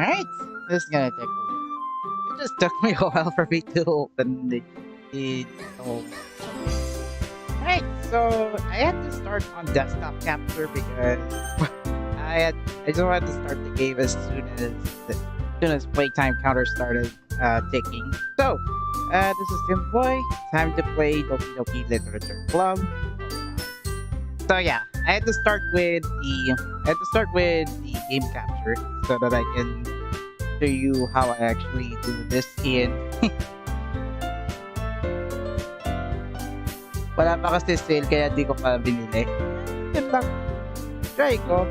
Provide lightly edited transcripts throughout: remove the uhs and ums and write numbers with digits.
Alright, this is gonna take a while. It just took me a while for me to open the oh. Alright, so I had to start on desktop capture because I just wanted to start the game as soon as playtime counter started ticking. So, this is TinBoy. Time to play Doki Literature Club. So yeah, I had to start with the game capture so that I can show you how I actually do this in. Wala pa kasi sale kaya di ko pa binili. Yun lang. Try ko.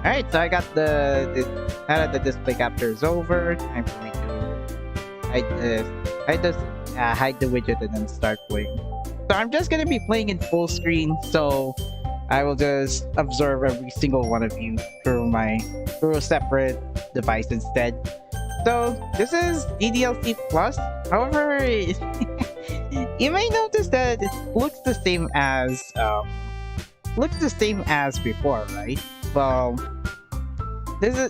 Alright, so I got the display capture is over. Time for me to hide the widget and then start playing. So I'm just gonna be playing in full screen, so I will just observe every single one of you through a separate device instead. So this is DDLC Plus. However, you may notice that it looks the same as before, right? Well, this is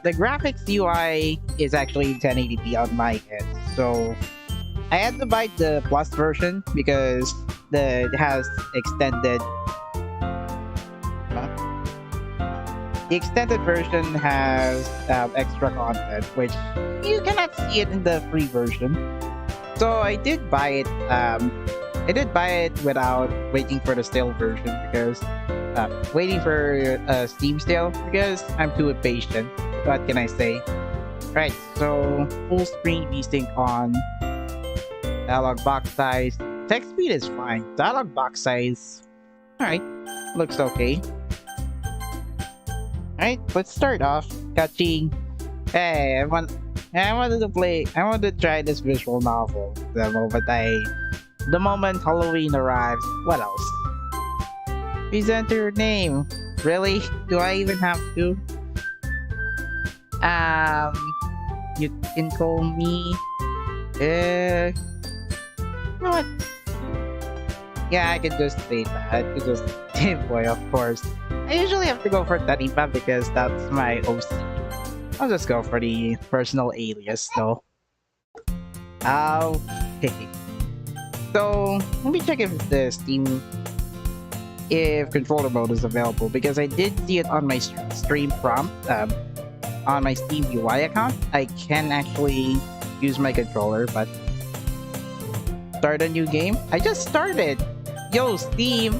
the graphics UI is actually 1080p on my end, so I had to buy the Plus version because it has extended. The extended version has extra content, which you cannot see it in the free version. So I did buy it. I did buy it without waiting for the sale version because waiting for a Steam sale because I'm too impatient. What can I say? Right. So full screen VSync on. Dialog box size. Text speed is fine. Dialog box size. Alright. Looks okay. Alright, let's start off. Catching. Hey, I wanted to try this visual novel. The moment Halloween arrives. What else? Please enter your name. Really? Do I even have to? You can call me. You know what? Yeah, I could just say that. I could just TinBoy, of course. I usually have to go for Tarifa because that's my OC. I'll just go for the personal alias though. Okay. So let me check if the controller mode is available because I did see it on my stream prompt. On my Steam UI account, I can actually use my controller, but start a new game? I just started! Yo, Steam!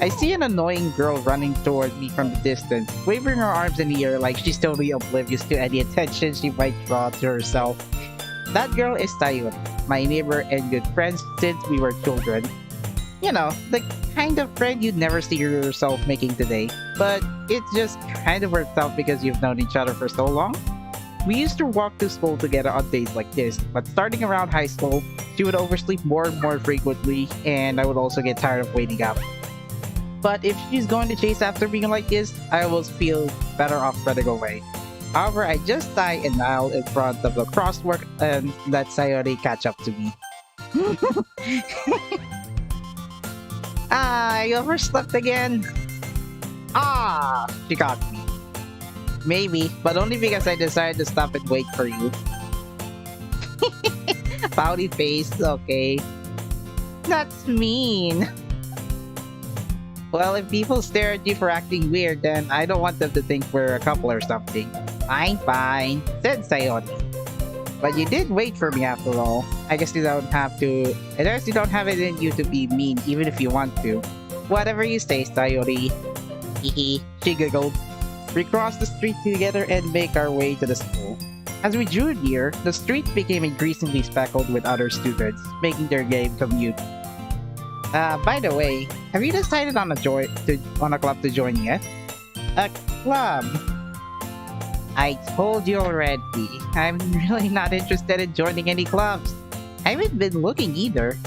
I see an annoying girl running toward me from the distance, waving her arms in the air like she's totally oblivious to any attention she might draw to herself. That girl is Sayuri, my neighbor and good friend since we were children. You know, the kind of friend you'd never see yourself making today, but it just kind of works out because you've known each other for so long. We used to walk to school together on days like this, but starting around high school, she would oversleep more and more frequently, and I would also get tired of waiting up. But if she's going to chase after me like this, I will feel better off running away. However, I just sigh and kneel in front of the crosswalk and let Sayori catch up to me. I overslept again. She got me. Maybe, but only because I decided to stop and wait for you. Pouty face, okay. That's mean. Well, if people stare at you for acting weird, then I don't want them to think we're a couple or something. Fine, said Sayori. But you did wait for me after all. I guess you don't have to. I guess you don't have it in you to be mean, even if you want to. Whatever you say, Sayori. Hehe, she giggled. We crossed the street together and make our way to the school. As we drew near, the street became increasingly speckled with other students, making their game commute. By the way, have you decided on a club to join yet? A club? I told you already. I'm really not interested in joining any clubs. I haven't been looking either.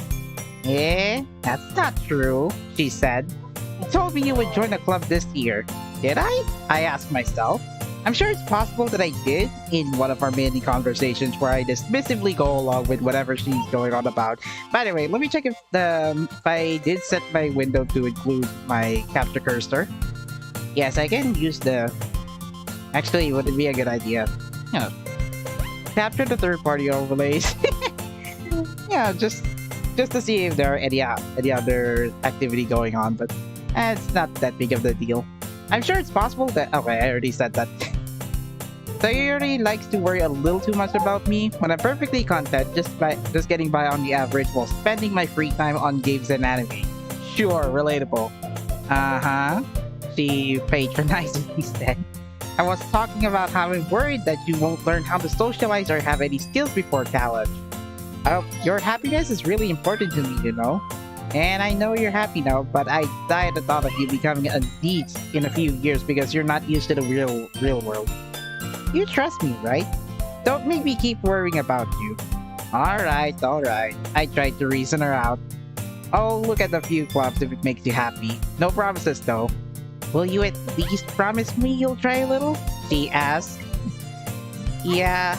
Eh? That's not true, she said. You told me you would join a club this year. Did I? I asked myself. I'm sure it's possible that I did in one of our many conversations where I dismissively go along with whatever she's going on about. By the way, let me check if I did set my window to include my capture cursor. Yes, I can use the Actually, would it be a good idea? Yeah. Capture the third-party overlays. Yeah, just to see if there are any other activity going on, but it's not that big of the deal. I'm sure it's possible that okay, I already said that. Sayuri likes to worry a little too much about me when I'm perfectly content just getting by on the average while spending my free time on games and anime. Sure, relatable. Uh-huh. She patronizes me instead. I was talking about how I'm worried that you won't learn how to socialize or have any skills before college. Your happiness is really important to me, you know? And I know you're happy now, but I die at the thought of you becoming a niche in a few years because you're not used to the real world. You trust me, right? Don't make me keep worrying about you. Alright. I tried to reason her out. I'll look at a few clubs if it makes you happy. No promises though. Will you at least promise me you'll try a little? She asked. Yeah,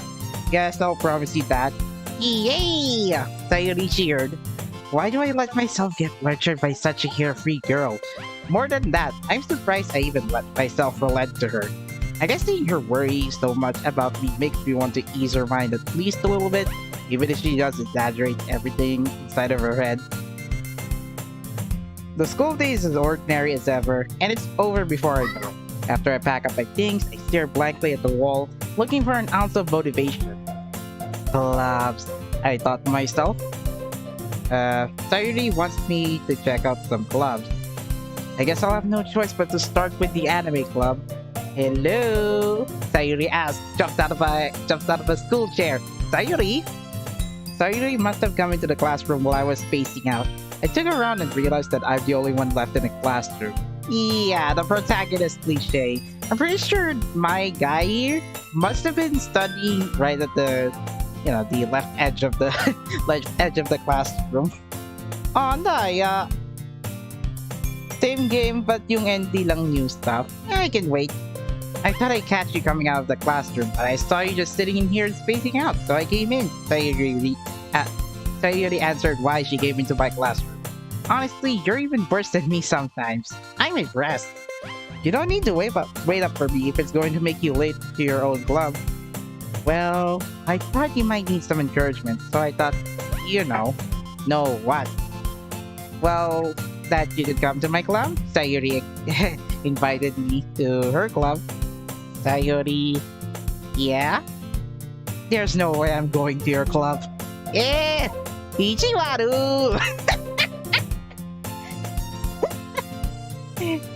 guess I'll promise you that. Yay! Sayuri cheered. Why do I let myself get lectured by such a carefree girl? More than that, I'm surprised I even let myself relent to her. I guess seeing her worry so much about me makes me want to ease her mind at least a little bit, even if she does exaggerate everything inside of her head. The school day is as ordinary as ever, and it's over before I know. After I pack up my things, I stare blankly at the wall, looking for an ounce of motivation. Clubs, I thought to myself. Sayuri wants me to check out some clubs. I guess I'll have no choice but to start with the anime club. Hello? Sayuri asked, jumps out of a school chair. Sayuri? Sayuri must have come into the classroom while I was spacing out. I took around and realized that I'm the only one left in the classroom. Yeah, the protagonist cliche. I'm pretty sure my guy here must have been studying right at the left edge of the left edge of the classroom. Oh, Naya. Same game, but yung ND lang new stuff. I can wait. I thought I catch you coming out of the classroom, but I saw you just sitting in here spacing out, so I came in. Sayuri answered why she came into my classroom. Honestly, you're even worse than me sometimes. I'm impressed. You don't need to wait up for me if it's going to make you late to your own club. Well, I thought you might need some encouragement, so I thought, know what? Well, that you could come to my club? Sayuri invited me to her club. Sayuri, yeah? There's no way I'm going to your club. Eh! Ichiwaru!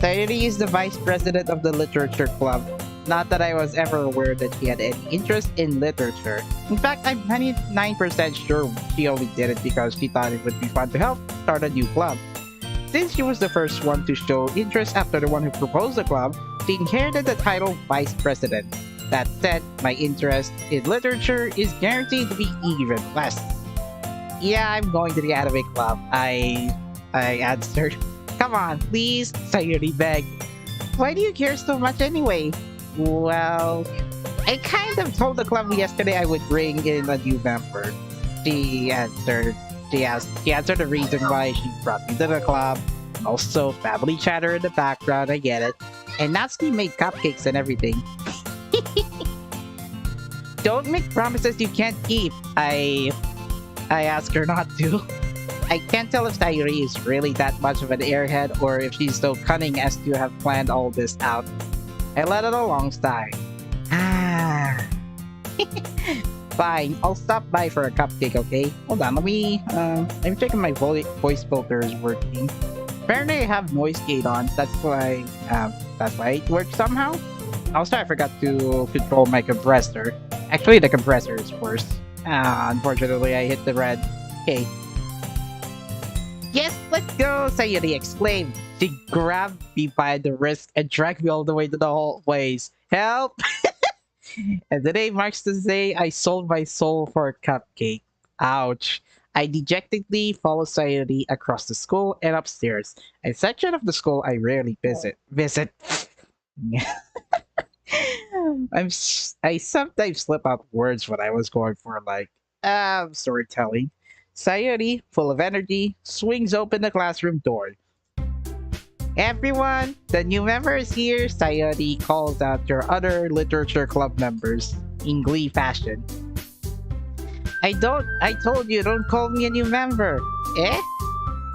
Sayuri is the vice president of the literature club. Not that I was ever aware that she had any interest in literature. In fact, I'm 99% sure she only did it because she thought it would be fun to help start a new club. Since she was the first one to show interest after the one who proposed the club, she inherited the title Vice President. That said, my interest in literature is guaranteed to be even less. Yeah, I'm going to the anime club, I answered. Come on, please, Sayuri begged. Why do you care so much anyway? Well, I kind of told the club yesterday I would bring in a new member. She answered the reason why she brought me to the club. Also, family chatter in the background, I get it. And Natsuki made cupcakes and everything. Don't make promises you can't keep. I asked her not to. I can't tell if Sayuri is really that much of an airhead or if she's so cunning as to have planned all this out. I let it along sigh. Fine, I'll stop by for a cupcake, okay? Hold on, let me check if my voice filter is working. Apparently I have noise gate on, that's why it works somehow. Also, I forgot to control my compressor. Actually, the compressor is worse. Unfortunately, I hit the red. Okay. Yes, let's go, Sayuri exclaimed. She grabbed me by the wrist and dragged me all the way to the hallways. Help! And today marks the day I sold my soul for a cupcake. Ouch. I dejectedly followed Sayuri across the school and upstairs, a section of the school I rarely visit. I sometimes slip out words when I was going for storytelling. Sayuri, full of energy, swings open the classroom door. Everyone, the new member is here. Sayori calls out your other literature club members in glee fashion. I told you, don't call me a new member. Eh?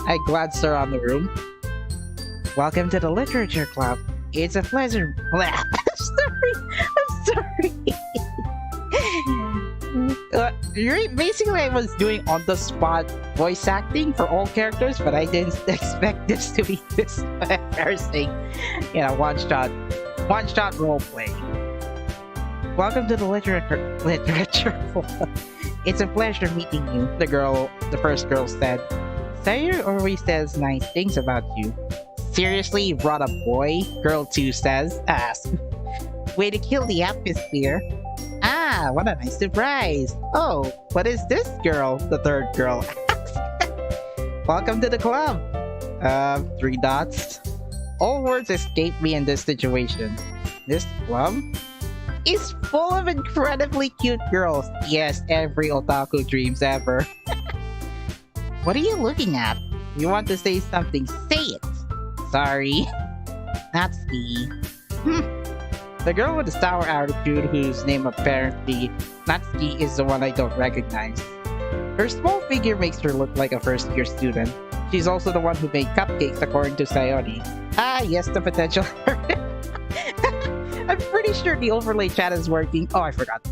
I glanced around the room. Welcome to the literature club. It's a pleasure. I'm sorry. Basically, I was doing on-the-spot voice acting for all characters, but I didn't expect this to be this embarrassing. You know, one-shot roleplay. Welcome to the literature club. It's a pleasure meeting you, the first girl said. Sayori always says nice things about you. Seriously, you brought a boy? Girl 2 says. Ask. Way to kill the atmosphere. Ah, what a nice surprise. Oh, what is this girl? The third girl asks. Welcome to the club. 3 dots. All words escape me in this situation. This club is full of incredibly cute girls. Yes, every otaku dreams ever. What are you looking at? You want to say something, say it. Sorry. Natsuki. The girl with the sour attitude, whose name apparently Natsuki, is the one I don't recognize. Her small figure makes her look like a first-year student. She's also the one who made cupcakes, according to Sayori. Ah, yes, the potential. I'm pretty sure the overlay chat is working. Oh, I forgot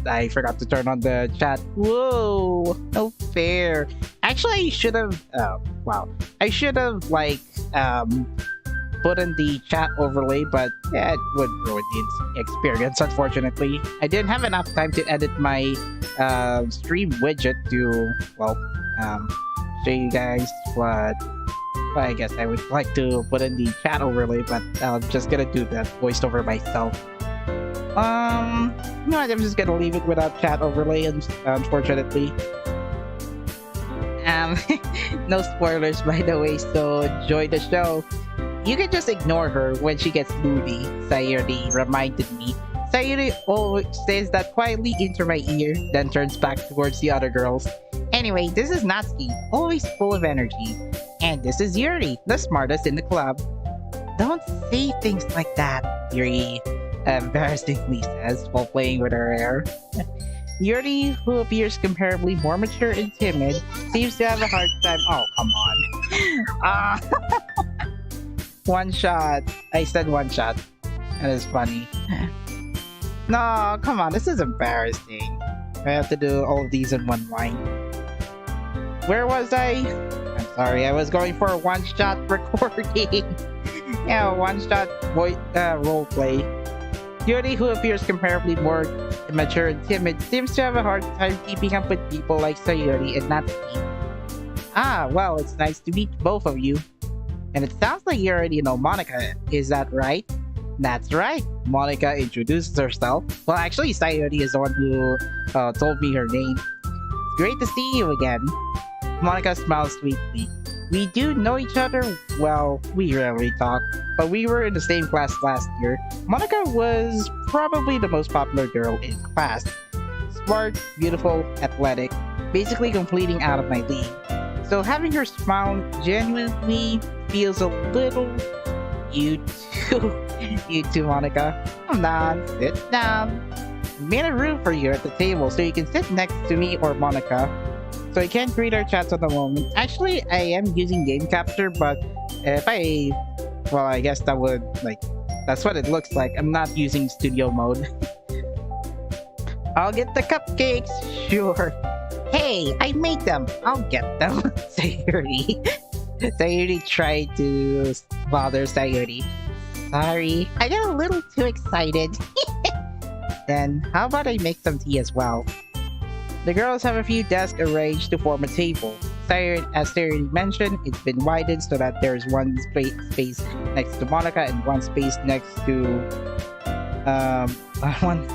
to turn on the chat. Whoa, no fair. Actually, I should have. Wow. I should have put in the chat overlay, but yeah, it would ruin the experience. Unfortunately, I didn't have enough time to edit my stream widget to show you guys what. Well, I guess I would like to put in the chat overlay, but I'm just gonna do that voiced over myself. No, I'm just gonna leave it without chat overlay, unfortunately. No spoilers, by the way, so enjoy the show. You can just ignore her when she gets moody, Sayori reminded me. Sayori always says that quietly into my ear, then turns back towards the other girls. Anyway, this is Natsuki, always full of energy. And this is Yuri, the smartest in the club. Don't say things like that, Yuri embarrassingly says while playing with her hair. Yuri, who appears comparably more mature and timid, seems to have a hard time. Oh, come on. One shot. I said one shot. That is funny. No, come on. This is embarrassing. I have to do all of these in one line. Where was I? I'm sorry. I was going for a one-shot recording. Yeah, one-shot roleplay. Yuri, who appears comparably more mature and timid, seems to have a hard time keeping up with people like Sayori and Natsuki. Ah, well, it's nice to meet both of you. And it sounds like you already know Monica, is that right? That's right. Monica introduces herself. Well, actually, Sayori is the one who told me her name. It's great to see you again. Monica smiles sweetly. We do know each other. Well, we rarely talk, but we were in the same class last year. Monica was probably the most popular girl in class. Smart, beautiful, athletic, basically completing out of my league. So having her smile genuinely feels a little... You too, Monica. Come on, sit down. We made a room for you at the table so you can sit next to me or Monica. So I can't read our chats at the moment. Actually, I am using game capture, but if well, I guess that would, that's what it looks like. I'm not using studio mode. I'll get the cupcakes, sure. Hey, I made them. I'll get them. Sayori. Sayori tried to bother Sayori. Sorry, I got a little too excited. Then, how about I make some tea as well? The girls have a few desks arranged to form a table. As Sayori mentioned, it's been widened so that there's one space next to Monica and one space next to one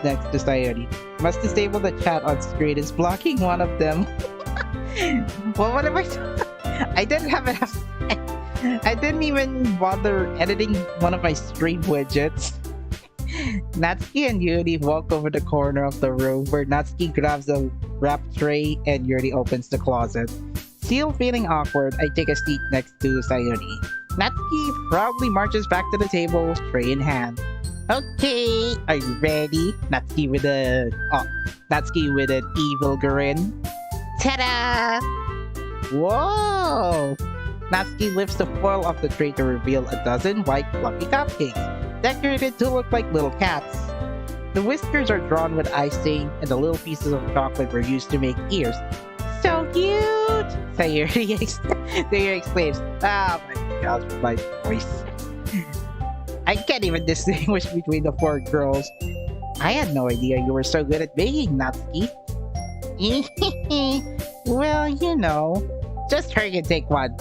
next to Sayori. Must disable the chat on screen. It's blocking one of them. Well, what am I doing? I didn't have enough time. I didn't even bother editing one of my stream widgets. Natsuki and Yuri walk over the corner of the room where Natsuki grabs a wrap tray and Yuri opens the closet. Still feeling awkward, I take a seat next to Sayori. Natsuki proudly marches back to the table, tray in hand. Okay, are you ready? Natsuki with an evil grin. Ta-da! Whoa! Natsuki lifts the foil off the tray to reveal a dozen white fluffy cupcakes, decorated to look like little cats. The whiskers are drawn with icing, and the little pieces of chocolate were used to make ears. So cute! Sayuri exclaims, "Oh my gosh, my voice." I can't even distinguish between the four girls. I had no idea you were so good at baking, Natsuki. Well, you know, just hurry and take one.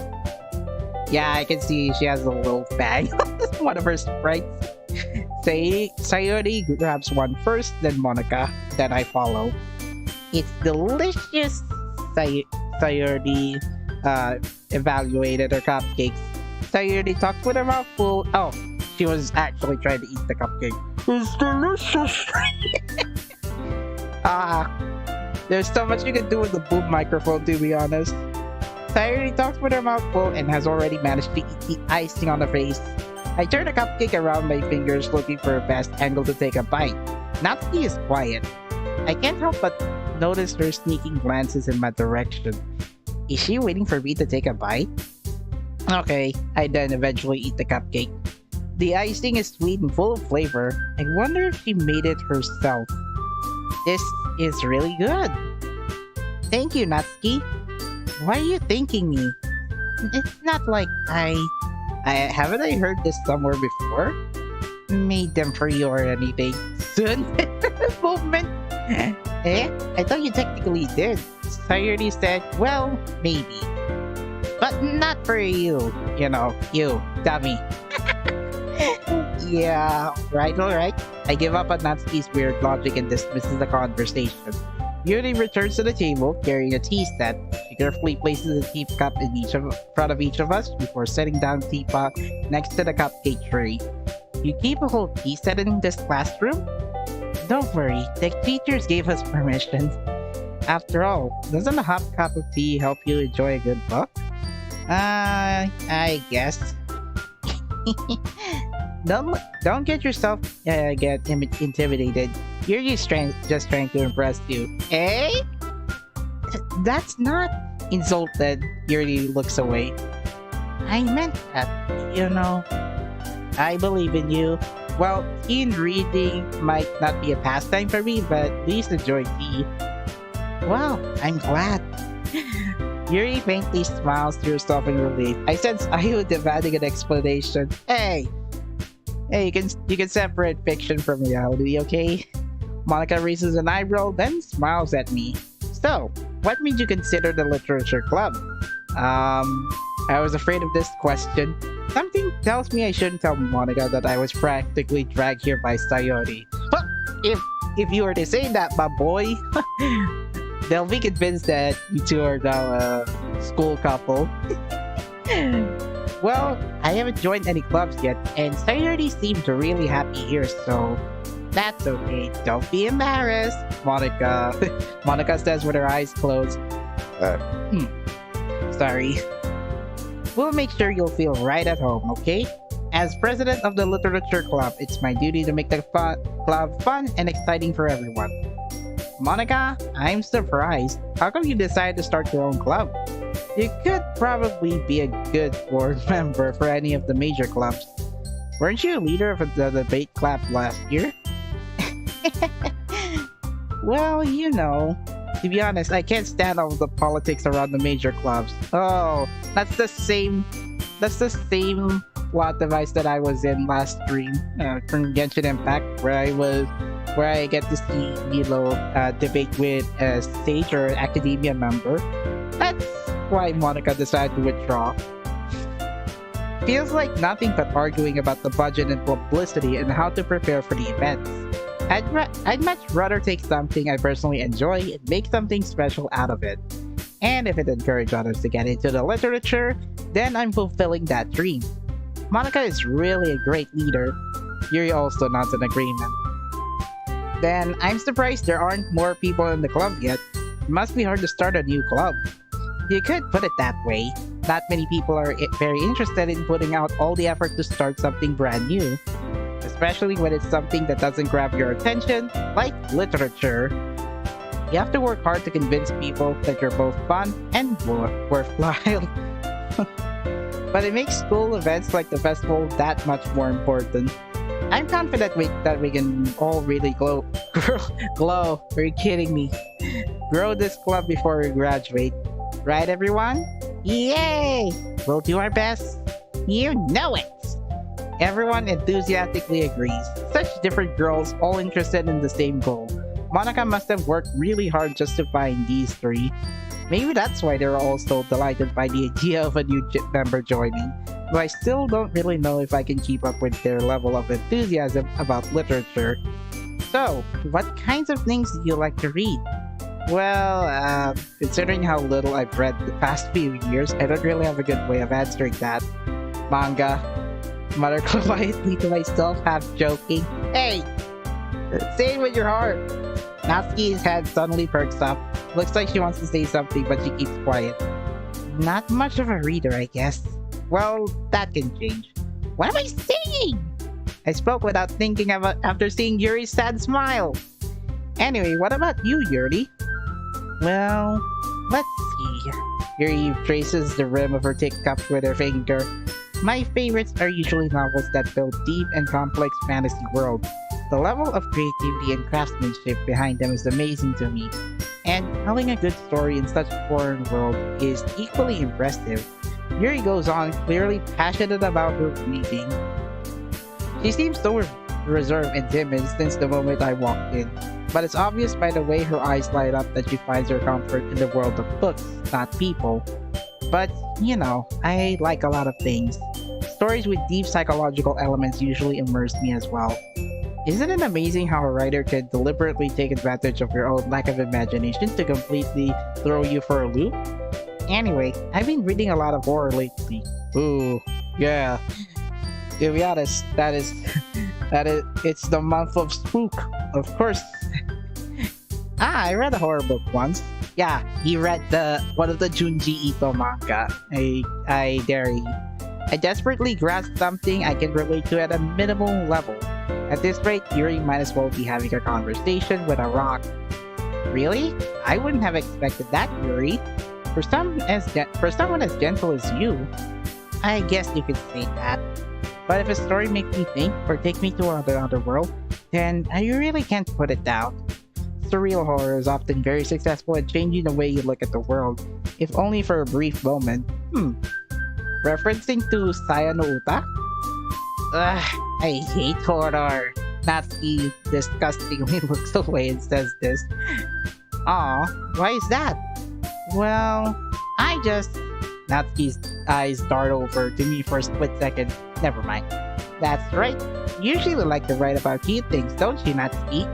Yeah, I can see she has a little bag. One of her sprites. Sayuri grabs one first, then Monica, then I follow. It's delicious. Sayuri evaluated her cupcakes. Sayuri talks with her mouth full. Oh, she was actually trying to eat the cupcake. It's delicious. There's so much you can do with the boom microphone, to be honest. Sayuri talks with her mouth full and has already managed to eat the icing on the face. I turn the cupcake around my fingers, looking for a best angle to take a bite. Natsuki is quiet. I can't help but notice her sneaking glances in my direction. Is she waiting for me to take a bite? Okay, I then eventually eat the cupcake. The icing is sweet and full of flavor. I wonder if she made it herself. This is really good. Thank you, Natsuki. Why are you thanking me? It's not like haven't I heard this somewhere before? Made them for you or anything. Soon? Movement? Eh? I thought you technically did. Sayuri said, well, maybe. But not for you. You know, you, dummy. Yeah, alright. I give up on Natsuki's weird logic and dismisses the conversation. Yuri returns to the table, carrying a tea set. She carefully places a teacup in front of each of us before setting down the teapot next to the cupcake tray. You keep a whole tea set in this classroom? Don't worry, the teachers gave us permission. After all, doesn't a hot cup of tea help you enjoy a good book? I guess. Don't get yourself intimidated. You're just trying to impress you. Eh? That's not insulted. Yuri looks away. I meant that, you know. I believe in you. Well, tea and reading might not be a pastime for me, but at least enjoy tea. Wow, I'm glad. Yuri faintly smiles to herself in relief. I sense Ayu demanding an explanation. Hey, you can separate fiction from reality, okay? Monica raises an eyebrow, then smiles at me. So, what made you consider the literature club? I was afraid of this question. Something tells me I shouldn't tell Monica that I was practically dragged here by Sayuri. If you were to say that, my boy, they'll be convinced that you two are now a school couple. Well, I haven't joined any clubs yet, and Sayuri seemed really happy here, so that's okay. Don't be embarrassed, Monica says with her eyes closed. Sorry. We'll make sure you'll feel right at home, okay? As president of the literature club, it's my duty to make the club fun and exciting for everyone. Monica, I'm surprised. How come you decided to start your own club? You could probably be a good board member for any of the major clubs. Weren't you a leader of the debate club last year? Well, you know, to be honest, I can't stand all the politics around the major clubs. Oh, that's the same plot device that I was in last stream from Genshin Impact, where I get to see Milo debate with a sage or academia member. That's why Monica decided to withdraw. Feels like nothing but arguing about the budget and publicity and how to prepare for the events. I'd much rather take something I personally enjoy and make something special out of it. And if it encourages others to get into the literature, then I'm fulfilling that dream. Monica is really a great leader. Yuri also nods in agreement. Then I'm surprised there aren't more people in the club yet. It must be hard to start a new club. You could put it that way. not many people are very interested in putting out all the effort to start something brand new, especially when it's something that doesn't grab your attention, like literature. You have to work hard to convince people that you're both fun and worthwhile. But it makes school events like the festival that much more important. I'm confident that we can all really glow. Are you kidding me? Grow this club before we graduate. Right, everyone? Yay! We'll do our best. You know it! Everyone enthusiastically agrees. Such different girls, all interested in the same goal. Monica must have worked really hard just to find these three. Maybe that's why they're all so delighted by the idea of a new member joining. But I still don't really know if I can keep up with their level of enthusiasm about literature. So, what kinds of things do you like to read? Well, considering how little I've read the past few years, I don't really have a good way of answering that. Manga. Muttered quietly to myself, half joking. Hey! Say it with your heart! Natsuki's head suddenly perks up. Looks like she wants to say something, but she keeps quiet. Not much of a reader, I guess. Well, that can change. What am I saying? I spoke without thinking about after seeing Yuri's sad smile. Anyway, what about you, Yuri? Well, let's see. Yuri traces the rim of her teacup with her finger. My favorites are usually novels that build deep and complex fantasy worlds. The level of creativity and craftsmanship behind them is amazing to me. And telling a good story in such a foreign world is equally impressive. Yuri goes on, clearly passionate about her reading. She seems so reserved and timid since the moment I walked in, but it's obvious by the way her eyes light up that she finds her comfort in the world of books, not people. But, you know, I like a lot of things. Stories with deep psychological elements usually immerse me as well. Isn't it amazing how a writer can deliberately take advantage of your own lack of imagination to completely throw you for a loop? Anyway, I've been reading a lot of horror lately. Ooh, yeah. To be honest, it's the month of spook, of course. I read a horror book once. Yeah, he read one of the Junji Ito manga. I dare you. I desperately grasped something I can relate to at a minimal level. At this rate, Yuri might as well be having a conversation with a rock. Really? I wouldn't have expected that, Yuri. For someone as gentle as you, I guess you could say that. But if a story makes me think or takes me to another world, then I really can't put it down. Surreal horror is often very successful at changing the way you look at the world, if only for a brief moment. Referencing to Sayano Uta? I hate horror. Natsuki disgustingly looks away and says this. Aw, why is that? Well, Natsuki's eyes dart over to me for a split second. Never mind. That's right. You usually like to write about cute things, don't you, Natsuki?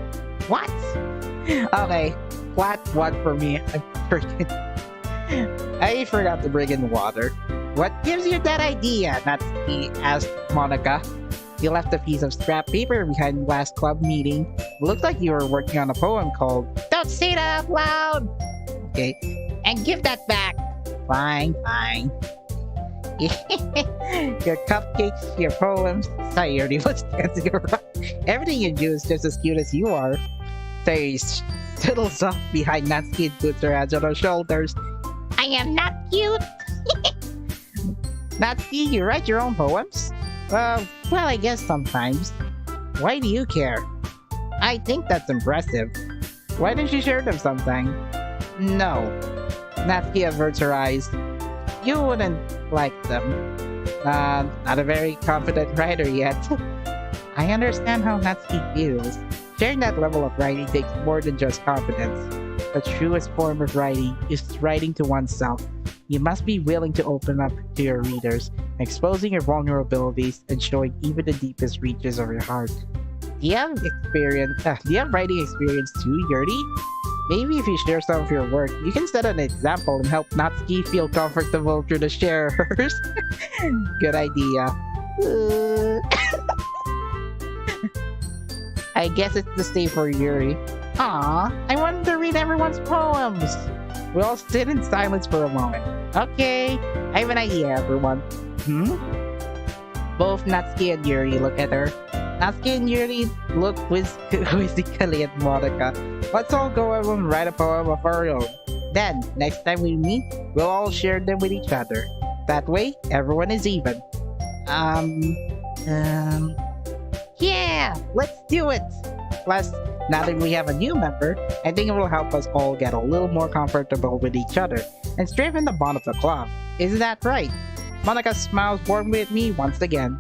What? Okay, flat one for me. I forgot to bring in water. What gives you that idea? Natsuki asked Monica. You left a piece of scrap paper behind last club meeting. Looks like you were working on a poem called Don't Say That Out Loud! Okay, and give that back! Fine. Your cupcakes, your poems, Sayuri was dancing around. Everything you do is just as cute as you are. Sayuri settles up behind Natsuki and puts her hands on her shoulders. I am not cute! Natsuki, you write your own poems? Well, I guess sometimes. Why do you care? I think that's impressive. Why don't you share them sometime? No. Natsuki averts her eyes. You wouldn't like them. Not a very confident writer yet. I understand how Natsuki feels. Sharing that level of writing takes more than just confidence. The truest form of writing is writing to oneself. You must be willing to open up to your readers, exposing your vulnerabilities and showing even the deepest reaches of your heart. Do you have writing experience too, Yuri? Maybe if you share some of your work, you can set an example and help Natsuki feel comfortable through the sharers. Good idea. I guess it's the same for Yuri. Aw, I wanted to read everyone's poems. We all sit in silence for a moment. Okay, I have an idea, everyone. Both Natsuki and Yuri look at her. Natsuki and Yuri look quizzically at Monica. Let's all go and write a poem of our own. Then, next time we meet, we'll all share them with each other. That way, everyone is even. Yeah, let's do it! Plus, now that we have a new member, I think it will help us all get a little more comfortable with each other and strengthen the bond of the club. Isn't that right? Monica smiles warmly at me once again.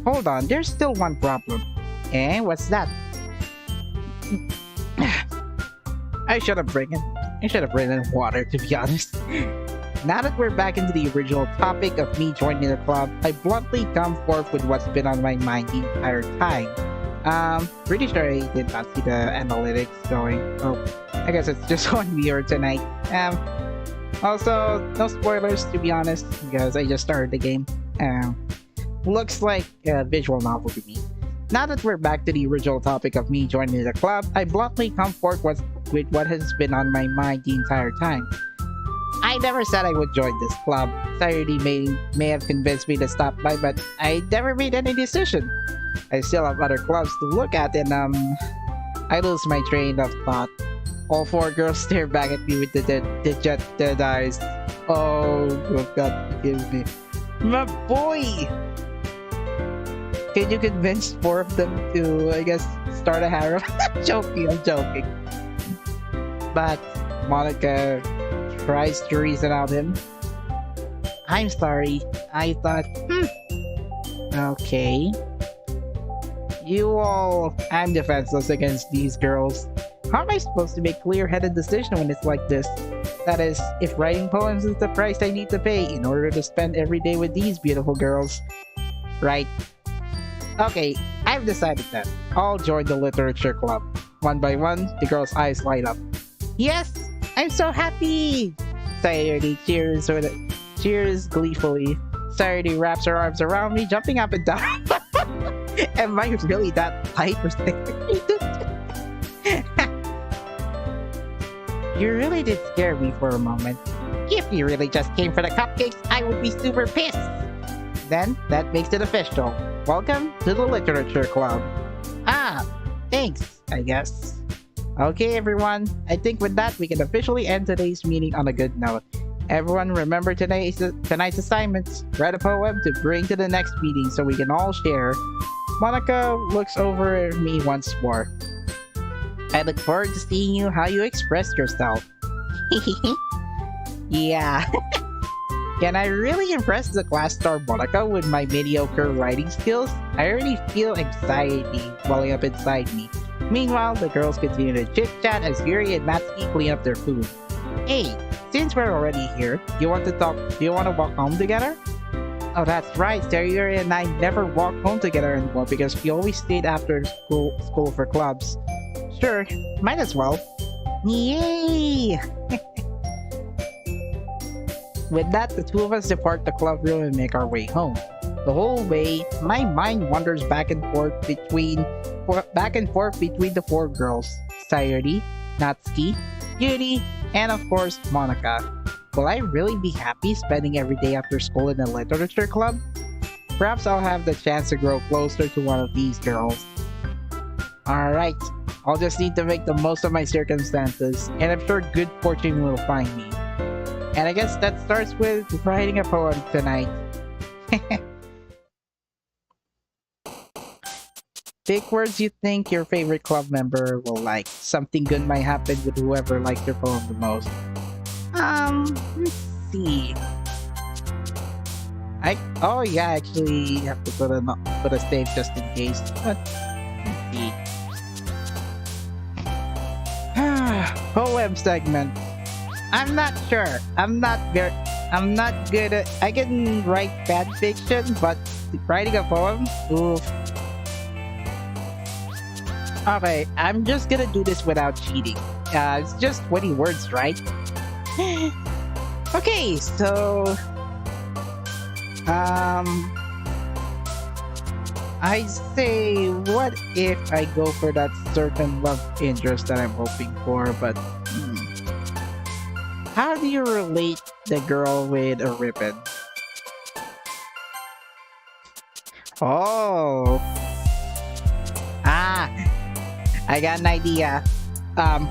Hold on, there's still one problem. Eh, what's that? I should have written water, to be honest. Now that we're back into the original topic of me joining the club, I bluntly come forth with what's been on my mind the entire time. Pretty sure I did not see the analytics going. Oh, I guess it's just on viewer tonight. Also, no spoilers to be honest, because I just started the game. Looks like a visual novel to me. Now that we're back to the original topic of me joining the club, I bluntly come forth with what has been on my mind the entire time. I never said I would join this club. Society may have convinced me to stop by, but I never made any decision. I still have other clubs to look at, and I lose my train of thought. All four girls stare back at me with the dead eyes. Oh, God forgive me. My boy! Can you convince four of them to, I guess, start a harem? I'm joking. But Monica tries to reason out him. I'm sorry. I thought, okay. I'm defenseless against these girls. How am I supposed to make a clear-headed decision when it's like this? That is, if writing poems is the price I need to pay in order to spend every day with these beautiful girls. Right. Okay, I've decided that. I'll join the literature club. One by one, the girls' eyes light up. Yes! I'm so happy! Sayuri cheers gleefully. Sayuri wraps her arms around me, jumping up and down. Am I really that hype or something? You really did scare me for a moment. If you really just came for the cupcakes, I would be super pissed. Then, that makes it official. Welcome to the Literature Club. Ah, thanks, I guess. Okay, everyone. I think with that, we can officially end today's meeting on a good note. Everyone, remember tonight's assignments. Write a poem to bring to the next meeting so we can all share. Monica looks over at me once more. I look forward to seeing you how you express yourself. Yeah. Can I really impress the class star Monica with my mediocre writing skills? I already feel anxiety welling up inside me. Meanwhile, the girls continue to chit-chat as Yuri and Natsuki clean up their food. Hey, since we're already here, do you want to walk home together? Oh, that's right. Yuri and I never walk home together anymore because we always stayed after school for clubs. Sure, might as well. Yay! With that, the two of us depart the club room and make our way home. The whole way, my mind wanders back and forth between the four girls: Sayuri, Natsuki, Yuri, and of course, Monica. Will I really be happy spending every day after school in a literature club? Perhaps I'll have the chance to grow closer to one of these girls. Alright, I'll just need to make the most of my circumstances, and I'm sure good fortune will find me. And I guess that starts with writing a poem tonight. Pick words you think your favorite club member will like. Something good might happen with whoever likes your poem the most. Let's see. Oh yeah, actually have to put a save just in case. But let's see. Poem segment. I'm not sure. I'm not good at. I can write fan fiction, but writing a poem, oof. Okay, I'm just gonna do this without cheating. It's just 20 words, right? Okay, so I say, what if I go for that certain love interest that I'm hoping for, but How do you relate the girl with a ribbon? Oh. Ah, I got an idea.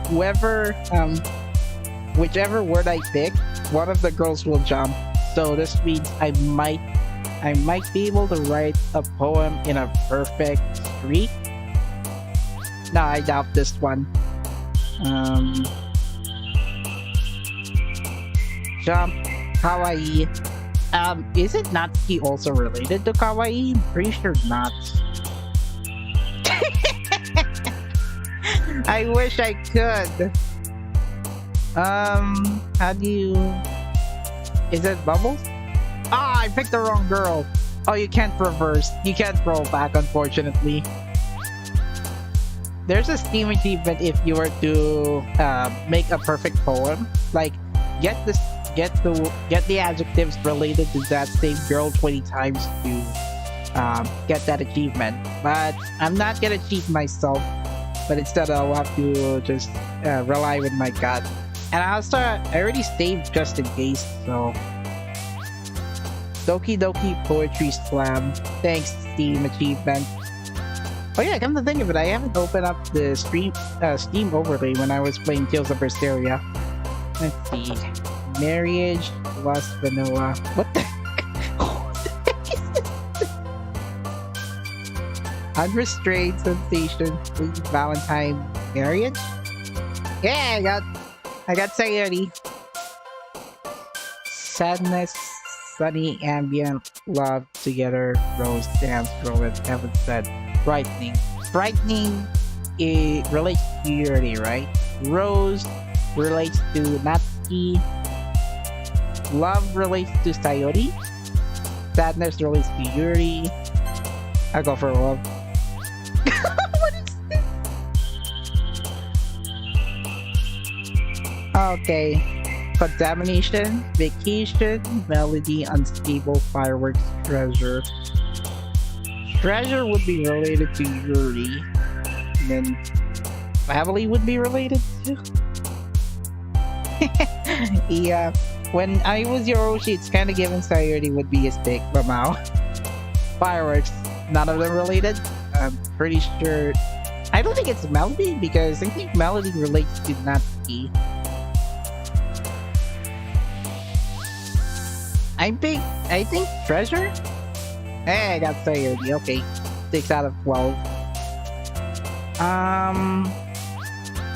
Whoever, whichever word I pick, one of the girls will jump. So this means I might be able to write a poem in a perfect streak. No, I doubt this one. Jump, kawaii. Is it Natsuki also related to kawaii? Pretty sure not. I wish I could. How do you... Is it Bubbles? Ah, I picked the wrong girl. Oh, you can't reverse. You can't roll back, unfortunately. There's a Steam achievement if you were to make a perfect poem. Like, get the adjectives related to that same girl 20 times to get that achievement. But I'm not gonna cheat myself. But instead I'll have to just rely with my gut. And I already saved just in case, so... Doki Doki Poetry Slam. Thanks, Steam achievement. Oh yeah, come to think of it, I haven't opened up the Steam overlay when I was playing Tales of Berseria. Let's see. Marriage plus vanilla. What the heck is this? Unrestrained sensation, Valentine marriage? Yeah, I got Sayuri. Sadness, sunny ambient, love together, rose dance, girl with heaven said. Frightening. Frightening, it relates to Yuri, right? Rose relates to Natsuki. Love relates to Sayori. Sadness relates to Yuri. I'll go for love. What is this? Okay. Contamination, vacation, melody, unstable, fireworks, treasure. Treasure would be related to Yuri. And then family would be related to... Yeah. When I was Yoroshi, it's kind of given Sayuri would be his pick, but now... Fireworks, none of them related. I'm pretty sure... I don't think it's Melody, because I think Melody relates to Natsuki. I think Treasure? Hey, I got Sayuri, okay. 6 out of 12.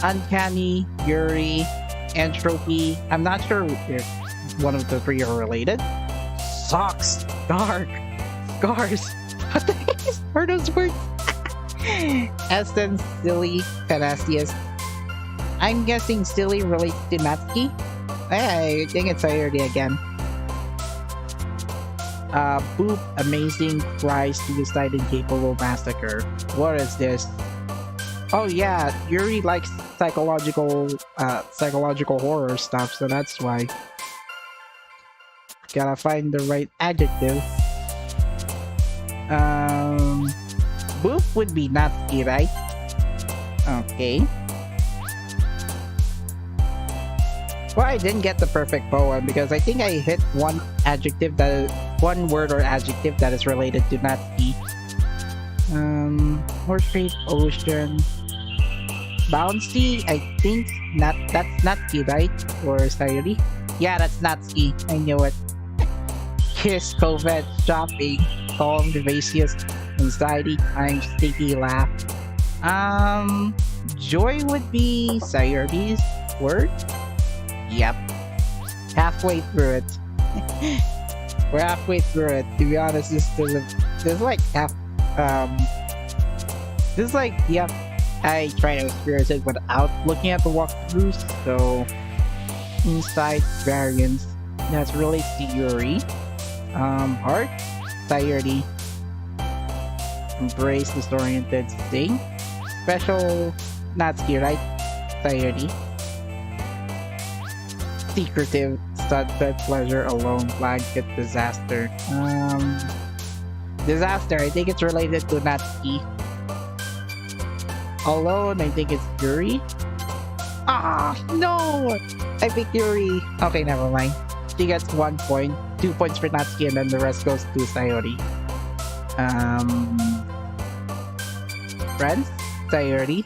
Uncanny, Yuri, Entropy. I'm not sure if one of the three are related. Socks, dark, scars. What the heck are those words? SN silly, Canasius. I'm guessing silly relates to Natsuki. Hey, I think it's Sayuri again. Boop, amazing, cry, suicide, incapable, massacre. What is this? Oh yeah, Yuri likes psychological horror stuff, so that's why. Gotta find the right adjective. Boop would be Natsuki, right? Okay. Well, I didn't get the perfect poem because I think I hit one word or adjective that is related to Natsuki. Horse face, ocean, bouncy. I think that's Natsuki, right? Or Sayuri? Yeah, that's Natsuki. I knew it. Kiss, covet, shopping, calm, vivacious, anxiety, time, sticky, laugh. Joy would be Sayuri's word. Yep. Halfway through it. We're halfway through it. To be honest, this is like half. This is like, yep. I try to experience it without looking at the walkthroughs. So, inside variance. That's relates to Yuri. Heart, Sayuri. Embrace disoriented sting. Special Natsuki, right? Sayuri. Secretive, sunset, pleasure, alone, blanket, disaster. Disaster, I think it's related to Natsuki. Alone, I think it's Yuri. Ah, no! I pick Yuri. Okay, never mind. She gets 1 point, 2 points for Natsuki, and then the rest goes to Sayori. Friends, Sayori.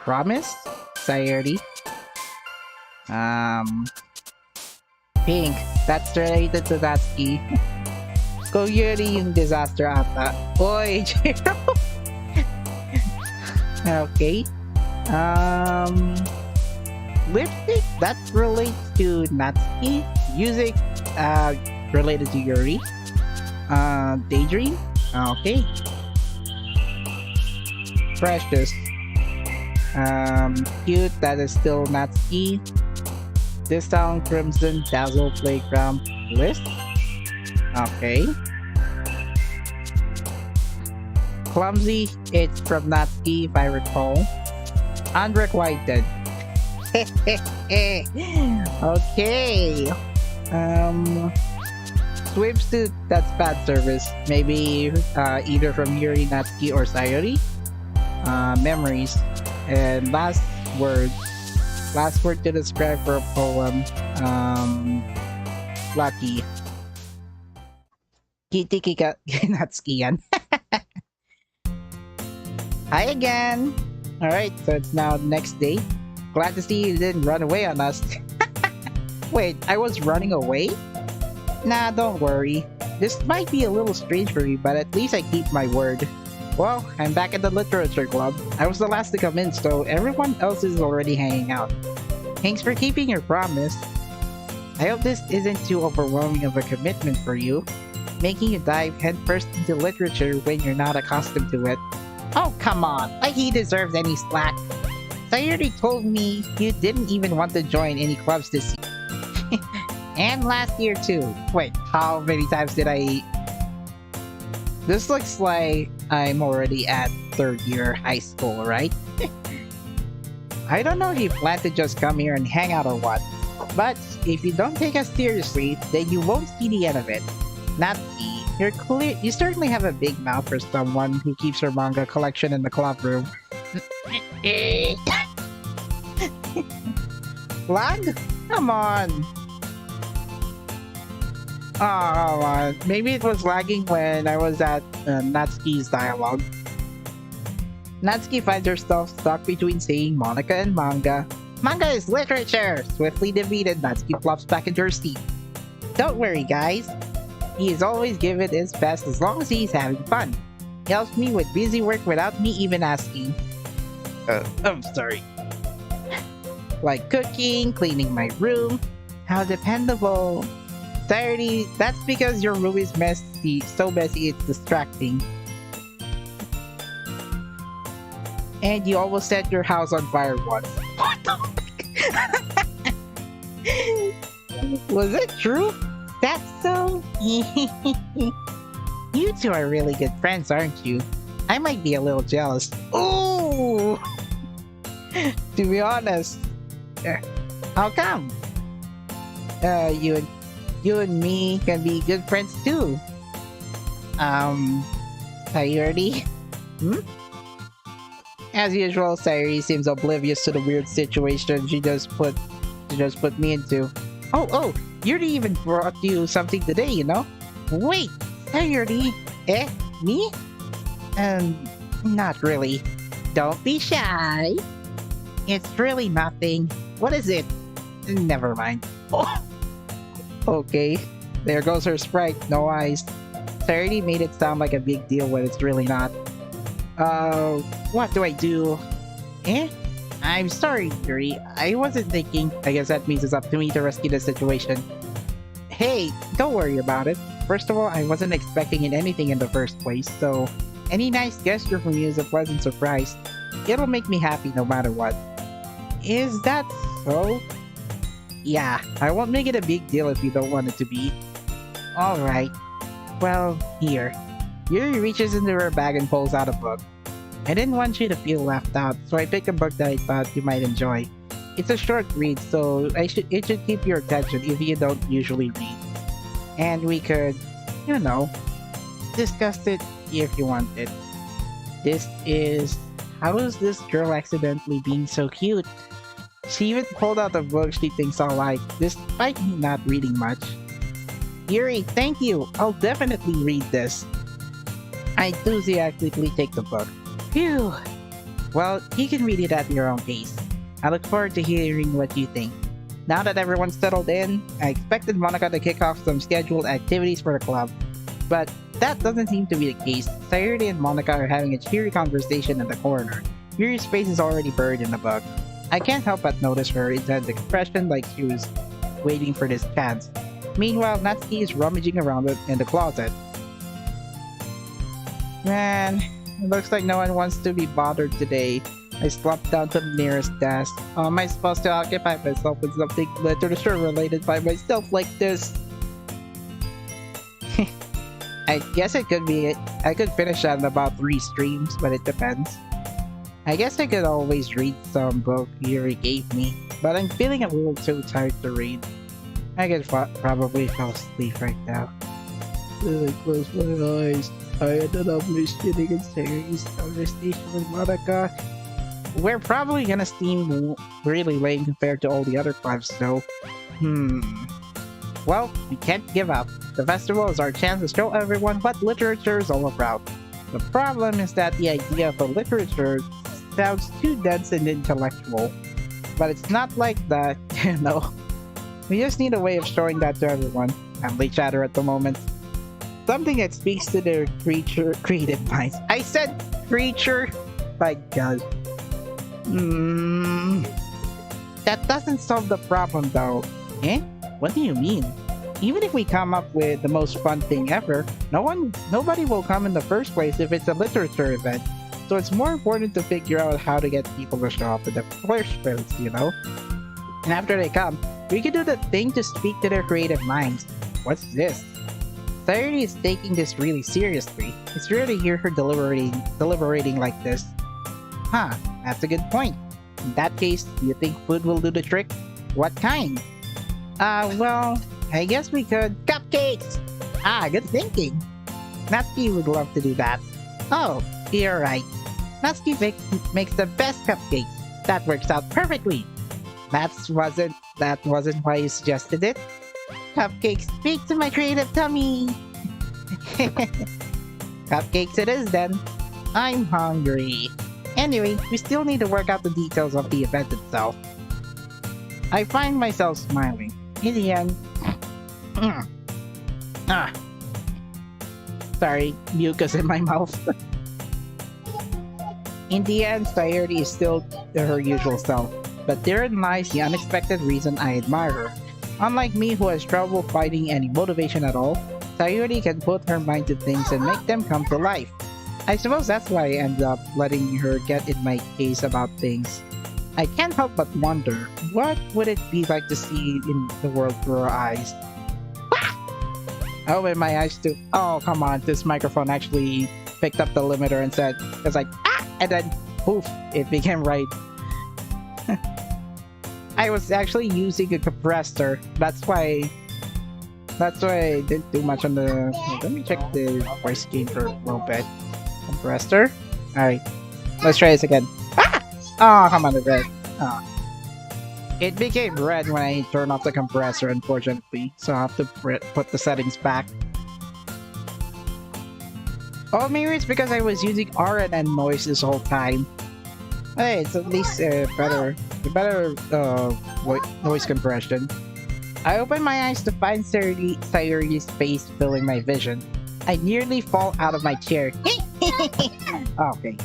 Promise, Sayori. Pink, that's related to Natsuki. Go Yuri yung disaster ata. Oy, Jiro. Okay. Lipstick, that relates to Natsuki. Music, related to Yuri. Daydream, okay. Precious, cute, that is still Natsuki. This Town, Crimson, Dazzle, Playground, List, okay. Clumsy, it's from Natsuki if I recall. Unrequited. Okay. Swimsuit, that's bad service. Maybe either from Yuri, Natsuki, or Sayori. Memories. And last word to describe for a poem. Lucky. Kitty Natsuki yan. Hi again. Alright, so it's now the next day. Glad to see you didn't run away on us. Wait, I was running away? Nah, don't worry. This might be a little strange for you, but at least I keep my word. Well, I'm back at the literature club. I was the last to come in, so everyone else is already hanging out. Thanks for keeping your promise. I hope this isn't too overwhelming of a commitment for you, making you dive headfirst into literature when you're not accustomed to it. Oh, come on, like he deserves any slack. Sayori told me you didn't even want to join any clubs this year. And last year too. Wait, how many times did I... This looks like I'm already at 3rd year high school, right? I don't know if you plan to just come here and hang out or what, but if you don't take us seriously, then you won't see the end of it. Natsuki, you certainly have a big mouth for someone who keeps her manga collection in the club room. Lag? Come on! Oh, come on. Maybe it was lagging when I was at Natsuki's dialogue. Natsuki finds herself stuck between saying Monica and manga. Manga is literature! Swiftly defeated, Natsuki flops back into her seat. Don't worry, guys. He is always giving his best as long as he's having fun. He helps me with busy work without me even asking. I'm sorry. Like cooking, cleaning my room. How dependable. Sayori, that's because your room is messy, so messy it's distracting. And you almost set your house on fire once. What the fuck? Was it true? That's so... You two are really good friends, aren't you? I might be a little jealous. Ooh! To be honest. How come? You and me can be good friends too. Sayori? As usual, Sayori seems oblivious to the weird situation she just put me into. Oh, Yuri even brought you something today, you know? Wait, Sayori? Me? Not really. Don't be shy. It's really nothing. What is it? Never mind. Oh. Okay, there goes her sprite, no eyes. Sayori made it sound like a big deal when it's really not. What do I do? I'm sorry, Yuri. I wasn't thinking. I guess that means it's up to me to rescue the situation. Hey, don't worry about it. First of all, I wasn't expecting anything in the first place, so any nice gesture from you is a pleasant surprise. It'll make me happy no matter what. Is that so? Yeah, I won't make it a big deal if you don't want it to be. Alright. Well, here. Yuri reaches into her bag and pulls out a book. I didn't want you to feel left out, so I picked a book that I thought you might enjoy. It's a short read, so it should keep your attention if you don't usually read. And we could, you know, discuss it if you wanted. This is... How is this girl accidentally being so cute? She even pulled out a book she thinks I'll like, despite me not reading much. Yuri, thank you! I'll definitely read this. I enthusiastically take the book. Phew! Well, you can read it at your own pace. I look forward to hearing what you think. Now that everyone's settled in, I expected Monica to kick off some scheduled activities for the club. But that doesn't seem to be the case. Sayuri and Monica are having a cheery conversation in the corner. Yuri's face is already buried in the book. I can't help but notice her intense expression, like she was waiting for this chance. Meanwhile, Natsuki is rummaging around in the closet. Man, it looks like no one wants to be bothered today. I slumped down to the nearest desk. How am I supposed to occupy myself with something literature related by myself like this? I guess it could be it. I could finish that in about 3 streams, but it depends. I guess I could always read some book Yuri gave me, but I'm feeling a little too tired to read. I could probably fall asleep right now. Then I close my eyes. I ended up misreading a series conversation with Monica. We're probably gonna seem really lame compared to all the other clubs, though. Well, we can't give up. The festival is our chance to show everyone what literature is all about. The problem is that the idea of a literature sounds too dense and intellectual. But it's not like that, you know. We just need a way of showing that to everyone. I'm late chatter at the moment. Something that speaks to their creative minds. I said creature? My god. That doesn't solve the problem though. Eh? What do you mean? Even if we come up with the most fun thing ever, nobody will come in the first place if it's a literature event. So it's more important to figure out how to get people to show up in the first place, you know? And after they come, we can do the thing to speak to their creative minds. What's this? Sayuri is taking this really seriously. It's rare to hear her deliberating like this. Huh, that's a good point. In that case, do you think food will do the trick? What kind? Well, I guess we could... Cupcakes! Ah, good thinking. Natsuki would love to do that. Oh, you're right. Natsuki makes the best cupcakes. That works out perfectly. That wasn't why you suggested it. Cupcakes speak to my creative tummy. Cupcakes it is then. I'm hungry. Anyway, we still need to work out the details of the event itself. I find myself smiling. In the end... Sorry, mucus in my mouth. In the end, Sayuri is still her usual self. But therein lies the unexpected reason I admire her. Unlike me who has trouble finding any motivation at all, Sayuri can put her mind to things and make them come to life. I suppose that's why I end up letting her get in my case about things. I can't help but wonder, what would it be like to see in the world through her eyes? I opened my eyes to... Oh, come on, this microphone actually picked up the limiter and said... It's like, ah! And then, poof, it became right. I was actually using a compressor. That's why I didn't do much on the... Let me check the voice gain for a little bit. Compressor? Alright. Let's try this again. Ah! Oh, come on, the red. Oh. It became red when I turned off the compressor, unfortunately. So I have to put the settings back. Oh, maybe it's because I was using RNN noise this whole time. Hey, it's at least better noise compression. I open my eyes to find Sayuri's face filling my vision. I nearly fall out of my chair. Okay.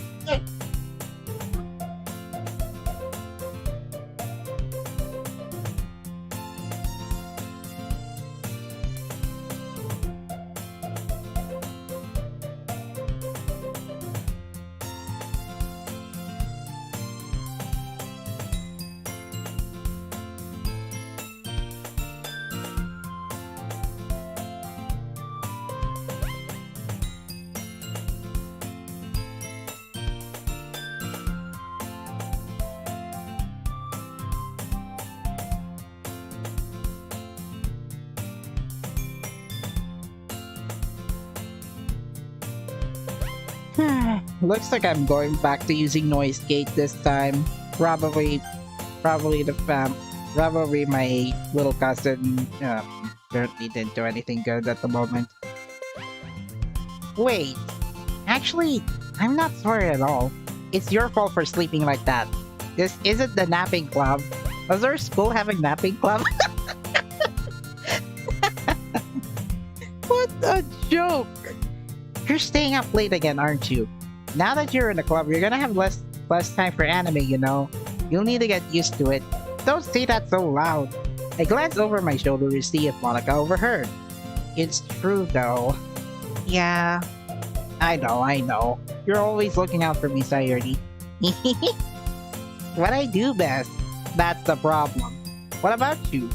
Looks like I'm going back to using noise gate this time. Probably Probably my little cousin currently didn't do anything good at the moment. Wait, actually, I'm not sorry at all. It's your fault for sleeping like that. This isn't the napping club. Does our school have a napping club? What a joke! You're staying up late again, aren't you? Now that you're in the club, you're gonna have less time for anime, you know? You'll need to get used to it. Don't say that so loud. I glanced over my shoulder to see if Monica overheard. It's true, though. Yeah, I know. You're always looking out for me, Sayuri. What I do best. That's the problem. What about you?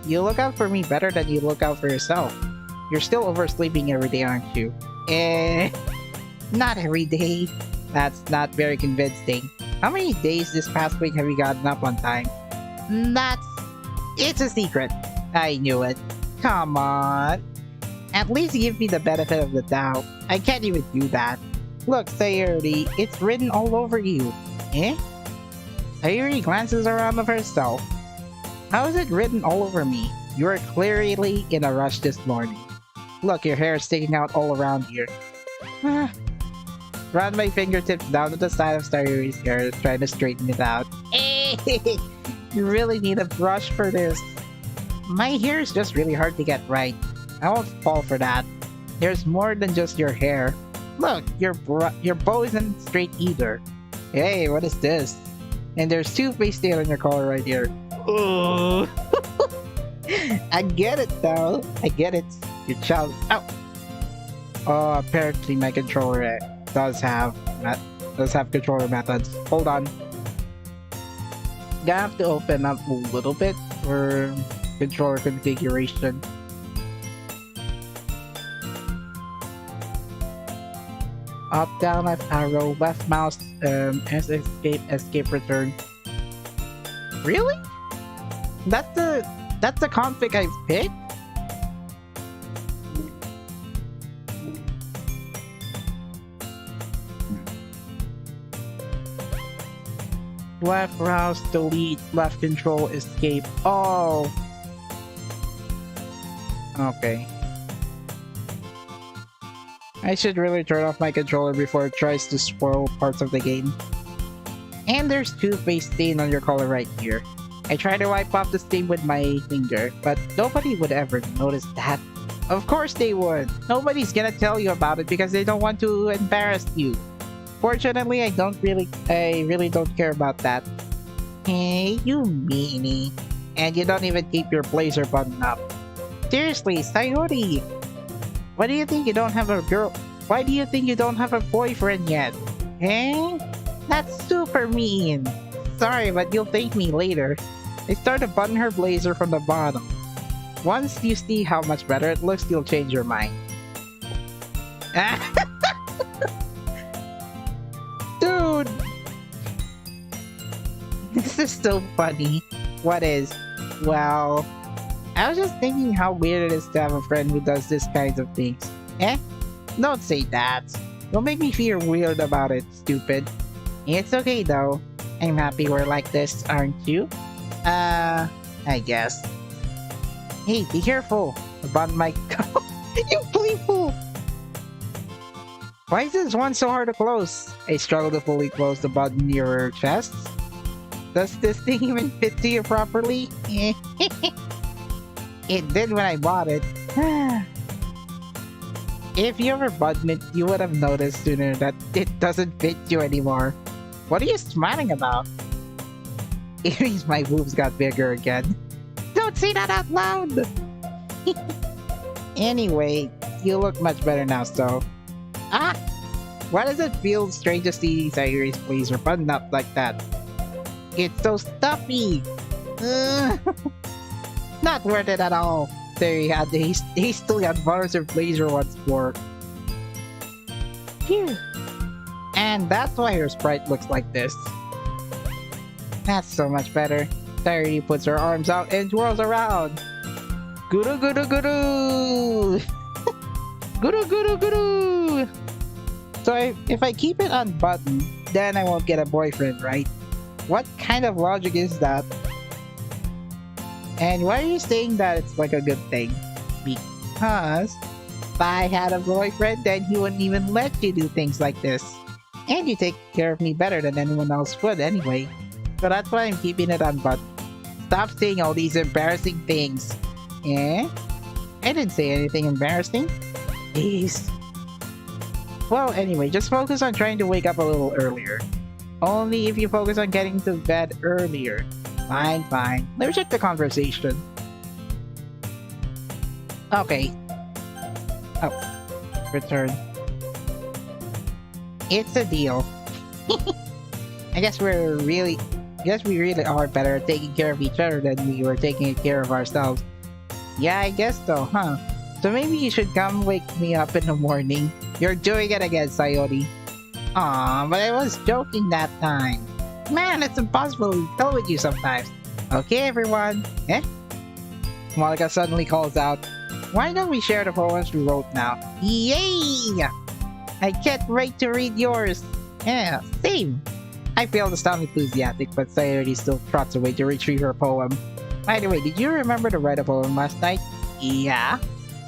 You look out for me better than you look out for yourself. You're still oversleeping every day, aren't you? Not every day. That's not very convincing. How many days this past week have you gotten up on time? It's a secret. I knew it. Come on. At least give me the benefit of the doubt. I can't even do that. Look, Sayuri, it's written all over you. Eh? Sayuri glances around of herself. How is it written all over me? You are clearly in a rush this morning. Look, your hair is sticking out all around here. Run my fingertips down to the side of Sayuri's hair, trying to straighten it out. You really need a brush for this. My hair is just really hard to get right. I won't fall for that. There's more than just your hair. Look, your bow isn't straight either. Hey, what is this? And there's two-faced stain on your collar right here. Oh, I get it though. I get it. Your child. Ow. Oh, apparently my controller does have controller methods. Hold on. Gonna have to open up a little bit for controller configuration. Up, down, left arrow, left mouse, S escape, return. Really? That's the config I've picked? Left mouse, delete, left control, escape. Oh. Okay. I should really turn off my controller before it tries to spoil parts of the game. And there's two-faced stain on your collar right here. I tried to wipe off the stain with my finger, but nobody would ever notice that. Of course they would! Nobody's gonna tell you about it because they don't want to embarrass you. Fortunately, I really don't care about that. Hey, you meanie. And you don't even keep your blazer button up. Seriously, Sayuri! Why do you think you don't have a boyfriend yet? Eh? That's super mean. Sorry, but you'll thank me later. I started to button her blazer from the bottom. Once you see how much better it looks, you'll change your mind. Dude! This is so funny. What is? Well, I was just thinking how weird it is to have a friend who does this kinds of things. Eh? Don't say that. Don't make me feel weird about it, stupid. It's okay though. I'm happy we're like this, aren't you? I guess. Hey, be careful about my... You playful! Why is this one so hard to close? I struggle to fully close the button near your chest. Does this thing even fit to you properly? It did when I bought it. If you ever button it, you would have noticed sooner that it doesn't fit you anymore. What are you smiling about? It means my boobs got bigger again. Don't say that out loud! Anyway, you look much better now, so... Ah! Why does it feel strange to see Sayuri's blazer buttoned up like that? It's so stuffy! Not worth it at all. Sayuri had hastily unbuttoned her blazer once more. Phew. And that's why her sprite looks like this. That's so much better. Sayuri puts her arms out and twirls around. Guru guru guru! Guru guru guru! So if I keep it unbuttoned, then I won't get a boyfriend, right? What kind of logic is that? And why are you saying that it's like a good thing? Because if I had a boyfriend, then he wouldn't even let you do things like this. And you take care of me better than anyone else would anyway. So that's why I'm keeping it on, but stop saying all these embarrassing things. Eh? I didn't say anything embarrassing. Please. Well, anyway, just focus on trying to wake up a little earlier. Only if you focus on getting to bed earlier. Fine, fine. Let me check the conversation. Okay. Oh. Return. It's a deal. I guess we really are better at taking care of each other than we were taking care of ourselves. Yeah, I guess so, huh? So maybe you should come wake me up in the morning. You're doing it again, Sayori. Aw, but I was joking that time. Man, it's impossible to tell with you sometimes. Okay, everyone. Eh? Monica suddenly calls out, why don't we share the poems we wrote now? Yay! I can't wait to read yours. Yeah, same. I feel the sound enthusiastic, but Sayori still trots away to retrieve her poem. By the way, did you remember to write a poem last night? Yeah.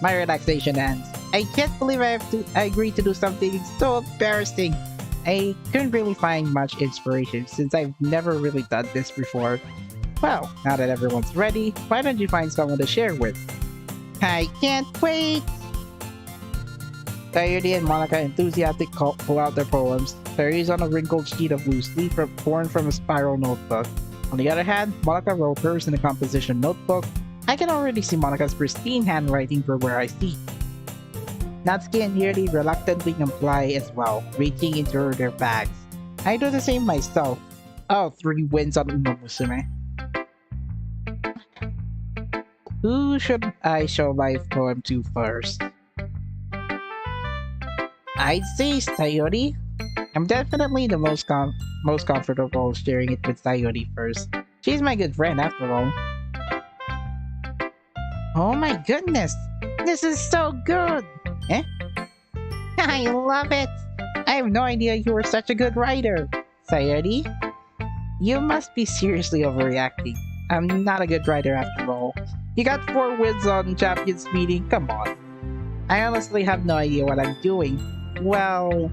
My relaxation ends. I can't believe I agreed to do something so embarrassing. I couldn't really find much inspiration since I've never really done this before. Well, now that everyone's ready, why don't you find someone to share with? I can't wait! Sayori and Monica enthusiastically pull out their poems. Sayori is on a wrinkled sheet of loose leaf torn from a spiral notebook. On the other hand, Monica wrote hers in a composition notebook. I can already see Monica's pristine handwriting from where I see. Natsuki and Yuri reluctantly comply as well, reaching into their bags. I do the same myself. Oh, 3 wins on Uma Musume. Who should I show my poem to first? I'd say Sayori. I'm definitely the most comfortable sharing it with Sayori first. She's my good friend after all. Oh my goodness! This is so good! Eh? I love it! I have no idea you were such a good writer! Sayori? You must be seriously overreacting. I'm not a good writer after all. You got 4 wins on Champions Meeting, come on. I honestly have no idea what I'm doing. Well,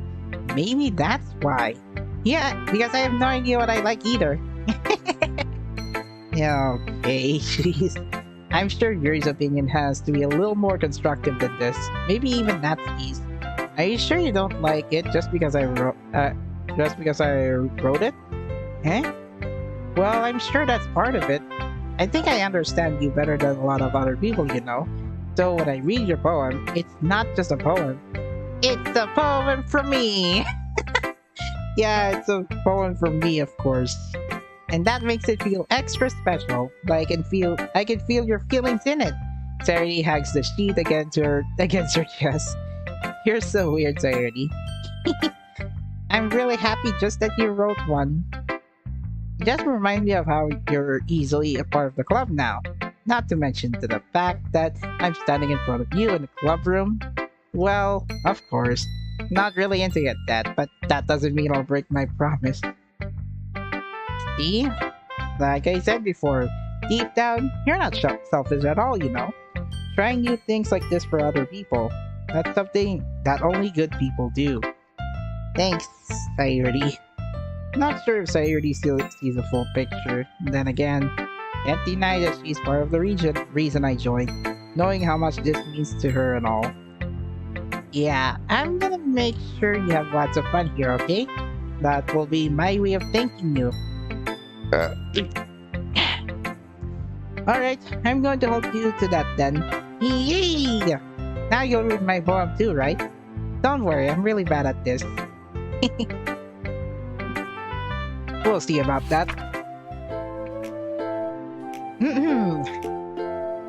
maybe that's why. Yeah, because I have no idea what I like either. Okay, jeez. I'm sure Yuri's opinion has to be a little more constructive than this. Maybe even Natsuki's. Are you sure you don't like it just because I wrote it? Eh? Well, I'm sure that's part of it. I think I understand you better than a lot of other people, you know. So when I read your poem, it's not just a poem. It's a poem from me! Yeah, it's a poem from me, of course. And that makes it feel extra special. Like I can feel your feelings in it. Sayori hugs the sheet against her chest. You're so weird, Sayori. I'm really happy just that you wrote one. Just remind me of how you're easily a part of the club now. Not to mention to the fact that I'm standing in front of you in the club room. Well, of course. Not really into it that, but that doesn't mean I'll break my promise. See? Like I said before, deep down, you're not selfish at all, you know? Trying new things like this for other people. That's something that only good people do. Thanks, Sayori. Not sure if Sayori still sees the full picture. Then again, can't deny that she's part of the reason I joined, knowing how much this means to her and all. Yeah, I'm gonna make sure you have lots of fun here, okay? That will be my way of thanking you. Alright, I'm going to hold you to that then. Yay! Now you'll read my poem too, right? Don't worry, I'm really bad at this. We'll see about that.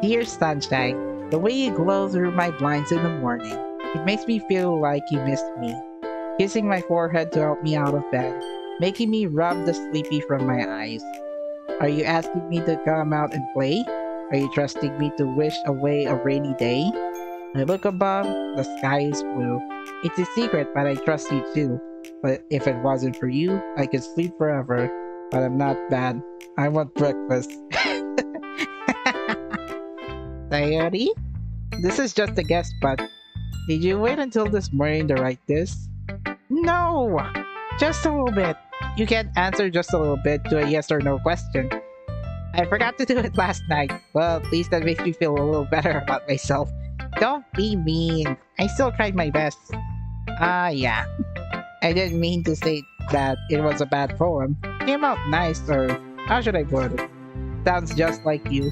Dear sunshine, the way you glow through my blinds in the morning, it makes me feel like you missed me. Kissing my forehead to help me out of bed, making me rub the sleepy from my eyes. Are you asking me to come out and play? Are you trusting me to wish away a rainy day? I look above, the sky is blue. It's a secret, but I trust you too. But if it wasn't for you, I could sleep forever. but I'm not bad. I want breakfast. Sayori? This is just a guess, but did you wait until this morning to write this? No! Just a little bit. You can't answer just a little bit to a yes or no question. I forgot to do it last night. Well, at least that makes me feel a little better about myself. Don't be mean. I still tried my best. Yeah. I didn't mean to say that it was a bad poem. Came out nice, or how should I put it? Sounds just like you.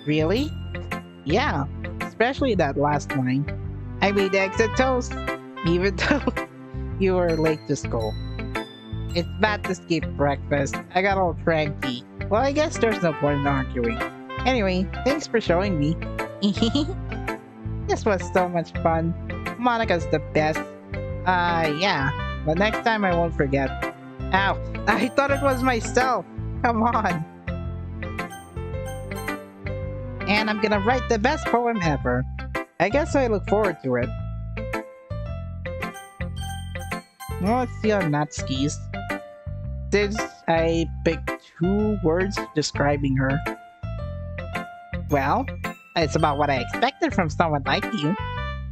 Really? Yeah. Especially that last line. I made exit toast, even though you were late to school. It's bad to skip breakfast. I got all cranky. Well, I guess there's no point in arguing. Anyway, thanks for showing me. This was so much fun. Monica's the best. Yeah. But next time I won't forget. Ow! I thought it was myself! Come on! And I'm gonna write the best poem ever. I guess I look forward to it. Well, let's see on Natsuki's. Since I picked 2 words describing her. Well, it's about what I expected from someone like you.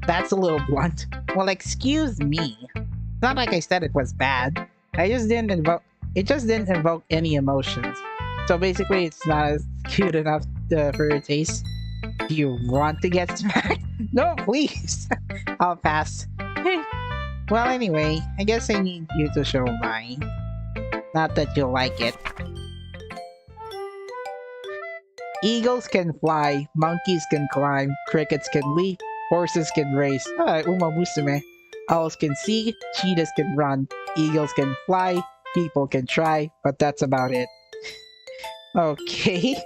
That's a little blunt. Well, excuse me. It's not like I said it was bad. It just didn't invoke any emotions. So basically, it's not as cute enough for your taste. Do you want to get smacked? No, please. I'll pass. Well, anyway, I guess I need you to show mine. Not that you'll like it. Eagles can fly, monkeys can climb, crickets can leap, horses can race. Uma musume. Owls can see, cheetahs can run, eagles can fly, people can try, but that's about it. Okay.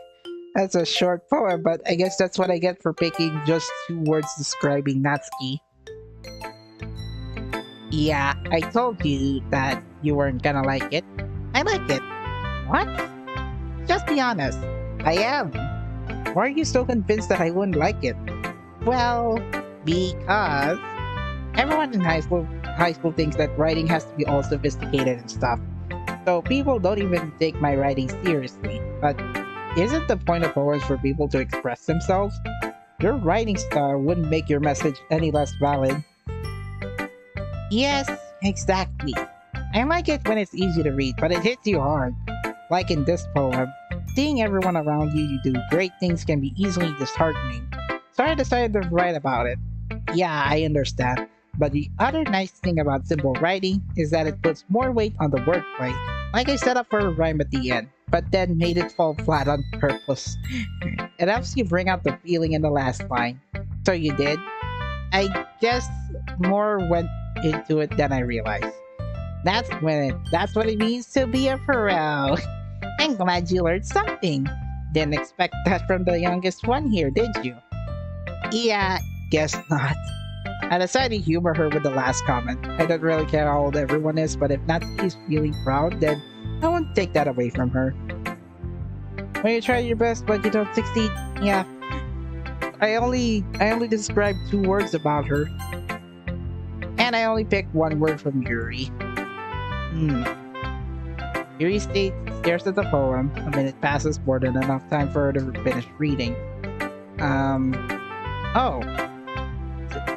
That's a short poem, but I guess that's what I get for picking just 2 words describing Natsuki. Yeah, I told you that you weren't gonna like it. I like it. What? Just be honest. I am. Why are you so convinced that I wouldn't like it? Well, because everyone in high school thinks that writing has to be all sophisticated and stuff. So people don't even take my writing seriously. But isn't the point of poems for people to express themselves? Your writing style wouldn't make your message any less valid. Yes, exactly. I like it when it's easy to read, but it hits you hard. Like in this poem, seeing everyone around you do great things can be easily disheartening. So I decided to write about it. Yeah, I understand. But the other nice thing about simple writing is that it puts more weight on the wordplay. Like I set up for a rhyme at the end, but then made it fall flat on purpose. It helps you bring out the feeling in the last line. So you did? I guess more went into it than I realized. That's what it means to be a pro. I'm glad you learned something. Didn't expect that from the youngest one here, did you? Yeah, guess not. I decided to humor her with the last comment. I don't really care how old everyone is, but if Natsuki's feeling proud, then I won't take that away from her. When you try your best but you don't succeed, yeah. I only described 2 words about her. And I only picked 1 word from Yuri. Yuri stares at the poem. A minute passes, more than enough time for her to finish reading. Oh.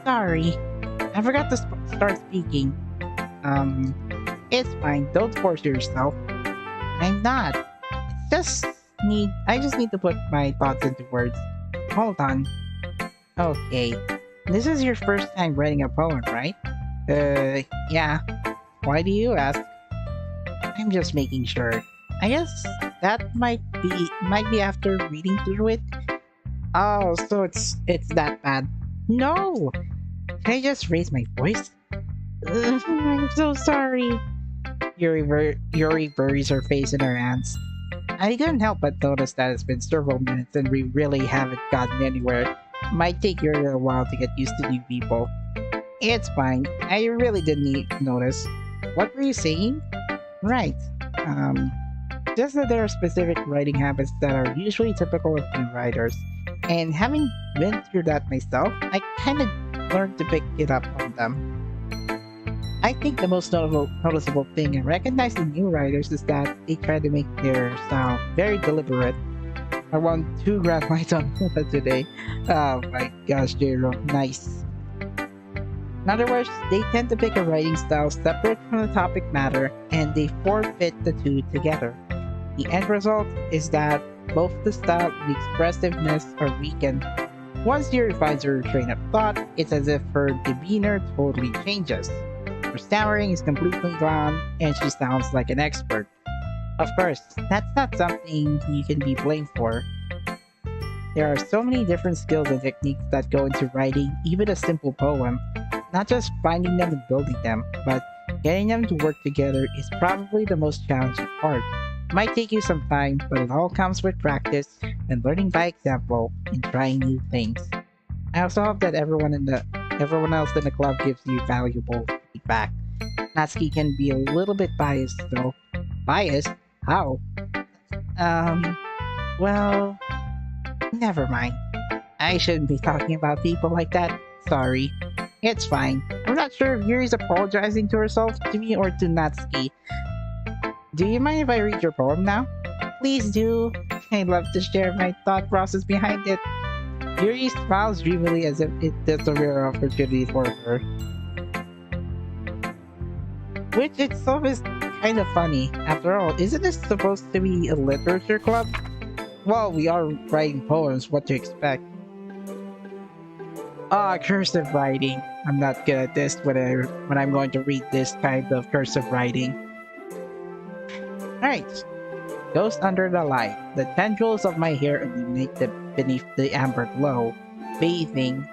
Sorry. I forgot to start speaking. It's fine. Don't force yourself. I'm not. I just need to put my thoughts into words. Hold on. Okay. This is your first time writing a poem, right? Yeah. Why do you ask? I'm just making sure. I guess that might be after reading through it. Oh, so it's that bad. No! Can I just raise my voice? I'm so sorry. Yuri buries her face in her hands. I couldn't help but notice that it's been several minutes and we really haven't gotten anywhere. Might take Yuri a while to get used to new people. It's fine. I really didn't notice. What were you saying? Right. Just that there are specific writing habits that are usually typical of new writers. And having been through that myself, I kind of learned to pick it up on them. I think the most noticeable thing I recognize in new writers is that they try to make their sound very deliberate. I won 2 grand points on Meta today. Oh my gosh, Jero, nice. In other words, they tend to pick a writing style separate from the topic matter, and they forfeit the two together. The end result is that both the style and the expressiveness are weakened. Once she refines her train of thought, it's as if her demeanor totally changes. Her stammering is completely gone, and she sounds like an expert. Of course, that's not something you can be blamed for. There are so many different skills and techniques that go into writing even a simple poem. Not just finding them and building them, but getting them to work together is probably the most challenging part. It might take you some time, but it all comes with practice and learning by example and trying new things. I also hope that everyone else in the club gives you valuable feedback. Natsuki can be a little bit biased though. Biased? How? Well, never mind. I shouldn't be talking about people like that. Sorry. It's fine. I'm not sure if Yuri's apologizing to herself, to me, or to Natsuki. Do you mind if I read your poem now? Please do. I'd love to share my thought process behind it. Yuri smiles dreamily as if it's a rare opportunity for her. Which itself is kind of funny. After all, isn't this supposed to be a literature club? Well, we are writing poems, what to expect. Cursive writing. I'm not good at this when I'm going to read this kind of cursive writing. Alright. Ghost under the light. The tendrils of my hair illuminate beneath the amber glow. Bathing.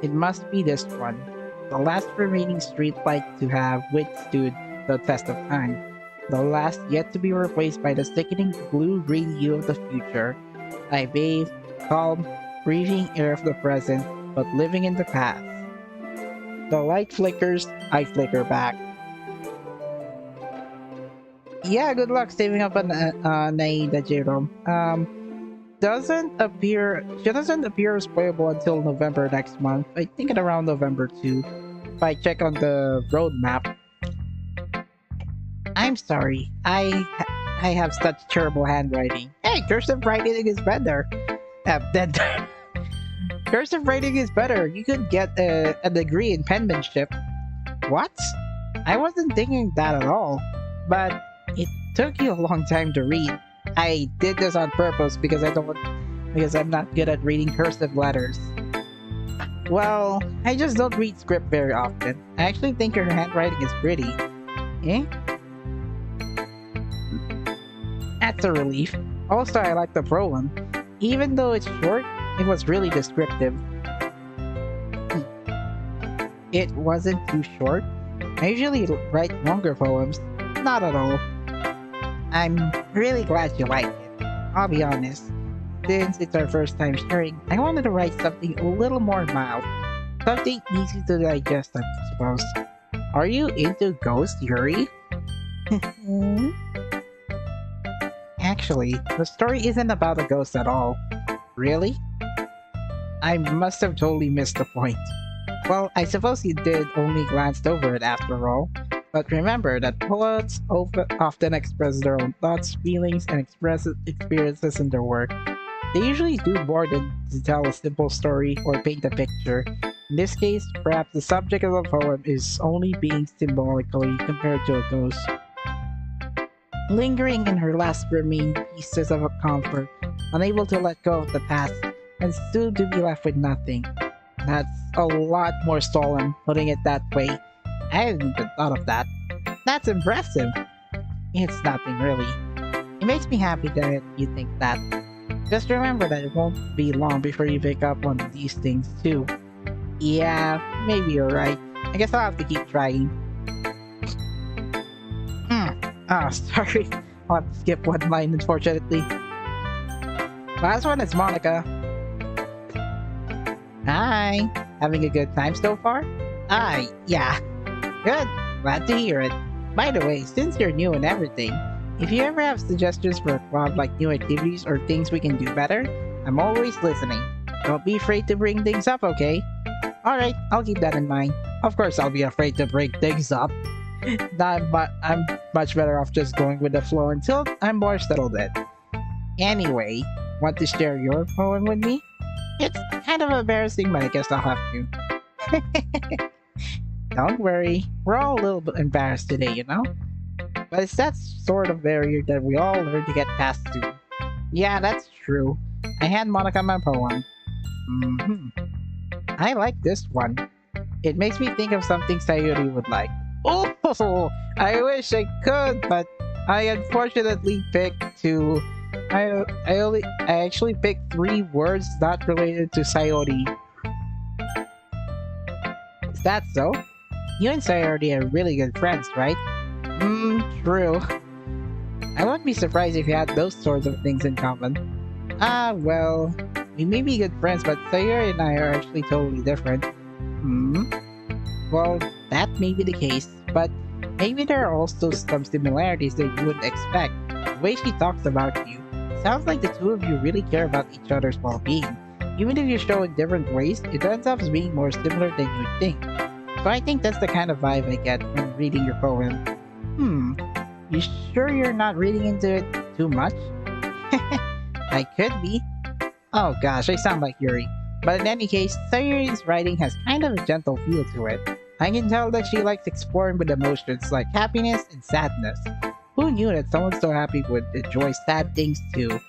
It must be this one. The last remaining streetlight to have withstood the test of time. The last yet to be replaced by the sickening blue-green hue of the future. I bathe, calm, breathing air of the present, but living in the past. The light flickers, I flicker back. Yeah, good luck saving up on Naida, Jerome. She doesn't appear as playable until November next month. I think at around November 2. If I check on the roadmap. I'm sorry. I have such terrible handwriting. Hey, cursive writing is better. Cursive writing is better. You could get a degree in penmanship. What? I wasn't thinking that at all. But it took you a long time to read. I did this on purpose because I'm not good at reading cursive letters. Well, I just don't read script very often. I actually think your handwriting is pretty. Eh? That's a relief. Also, I like the poem. Even though it's short, it was really descriptive. It wasn't too short. I usually write longer poems. Not at all. I'm really glad you like it. I'll be honest. Since it's our first time sharing, I wanted to write something a little more mild. Something easy to digest, I suppose. Are you into ghosts, Yuri? Actually, the story isn't about a ghost at all. Really? I must have totally missed the point. Well, I suppose you did only glanced over it after all. But remember that poets often express their own thoughts, feelings, and experiences in their work. They usually do more than to tell a simple story or paint a picture. In this case, perhaps the subject of the poem is only being symbolically compared to a ghost. Lingering in her last remaining pieces of comfort, unable to let go of the past, and still to be left with nothing. That's a lot more solemn, putting it that way. I hadn't even thought of that. That's impressive. It's nothing really. It makes me happy that you think that. Just remember that it won't be long before you pick up on these things too. Yeah, maybe you're right. I guess I'll have to keep trying. Sorry. I'll have to skip one line, unfortunately. Last one is Monica. Hi. Having a good time so far? Yeah. Good. Glad to hear it. By the way, since you're new and everything, if you ever have suggestions for a club like new activities or things we can do better, I'm always listening. Don't be afraid to bring things up, okay? Alright, I'll keep that in mind. Of course, I'll be afraid to break things up. I'm much better off just going with the flow until I'm more settled in. Anyway, want to share your poem with me? It's kind of embarrassing, but I guess I'll have to. Don't worry, we're all a little bit embarrassed today, you know? But it's that sort of barrier that we all learn to get past soon. Yeah, that's true. I hand Monica my poem. I like this one. It makes me think of something Sayuri would like. Oh, I wish I could, but I unfortunately picked two. I actually picked 3 words not related to Sayori. Is that so? You and Sayori are really good friends, right? True. I wouldn't be surprised if you had those sorts of things in common. Well, we may be good friends, but Sayori and I are actually totally different. Well, that may be the case, but maybe there are also some similarities that you wouldn't expect. The way she talks about you, sounds like the two of you really care about each other's well-being. Even if you show in different ways, it ends up being more similar than you'd think. So I think that's the kind of vibe I get when reading your poem. You sure you're not reading into it too much? I could be. Oh gosh, I sound like Yuri. But in any case, Sayuri's writing has kind of a gentle feel to it. I can tell that she likes exploring with emotions like happiness and sadness. Who knew that someone so happy would enjoy sad things too?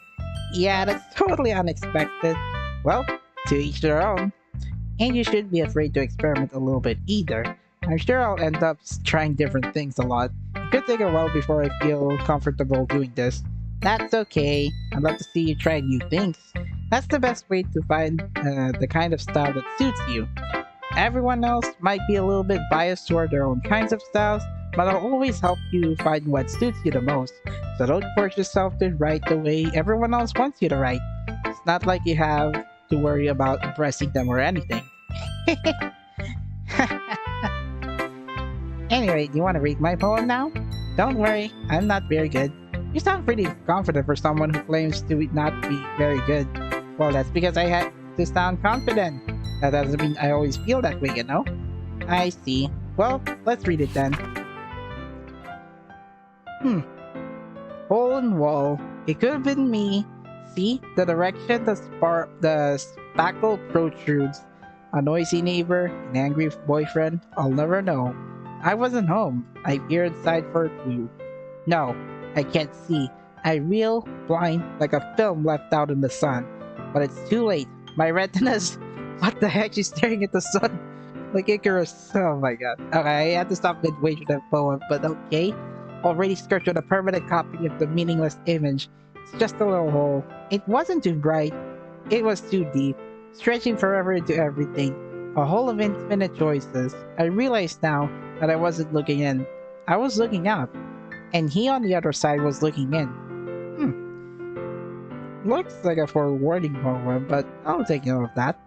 Yeah, that's totally unexpected. Well, to each their own. And you shouldn't be afraid to experiment a little bit either. I'm sure I'll end up trying different things a lot. It could take a while before I feel comfortable doing this. That's okay. I'd love to see you try new things. That's the best way to find the kind of style that suits you. Everyone else might be a little bit biased toward their own kinds of styles, but I'll always help you find what suits you the most. So don't force yourself to write the way everyone else wants you to write. It's not like you have to worry about impressing them or anything. Anyway, do you want to read my poem now? Don't worry, I'm not very good. You sound pretty confident for someone who claims to not be very good. Well, that's because I had to sound confident. That doesn't mean I always feel that way, you know? I see. Well, let's read it then. Hole in wall. It could have been me. See? The direction the spackle protrudes. A noisy neighbor, an angry boyfriend. I'll never know. I wasn't home. I peered inside for a clue. No, I can't see. I reel blind like a film left out in the sun. But it's too late. My retina's... What the heck? She's staring at the sun like Icarus. Oh my god. Okay, I had to stop midway through that poem, but okay. Already skirted with a permanent copy of the meaningless image. It's just a little hole. It wasn't too bright. It was too deep, stretching forever into everything. A hole of infinite choices. I realized now that I wasn't looking in. I was looking out. And he on the other side was looking in. Looks like a forewarning poem, but I'll take note of that.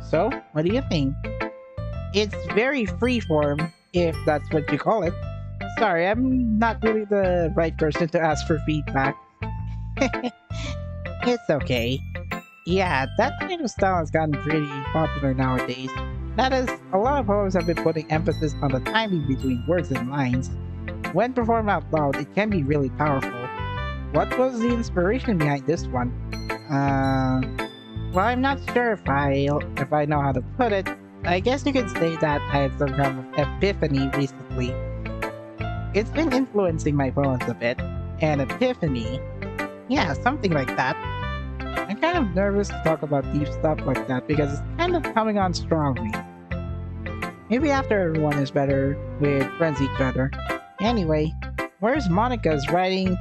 So, what do you think? It's very freeform, if that's what you call it. Sorry, I'm not really the right person to ask for feedback. It's okay. Yeah, that kind of style has gotten pretty popular nowadays. That is, a lot of poems have been putting emphasis on the timing between words and lines. When performed out loud, it can be really powerful. What was the inspiration behind this one? Well, I'm not sure if I know how to put it. I guess you could say that I had some kind of epiphany recently. It's been influencing my poems a bit. An epiphany? Yeah, something like that. I'm kind of nervous to talk about deep stuff like that because it's kind of coming on strongly. Maybe after everyone is better with friends each other. Anyway, here's Monica's writing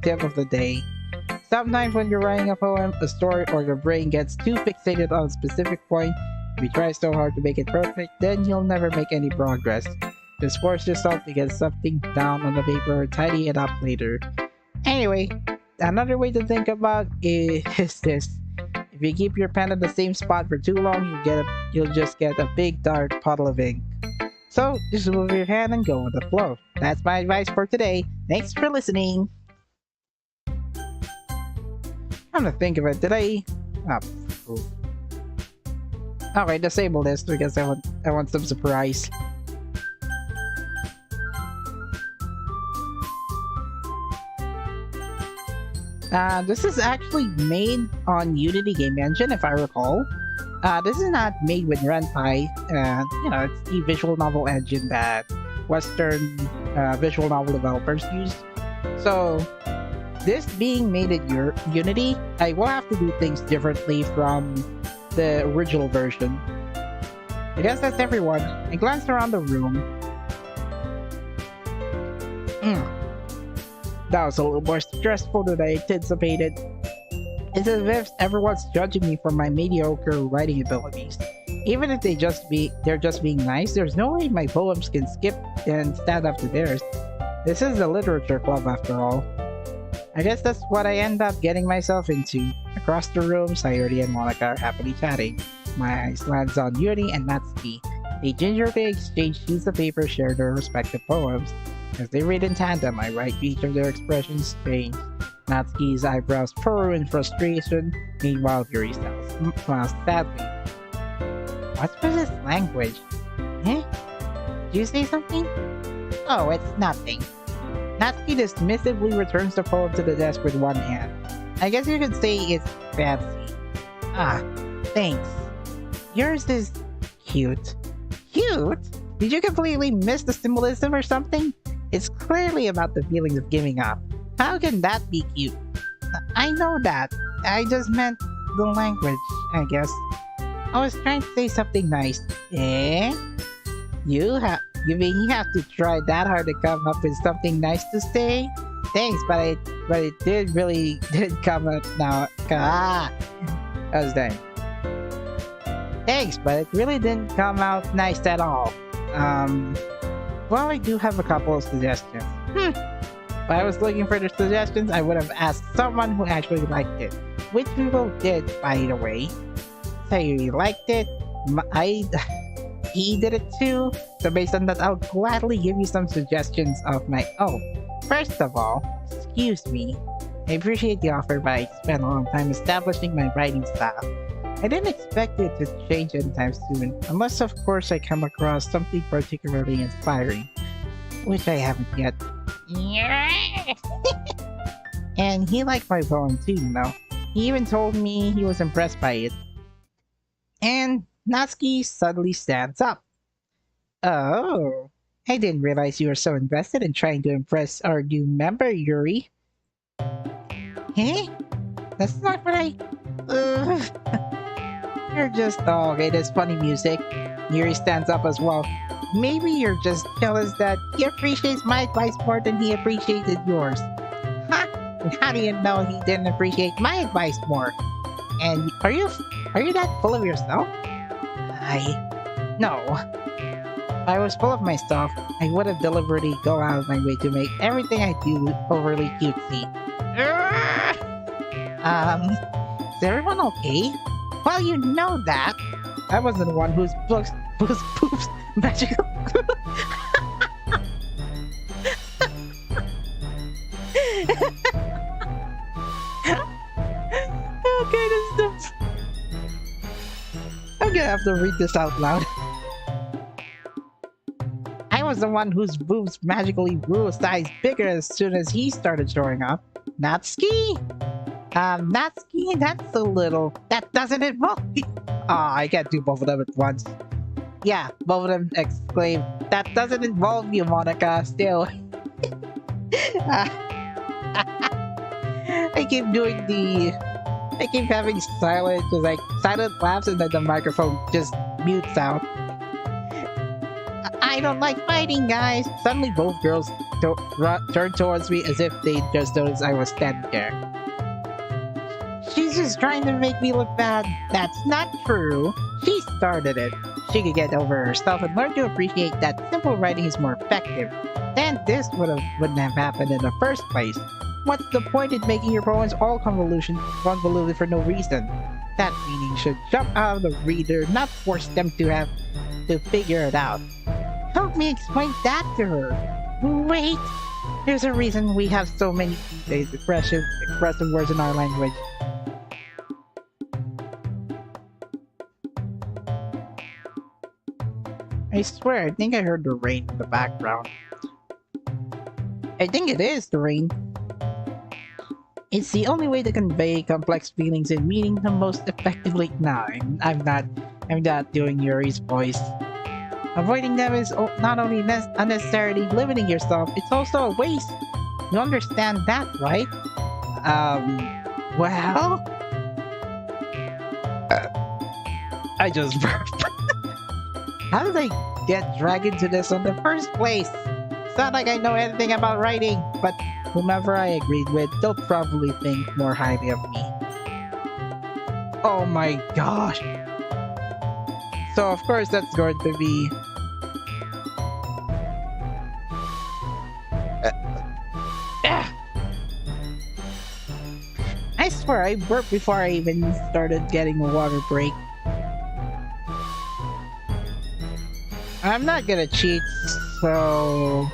tip of the day. Sometimes when you're writing a poem, a story, or your brain gets too fixated on a specific point, if you try so hard to make it perfect, then you'll never make any progress. Just force yourself to get something down on the paper or tidy it up later. Anyway, another way to think about it is this. If you keep your pen at the same spot for too long, you'll just get a big dark puddle of ink. So, just move your hand and go with the flow. That's my advice for today. Thanks for listening. Come to think of it, did I... Oh, cool. Okay, disable this because I want some surprise. This is actually made on Unity game engine, if I recall. This is not made with RunPy. You know, it's the visual novel engine that Western visual novel developers use. So, this being made in Unity, I will have to do things differently from the original version. I guess that's everyone. I glanced around the room. That was a little more stressful than I anticipated. It's as if everyone's judging me for my mediocre writing abilities. Even if they're just being nice, there's no way my poems can skip and stand up to theirs. This is a literature club after all. I guess that's what I end up getting myself into. Across the room, Sayuri and Monica are happily chatting. My eyes lands on Yuri and Natsuki. They gingerly exchange sheets of paper, share their respective poems. As they read in tandem, I write each of their expressions strange. Natsuki's eyebrows furrow in frustration, meanwhile Yuri smiles sadly. What's with this language? Eh? Did you say something? Oh, it's nothing. Natsuki dismissively returns the poem to the desk with one hand. I guess you could say it's fancy. Ah, thanks. Yours is cute. Cute? Did you completely miss the symbolism or something? It's clearly about the feelings of giving up. How can that be cute? I know that. I just meant the language, I guess. I was trying to say something nice. Eh? You mean you have to try that hard to come up with something nice to say? Thanks, but it didn't come out now. That was done. Thanks, but it really didn't come out nice at all. Well, I do have a couple of suggestions. If I was looking for the suggestions, I would have asked someone who actually liked it. Which people did, by the way. Sayuri liked it. He did it too. So based on that, I'll gladly give you some suggestions of my own. First of all, excuse me. I appreciate the offer, but I spent a long time establishing my writing style. I didn't expect it to change anytime soon, unless of course I come across something particularly inspiring, which I haven't yet. And he liked my poem too, you know. He even told me he was impressed by it. And Natsuki suddenly stands up. Oh, I didn't realize you were so invested in trying to impress our new member, Yuri. Eh? That's not what I... You're just... Oh, okay, there's funny music. Yuri stands up as well. Maybe you're just jealous that he appreciates my advice more than he appreciated yours. Huh? How do you know he didn't appreciate my advice more? And are you that full of yourself? No. If I was full of myself, I would have deliberately go out of my way to make everything I do overly cutesy. Is everyone okay? Well, you know that. I wasn't the one whose poops magical. Okay, I'm gonna have to read this out loud. I was the one whose boobs magically grew a size bigger as soon as he started showing up. Natsuki? Natsuki, that's a little... That doesn't involve me. Aw, I can't do both of them at once. Yeah, both of them exclaimed, that doesn't involve you, Monica, still. I keep doing I keep having silent laughs and then the microphone just mutes out. I don't like fighting, guys. Suddenly both girls turned towards me as if they just noticed I was standing there. She's just trying to make me look bad. That's not true. She started it. She could get over herself and learn to appreciate that simple writing is more effective. Then this wouldn't have happened in the first place. What's the point in making your poems all convoluted for no reason? That meaning should jump out of the reader, not force them to have to figure it out. Help me explain that to her. Wait! There's a reason we have so many expressive words in our language. I swear, I think I heard the rain in the background. I think it is the rain. It's the only way to convey complex feelings in meaning the most effectively. No, I'm not doing Yuri's voice. Avoiding them is not only unnecessarily limiting yourself, it's also a waste. You understand that, right? Well... I just burped. How did I get dragged into this in the first place? It's not like I know anything about writing, but whomever I agreed with, they'll probably think more highly of me. Oh my gosh. So of course that's going to be... I swear I burped before I even started getting a water break. I'm not gonna cheat, so...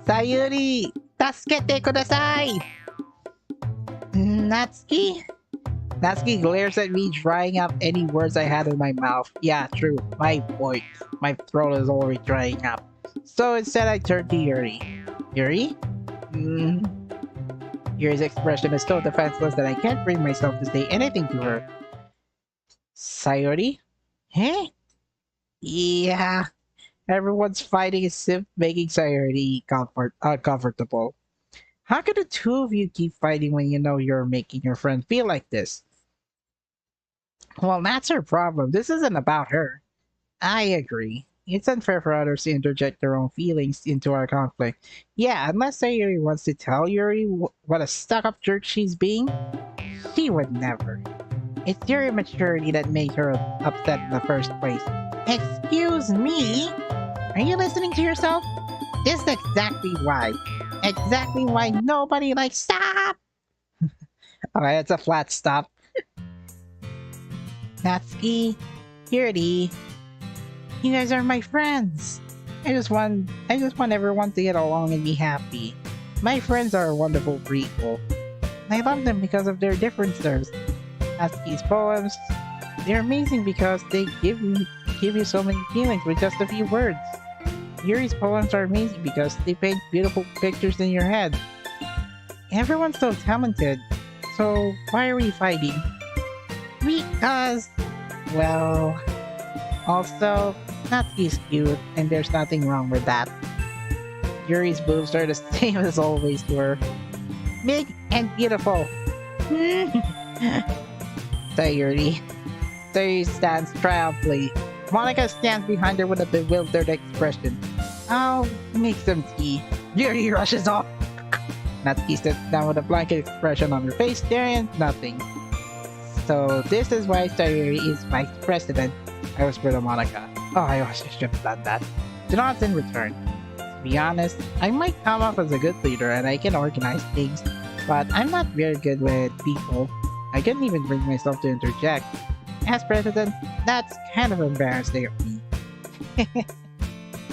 Sayuri! Tasukete kudasai! Natsuki? Natsuki glares at me, drying up any words I had in my mouth. Yeah, true. My throat is already drying up. So instead I turn to Yuri. Yuri? Yuri's expression is so defenseless that I can't bring myself to say anything to her. Sayuri? Huh? Yeah. Everyone's fighting as if making Sayuri uncomfortable. How could the two of you keep fighting when you know you're making your friend feel like this? Well, that's her problem. This isn't about her. I agree. It's unfair for others to interject their own feelings into our conflict. Yeah, unless Sayuri wants to tell Yuri what a stuck-up jerk she's being, she would never. It's your immaturity that made her upset in the first place. Excuse me? Are you listening to yourself? This is exactly why. Exactly why nobody likes stop! Alright, that's a flat stop. Natsuki, Yuri, you guys are my friends. I just want everyone to get along and be happy. My friends are wonderful people. I love them because of their differences. Natsuki's poems, they're amazing because they give you so many feelings with just a few words. Yuri's poems are amazing because they paint beautiful pictures in your head. Everyone's so talented, so why are we fighting? Because, well, also, Natsuki's cute, and there's nothing wrong with that. Yuri's boobs are the same as always were. Big and beautiful. Sayuri. Sayuri stands triumphantly. Monica stands behind her with a bewildered expression. I'll make some tea. Yuri rushes off. Natsuki sits down with a blank expression on her face, staring at nothing. So this is why Sayuri is vice president, I whispered to Monica. Oh, I should have done that. Jonathan returned. To be honest, I might come off as a good leader and I can organize things, but I'm not very good with people. I couldn't even bring myself to interject. As president, that's kind of embarrassing of me.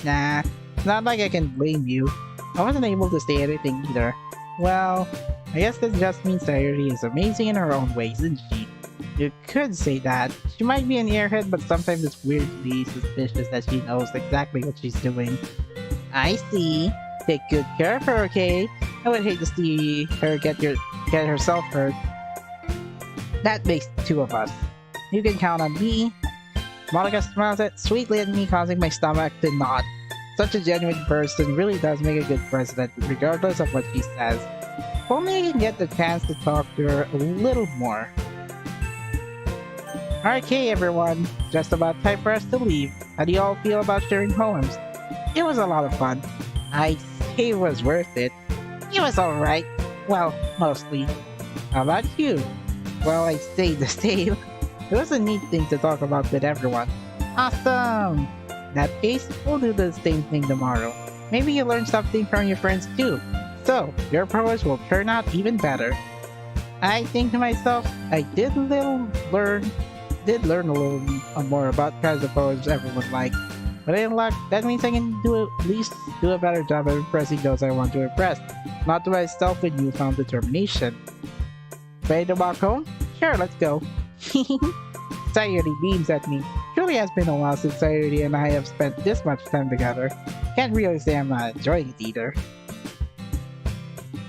Nah, it's not like I can blame you. I wasn't able to say anything either. Well, I guess that just means Sayuri is amazing in her own ways, isn't she? You could say that. She might be an airhead, but sometimes it's weirdly suspicious that she knows exactly what she's doing. I see. Take good care of her, okay? I would hate to see her get herself hurt. That makes two of us. You can count on me. Monica smiles sweetly at me, causing my stomach to knot. Such a genuine person really does make a good president, regardless of what she says. If only I can get the chance to talk to her a little more. Okay, everyone. Just about time for us to leave. How do you all feel about sharing poems? It was a lot of fun. I'd say it was worth it. It was alright. Well, mostly. How about you? Well, I'd say the same. It was a neat thing to talk about with everyone. Awesome! In that case, we'll do the same thing tomorrow. Maybe you learn something from your friends too. So, your prowess will turn out even better. I think to myself, I did learn a little more about kinds of poems everyone likes. But in luck, that means I can at least do a better job of impressing those I want to impress. Not to myself with newfound determination. Ready to walk home? Sure, let's go. Sayuri beams at me. Sure, really has been a while since Sayuri and I have spent this much time together. Can't really say I'm not enjoying it either.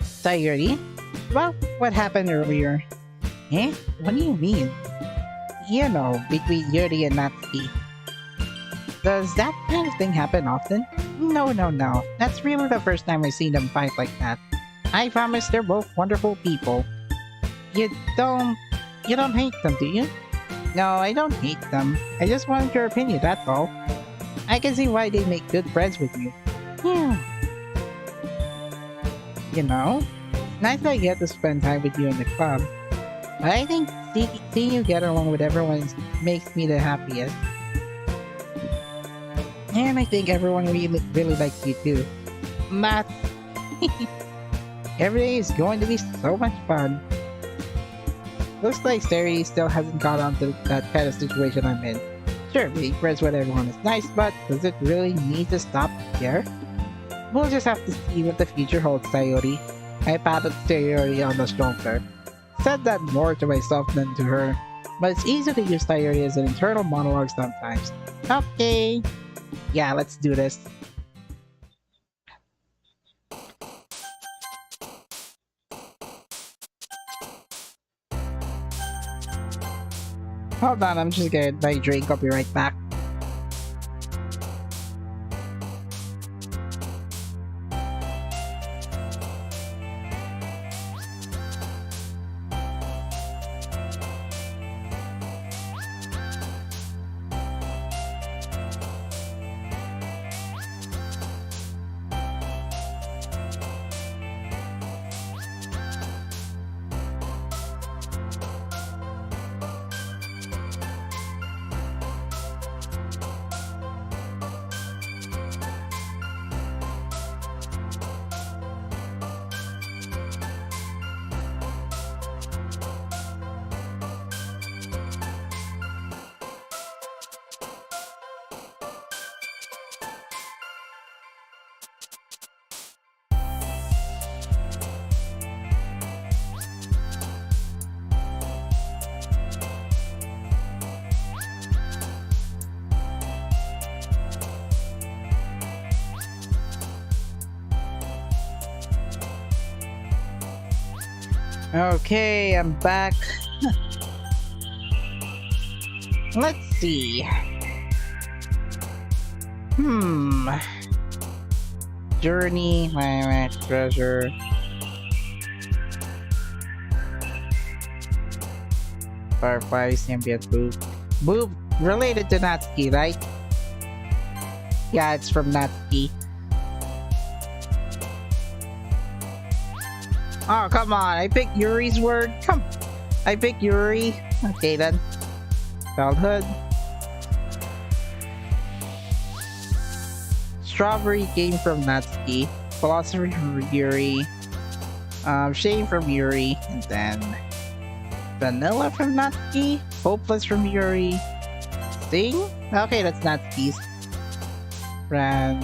Sayuri? Well, what happened earlier? Eh? What do you mean? You know, between Yuri and Natsuki. Does that kind of thing happen often? No. That's really the first time I've seen them fight like that. I promise they're both wonderful people. You don't hate them, do you? No, I don't hate them. I just wanted your opinion, that's all. I can see why they make good friends with you. Yeah. You know, nice that I get to spend time with you in the club. But I think seeing you get along with everyone makes me the happiest. And I think everyone really likes you too. Matt. Every day is going to be so much fun. Looks like Sayuri still hasn't got onto that kind of situation I'm in. Sure, being friends with everyone is nice, but does it really need to stop here? We'll just have to see what the future holds, Sayuri. I patted Sayuri on the shoulder. Said that more to myself than to her, but it's easy to use Sayuri as an internal monologue sometimes. Okay. Yeah, let's do this. Hold on, I'm just gonna buy a drink. I'll be right back. Okay, I'm back. Let's see. Journey, my treasure. Fireflies, ambient boob. Boob related to Natsuki, right? Yeah, it's from Natsuki. Oh, come on. I picked Yuri's word. I picked Yuri. Okay, then. Childhood. Strawberry came from Natsuki. Philosophy from Yuri. Shame from Yuri. And then... Vanilla from Natsuki. Hopeless from Yuri. Sting? Okay, that's Natsuki's. Ran.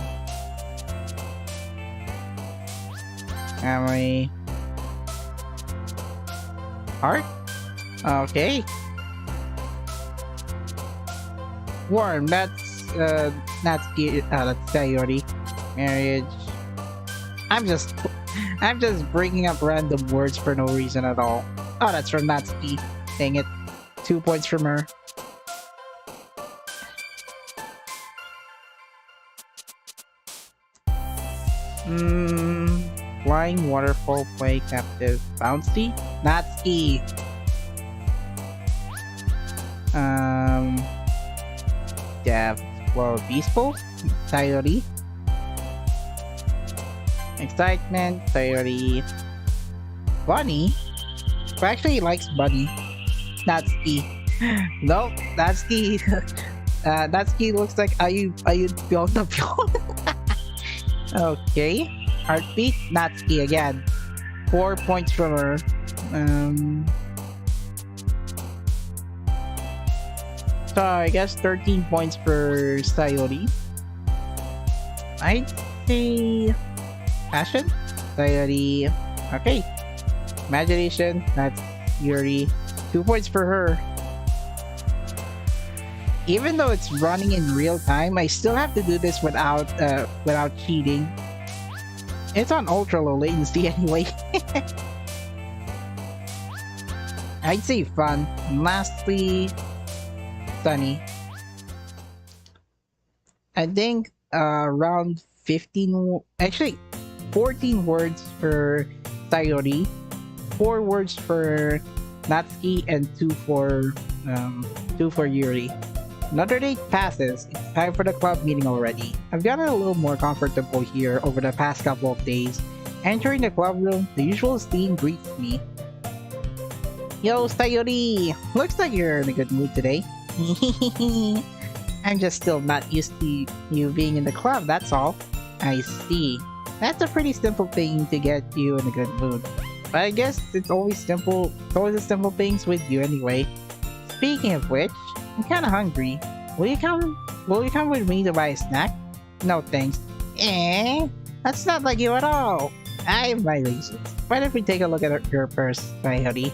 Emily. Heart? Okay. Warm, that's Natsuki, that's Sayuri. Marriage. I'm just bringing up random words for no reason at all. Oh, that's from Natsuki. Dang it. 2 points from her. Flying waterfall, play captive, bouncy, Natsuki. Death, well, peaceful, Sayuri. Excitement, Sayuri. Bunny, who actually likes Bunny? Natsuki. Nope, Natsuki. Natsuki looks like Ayun Pyon. Okay. Heartbeat, Natsuki again. 4 points from her. So I guess 13 points for Sayuri. I'd say passion, Sayuri. Okay. Imagination, that's Yuri. 2 points for her. Even though it's running in real time, I still have to do this without cheating. It's on ultra low latency anyway. I'd say fun. Lastly, sunny. I think around 14 words for Sayori, 4 words for Natsuki, and 2 for Yuri. Another day passes. It's time for the club meeting already. I've gotten a little more comfortable here over the past couple of days. Entering the club room, the usual scene greets me. Yo, Sayori! Looks like you're in a good mood today. I'm just still not used to you being in the club, that's all. I see. That's a pretty simple thing to get you in a good mood. But I guess it's always the simple things with you anyway. Speaking of which, I'm kinda hungry. Will you come with me to buy a snack? No thanks. That's not like you at all. I have my reasons. Why don't we take a look at your purse, Sayori?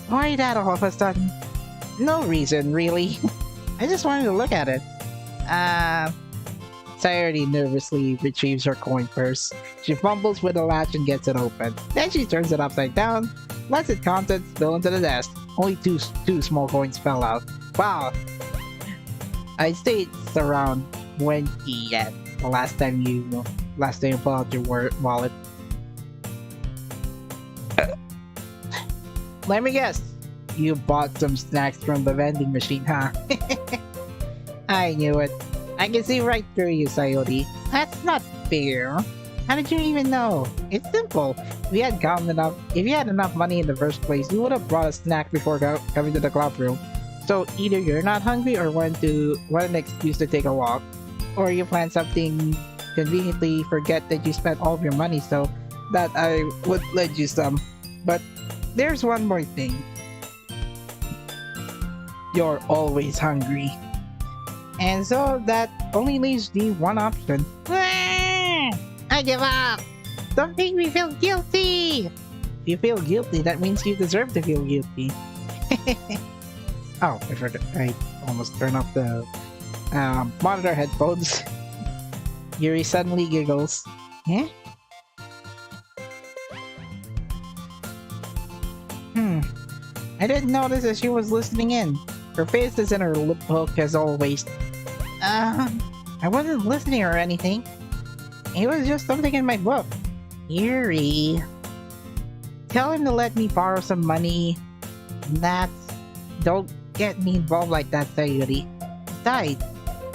Why that all of a sudden? No reason, really. I just wanted to look at it. Sayori nervously retrieves her coin purse. She fumbles with the latch and gets it open. Then she turns it upside down, lets its contents spill into the desk. Only two small coins fell out. Wow. I'd say it's around 20 yen. The last time you pull out your wallet. Let me guess. You bought some snacks from the vending machine, huh? I knew it. I can see right through you, Sayori. That's not fair. How did you even know? It's simple. If you had enough money in the first place, you would have brought a snack before coming to the club room. So either you're not hungry or want an excuse to take a walk, or you plan something conveniently forget that you spent all of your money so that I would lend you some. But there's one more thing. You're always hungry. And so that only leaves the one option. I give up! Don't make me feel guilty! If you feel guilty, that means you deserve to feel guilty. Oh, I forgot. I almost turned off the monitor headphones. Yuri suddenly giggles. Eh? I didn't notice that she was listening in. Her face is in her lip hook as always. I wasn't listening or anything. It was just something in my book. Yuri. Tell him to let me borrow some money. Don't get me involved like that, Sayuri. Besides,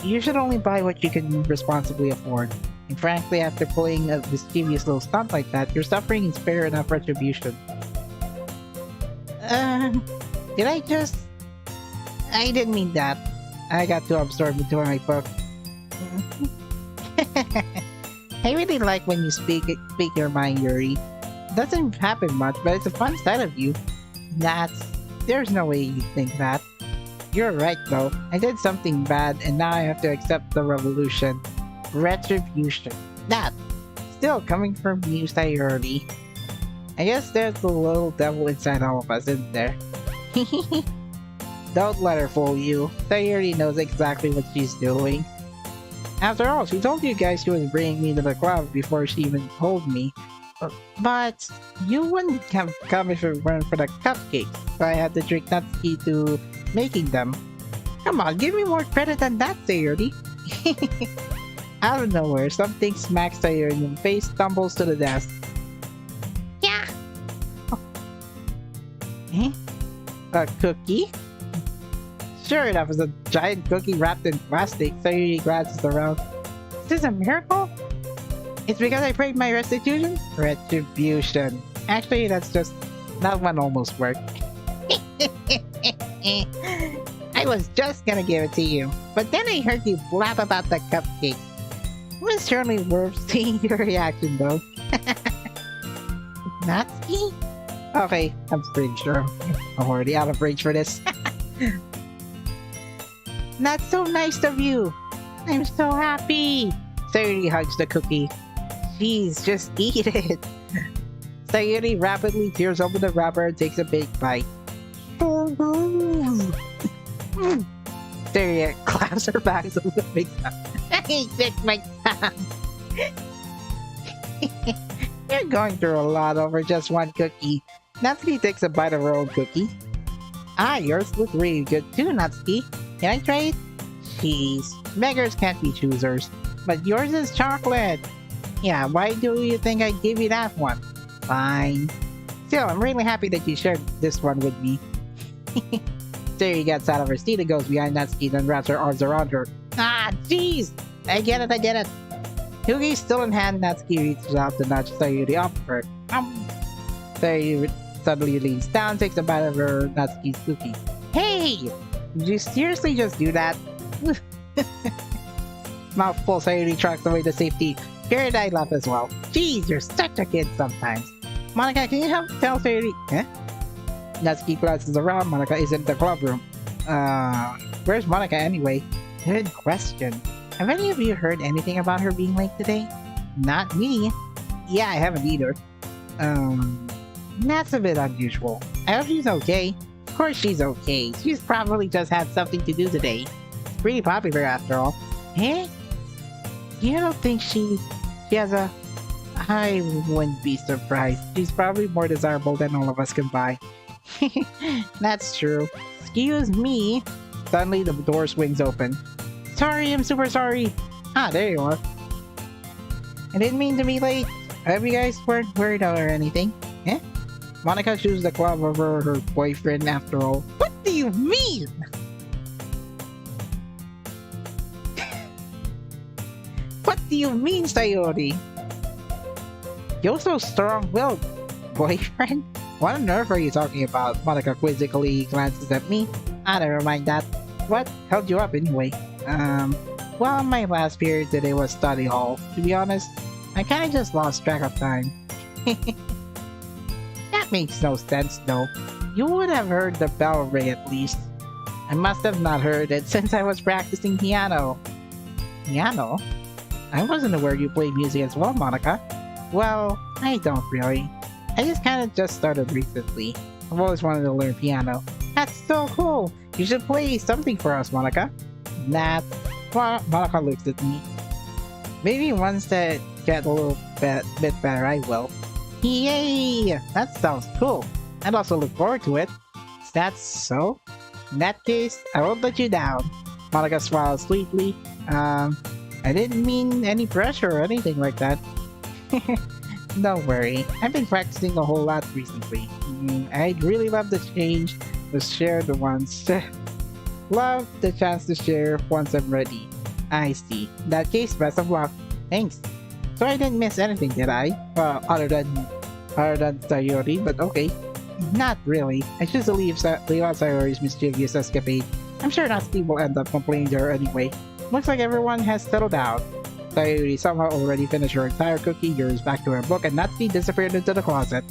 you should only buy what you can responsibly afford. And frankly, after pulling a mischievous little stunt like that, your suffering is fair enough retribution. I didn't mean that. I got too absorbed into my book. I really like when you speak your mind, Yuri. It doesn't happen much, but it's a fun side of you. There's no way you think that. You're right though. I did something bad and now I have to accept the retribution. Still coming from you, Sayori. I guess there's the little devil inside all of us, isn't there? Don't let her fool you. Sayori knows exactly what she's doing. After all, she told you guys she was bringing me to the club before she even told me. But you wouldn't have come if it weren't for the cupcakes, so I had to trick Natsuki to making them. Come on, give me more credit than that, Sayori. Out of nowhere, something smacks Sayori in the face, tumbles to the desk. Yeah. Oh. A cookie? Sure enough, it's a giant cookie wrapped in plastic. Sayori glances around. Is this a miracle? It's because I paid my restitution? Retribution. Actually, that's just... that one almost worked. I was just gonna give it to you, but then I heard you blab about the cupcake. It was certainly worth seeing your reaction though. Natsuki? Okay, I'm pretty sure I'm already out of range for this. That's so nice of you! I'm so happy! Sayori hugs the cookie. Jeez, just eat it! Sayori rapidly tears open the wrapper and takes a big bite. There you claps her back a little bit. Hey, bit my tongue. You're going through a lot over just one cookie. Natsuki takes a bite of her own cookie. Ah, yours look really good too, Natsuki. Can I try it? Jeez, beggars can't be choosers. But yours is chocolate. Yeah, why do you think I gave you that one? Fine. Still, I'm really happy that you shared this one with me. Siri gets out of her seat and goes behind Natsuki, then wraps her arms around her. Ah, jeez! I get it. Yugi's still in hand. Natsuki reaches out to nudge Sayuri off of her. Sayuri suddenly leans down, takes a bite of her Natsuki's cookie. Hey! Did you seriously just do that? Mouthful, Sayuri tracks away the safety. Here and I laugh as well. Jeez, you're such a kid sometimes. Monica, can you help tell Sayuri? Eh? Natsuki glances around. Monica is in the club room. Where's Monica anyway? Good question. Have any of you heard anything about her being late today? Not me. Yeah, I haven't either. That's a bit unusual. I hope she's okay. Of course she's okay. She's probably just had something to do today. It's pretty popular after all. Eh? You don't think she has a... I wouldn't be surprised. She's probably more desirable than all of us combined. That's true. Excuse me. Suddenly the door swings open. Sorry, I'm super sorry. Ah, there you are. I didn't mean to be late. I hope you guys weren't worried or anything. Eh? Monica chooses the club over her boyfriend after all. What do you mean? What do you mean, Sayori? You're so strong-willed. Boyfriend? What on earth are you talking about? Monica quizzically glances at me. Ah, never mind that. What held you up anyway? Well, my last period today was study hall. To be honest, I kinda just lost track of time. That makes no sense though. You would have heard the bell ring at least. I must have not heard it since I was practicing piano. Piano? I wasn't aware you played music as well, Monica. Well, I don't really. I just kinda just started recently. I've always wanted to learn piano. That's so cool! You should play something for us, Monica. Well, Monica looks at me. Maybe once that get a little bit better, I will. Yay! That sounds cool. I'd also look forward to it. Is that so? In that case, I won't let you down. Monica smiles sweetly. I didn't mean any pressure or anything like that. Don't worry, I've been practicing a whole lot recently. I'd really love the change to share the ones. Love the chance to share once I'm ready. I see. In that case, best of luck. Thanks. So I didn't miss anything, did I? Other than Sayori, but okay. Not really. I choose to leave out Sayori's mischievous escapade. I'm sure Natsuki will end up complaining to her anyway. Looks like everyone has settled out. Sayori somehow already finished her entire cookie, yours back to her book, and Natsuki disappeared into the closet.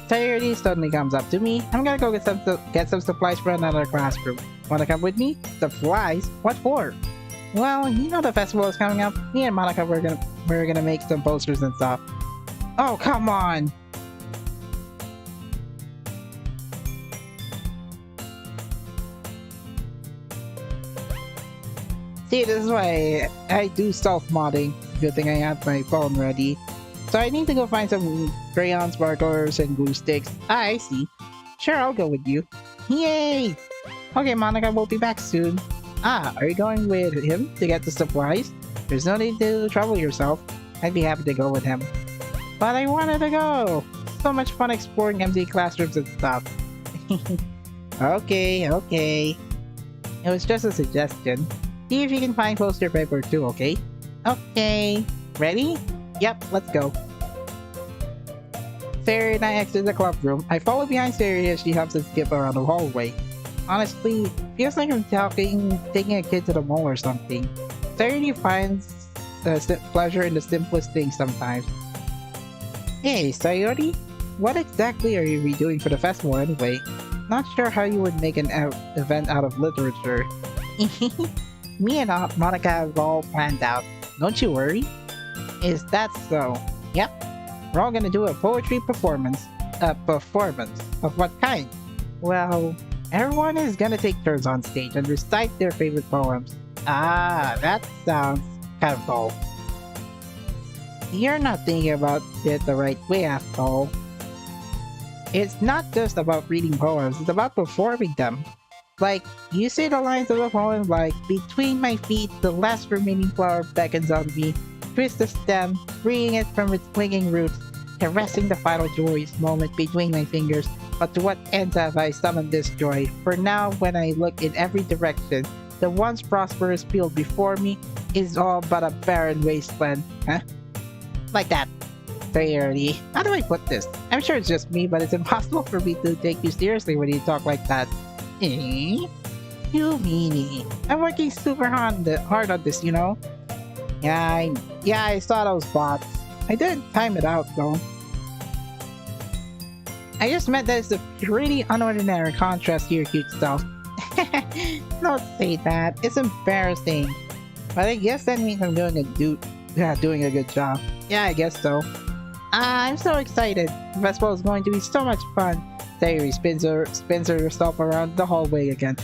Sayori suddenly comes up to me. I'm gonna go get some supplies for another classroom. Wanna come with me? Supplies? What for? Well, you know the festival is coming up. Me and Monica we're gonna make some posters and stuff. Oh, come on! See, this is why I do self-modding. Good thing I have my phone ready. So I need to go find some crayons, markers, and glue sticks. Ah, I see. Sure, I'll go with you. Yay! Okay, Monica, we'll be back soon. Ah, are you going with him to get the supplies? There's no need to trouble yourself. I'd be happy to go with him. But I wanted to go! So much fun exploring empty classrooms and stuff. Okay. It was just a suggestion. See if you can find poster paper too, okay? Okay. Ready? Yep, let's go. Sarah and I exit the club room. I follow behind Sarah as she helps us skip around the hallway. Honestly, feels like I'm taking a kid to the mall or something. Sarah finds pleasure in the simplest things sometimes. Hey, Sayori? What exactly are you redoing for the festival anyway? Not sure how you would make an event out of literature. Me and Monica have all planned out. Don't you worry. Is that so? Yep. We're all gonna do a poetry performance. A performance? Of what kind? Well, everyone is gonna take turns on stage and recite their favorite poems. Ah, that sounds kind of dull. You're not thinking about it the right way after all. It's not just about reading poems, it's about performing them. Like, you say the lines of a poem like, between my feet, the last remaining flower beckons on me, twist the stem, freeing it from its clinging roots, caressing the final joyous moment between my fingers. But to what end have I summoned this joy? For now, when I look in every direction, the once prosperous field before me is all but a barren wasteland. Huh? Like that. Very early. How do I put this? I'm sure it's just me, but it's impossible for me to take you seriously when you talk like that. Eh? You meanie. I'm working super hard on this, you know? Yeah, I saw those bots. I didn't time it out though. I just meant that it's a pretty unordinary contrast to your cute stuff. Don't say that. It's embarrassing. But I guess that means I'm doing a good job. Yeah, I guess so. I'm so excited. The festival is going to be so much fun. Sayuri spins herself around the hallway again.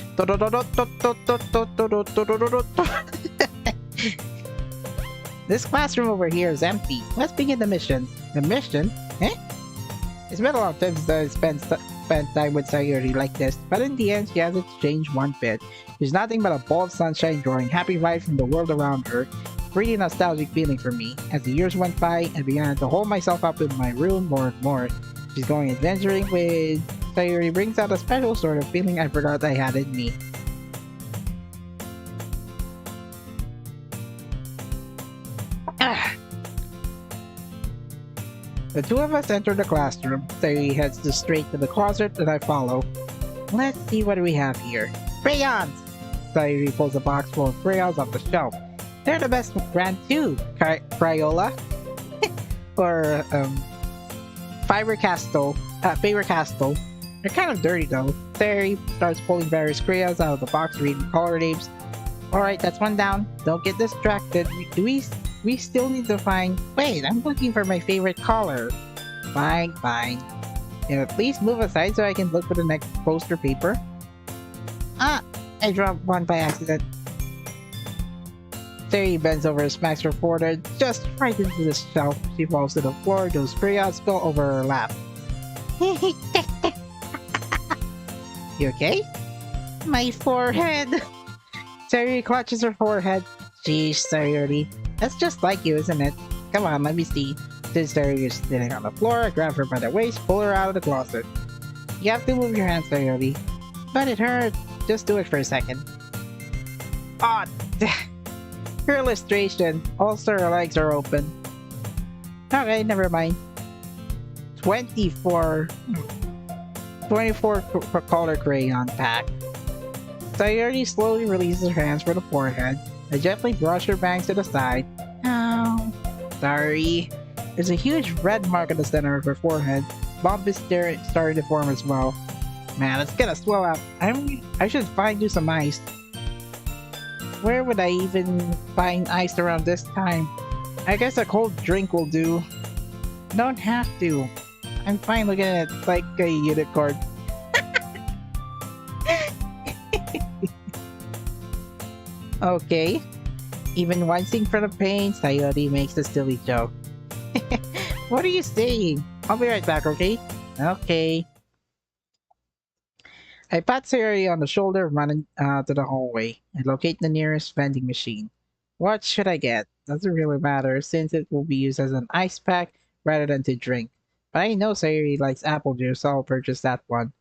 This classroom over here is empty. Let's begin the mission. The mission? Eh? It's been a long time since I spent time with Sayuri like this, but in the end, she hasn't changed one bit. She's nothing but a ball of sunshine drawing happy vibes from the world around her. Pretty nostalgic feeling for me. As the years went by, I began to hold myself up in my room more and more. She's going adventuring with Sayuri brings out a special sort of feeling I forgot I had in me. The two of us enter the classroom. Sayuri heads straight to the closet and I follow. Let's see what we have here. Crayons! Sayuri pulls a box full of crayons off the shelf. They're the best brand too. Crayola? or Faber-Castell. Faber-Castell. They're kind of dirty though. Sayuri starts pulling various crayons out of the box, reading color names. Alright, that's one down. Don't get distracted. We still need to find... Wait, I'm looking for my favorite color. Fine. Please move aside so I can look for the next poster paper. Ah! I dropped one by accident. Sayuri bends over and smacks her forehead just right into the shelf. She falls to the floor, those crayons spill over her lap. You okay? My forehead! Sayuri clutches her forehead. Jeez, Sayuri. That's just like you, isn't it? Come on, let me see. Since Sayuri is sitting on the floor, I grab her by the waist, pull her out of the closet. You have to move your hands, Sayuri. But it hurts. Just do it for a second. Ah, her illustration. Also, her legs are open. Okay, never mind. 24 color crayon pack. Sayuri slowly releases her hands from the forehead. I gently brush her bangs to the side. Oh, sorry. There's a huge red mark on the center of her forehead. Bump is starting to form as well. Man, it's gonna swell up. I should find you some ice. Where would I even find ice around this time? I guess a cold drink will do. Don't have to. I'm fine looking at it like a unicorn. Okay. Even wincing for the pain, Sayuri makes a silly joke. What are you saying? I'll be right back, okay? Okay. I pat Sayuri on the shoulder, running to the hallway, and locate the nearest vending machine. What should I get? Doesn't really matter, since it will be used as an ice pack rather than to drink. But I know Sayuri likes apple juice, so I'll purchase that one.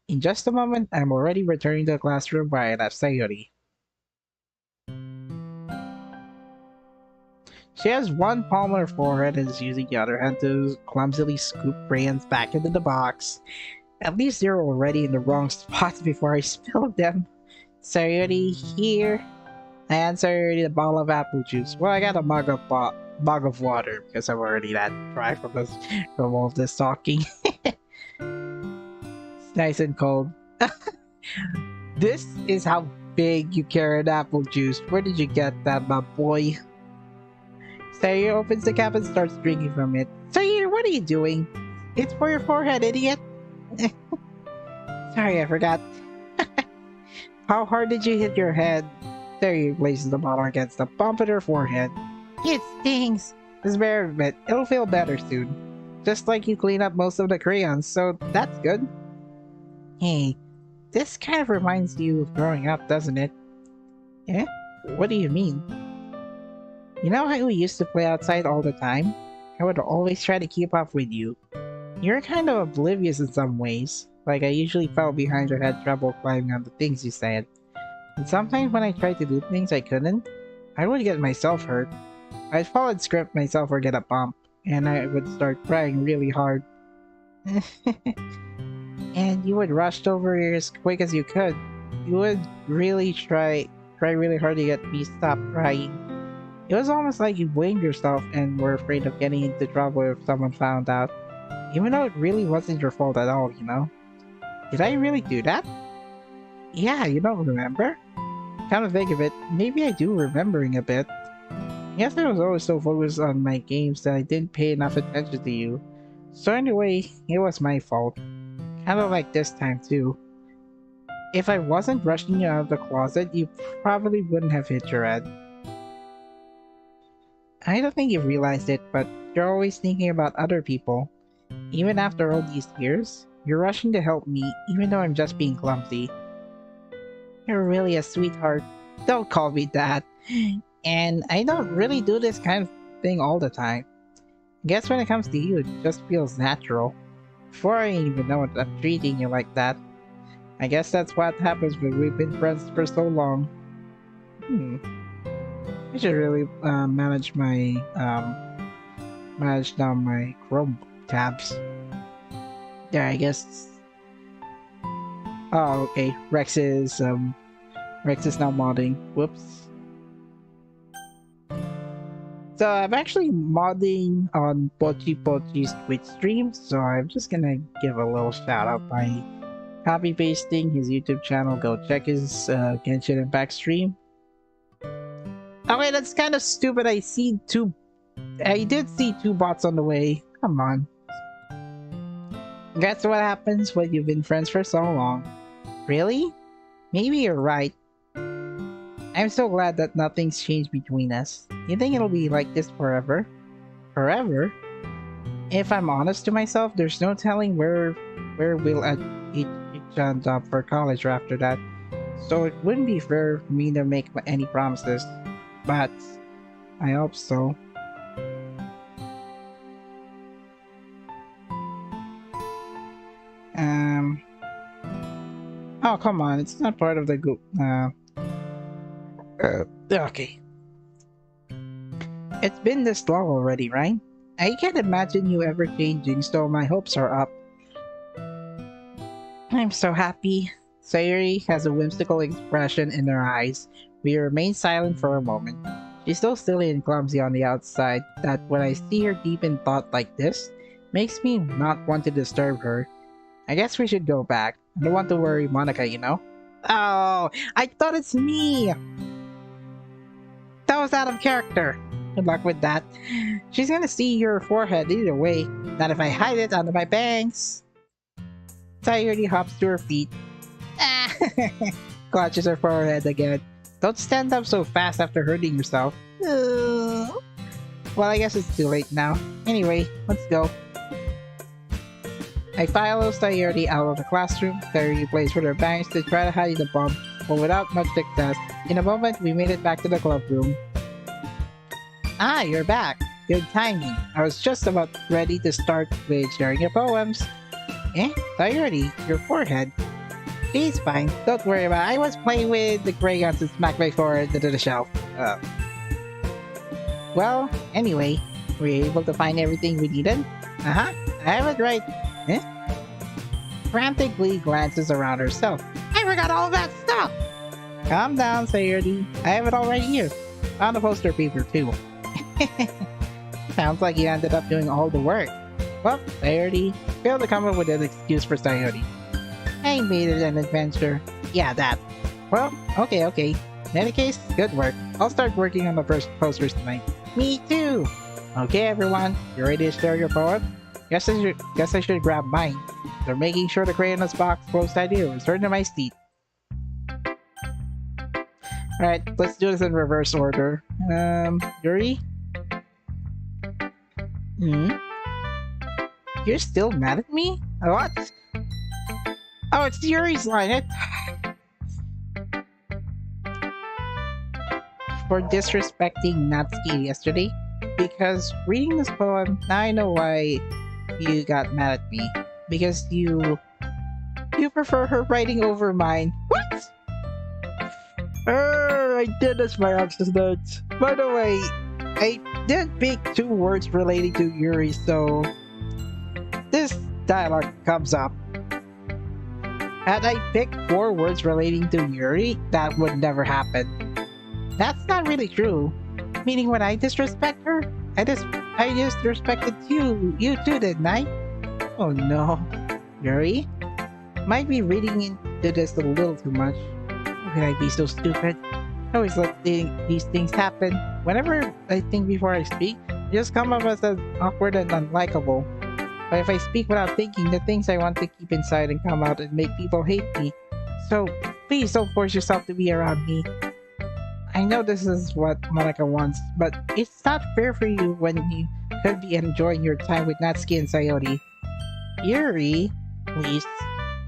In just a moment, I'm already returning to the classroom where I left Sayuri. She has one palm on her forehead and is using the other hand to clumsily scoop crayons back into the box. At least they're already in the wrong spots before I spilled them. Sayuri, here. And Sayuri, the bottle of apple juice. Well, I got a mug of water because I'm already that dry from all this talking. It's nice and cold. This is how big you carry an apple juice. Where did you get that, my boy? Sayuri opens the cap and starts drinking from it. Sayuri, what are you doing? It's for your forehead, idiot. Sorry, I forgot. How hard did you hit your head? Sayori places the bottle against the bump at her forehead. It stings. Just bear with it. It'll feel better soon. Just like you clean up most of the crayons, so that's good. Hey, this kind of reminds you of growing up, doesn't it? Eh? What do you mean? You know how we used to play outside all the time? I would always try to keep up with you. You're kind of oblivious in some ways. Like I usually fell behind or had trouble climbing on the things you said. And sometimes when I tried to do things I couldn't, I would get myself hurt. I'd fall and scrape myself or get a bump, and I would start crying really hard. And you would rush over here as quick as you could. You would really try really hard to get me to stop crying. It was almost like you blamed yourself and were afraid of getting into trouble if someone found out. Even though it really wasn't your fault at all, you know? Did I really do that? Yeah, you don't remember? Come to think of it, maybe I do remembering a bit. I guess I was always so focused on my games that I didn't pay enough attention to you. So anyway, it was my fault. Kind of like this time too. If I wasn't rushing you out of the closet, you probably wouldn't have hit your head. I don't think you realized it, but you're always thinking about other people. Even after all these years, you're rushing to help me, even though I'm just being clumsy. You're really a sweetheart. Don't call me that. And I don't really do this kind of thing all the time. I guess when it comes to you, it just feels natural. Before I even know it, I'm treating you like that. I guess that's what happens when we've been friends for so long. I should really manage down my Chrome tabs. There, I guess. Oh, okay. Rex is now modding. Whoops. So I'm actually modding on Pochi Pochi's Twitch stream, so I'm just gonna give a little shout out by copy pasting his YouTube channel. Go check his Genshin Impact stream. Okay, that's kind of stupid. I did see two bots on the way. Come on. That's what happens when you've been friends for so long. Really? Maybe you're right. I'm so glad that nothing's changed between us. You think it'll be like this forever? Forever? If I'm honest to myself, there's no telling where we'll end up for college after that. So it wouldn't be fair for me to make any promises. But I hope so. Oh, come on, it's not part of the group. Okay. It's been this long already, right? I can't imagine you ever changing, so my hopes are up. I'm so happy. Sayori has a whimsical expression in her eyes. We remain silent for a moment. She's so silly and clumsy on the outside that when I see her deep in thought like this, makes me not want to disturb her. I guess we should go back. I don't want to worry Monica, you know? Oh, I thought it's me! That was out of character. Good luck with that. She's gonna see your forehead either way. Not if I hide it under my bangs. Sayori hops to her feet. Ah! Clutches her forehead again. Don't stand up so fast after hurting yourself. Well, I guess it's too late now. Anyway, let's go. I follow Sayori out of the classroom. Sayori plays with her bangs to try to hide the bump, but without much success. In a moment, we made it back to the club room. Ah, you're back. Good timing. I was just about ready to start with sharing your poems. Eh? Sayori, your forehead. It's fine. Don't worry about it. I was playing with the crayons and smacked my forehead into the shelf. Well, anyway, were you able to find everything we needed? Uh-huh. I have it right. Eh? Frantically glances around herself. I forgot all that stuff! Calm down, Sayori. I have it all right here. Found a poster paper, too. Sounds like you ended up doing all the work. Well, Sayori, failed to come up with an excuse for Sayori. I made it an adventure. Yeah, that. Well, okay. In any case, good work. I'll start working on the first posters tonight. Me too! Okay, everyone, you ready to share your poem? Guess I should grab mine. They're making sure the crayon in this box close tight here. Return to my seat. Alright, let's do this in reverse order. Yuri? You're still mad at me? What? Oh, it's Yuri's line. For disrespecting Natsuki yesterday. Because reading this poem, now I know why you got mad at me. Because you prefer her writing over mine. What? I did this by accident. By the way, I did pick 2 words relating to Yuri, so this dialogue comes up. Had I picked 4 words relating to Yuri, that would never happen. That's not really true. Meaning when I disrespect her, I disrespected you too, didn't I? Oh no. Yuri? Might be reading into this a little too much. How can I be so stupid? I always let these things happen. Whenever I think before I speak, I just come up as awkward and unlikable. But if I speak without thinking, the things I want to keep inside and come out and make people hate me. So, please don't force yourself to be around me. I know this is what Monica wants, but it's not fair for you when you could be enjoying your time with Natsuki and Sayori. Yuri, please,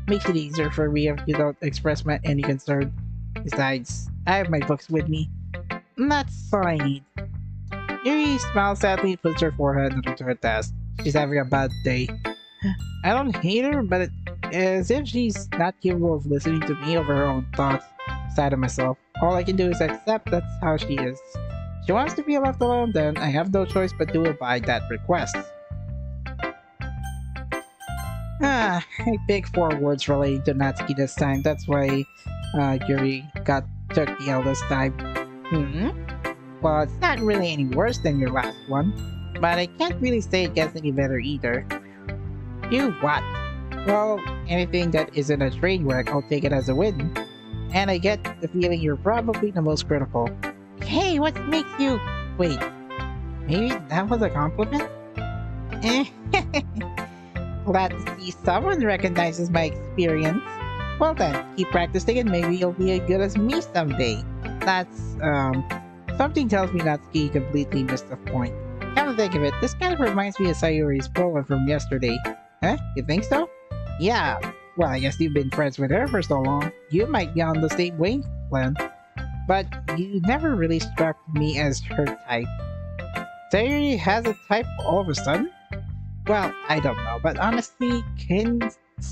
makes it easier for me if you don't express any concern. Besides, I have my books with me. That's all I need. Yuri smiles sadly and puts her forehead onto her desk. She's having a bad day. I don't hate her, but it's as if she's not capable of listening to me over her own thoughts inside of myself. All I can do is accept that's how she is. She wants to be left alone, then I have no choice but to abide that request. I picked 4 words relating to Natsuki this time. That's why Yuri took the L this time. Well, it's not really any worse than your last one, but I can't really say it gets any better either. You what? Well, anything that isn't a train wreck, I'll take it as a win. And I get the feeling you're probably the most critical. Hey, what makes you... Wait, maybe that was a compliment? Glad to see someone recognizes my experience. Well then, keep practicing and maybe you'll be as good as me someday. That's, something tells me Natsuki completely missed the point. Come to think of it, this kind of reminds me of Sayori's poem from yesterday. Huh? You think so? Yeah. Well, I guess you've been friends with her for so long. You might be on the same wavelength. But you never really struck me as her type. Sayori has a type all of a sudden? Well, I don't know, but honestly,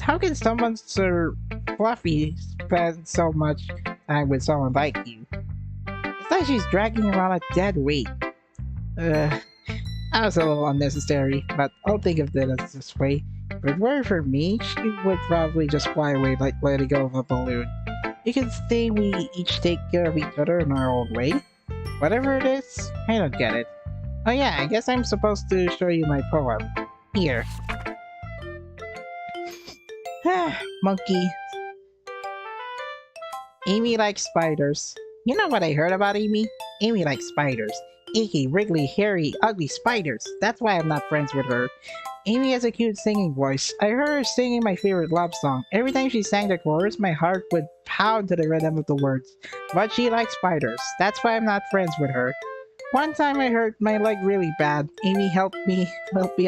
how can someone so fluffy spend so much time with someone like you? It's like she's dragging around a dead weight. That was a little unnecessary, but I'll think of it as this way. If it were for me, she would probably just fly away like letting go of a balloon. You can say we each take care of each other in our own way. Whatever it is, I don't get it. Oh yeah, I guess I'm supposed to show you my poem. Here. Monkey. Amy likes spiders. You know what I heard about Amy? Amy likes spiders. Icky, wriggly, hairy, ugly spiders. That's why I'm not friends with her. Amy has a cute singing voice. I heard her singing my favorite love song. Every time she sang the chorus, my heart would pound to the rhythm of the words. But she likes spiders. That's why I'm not friends with her. One time I hurt my leg really bad. Amy helped me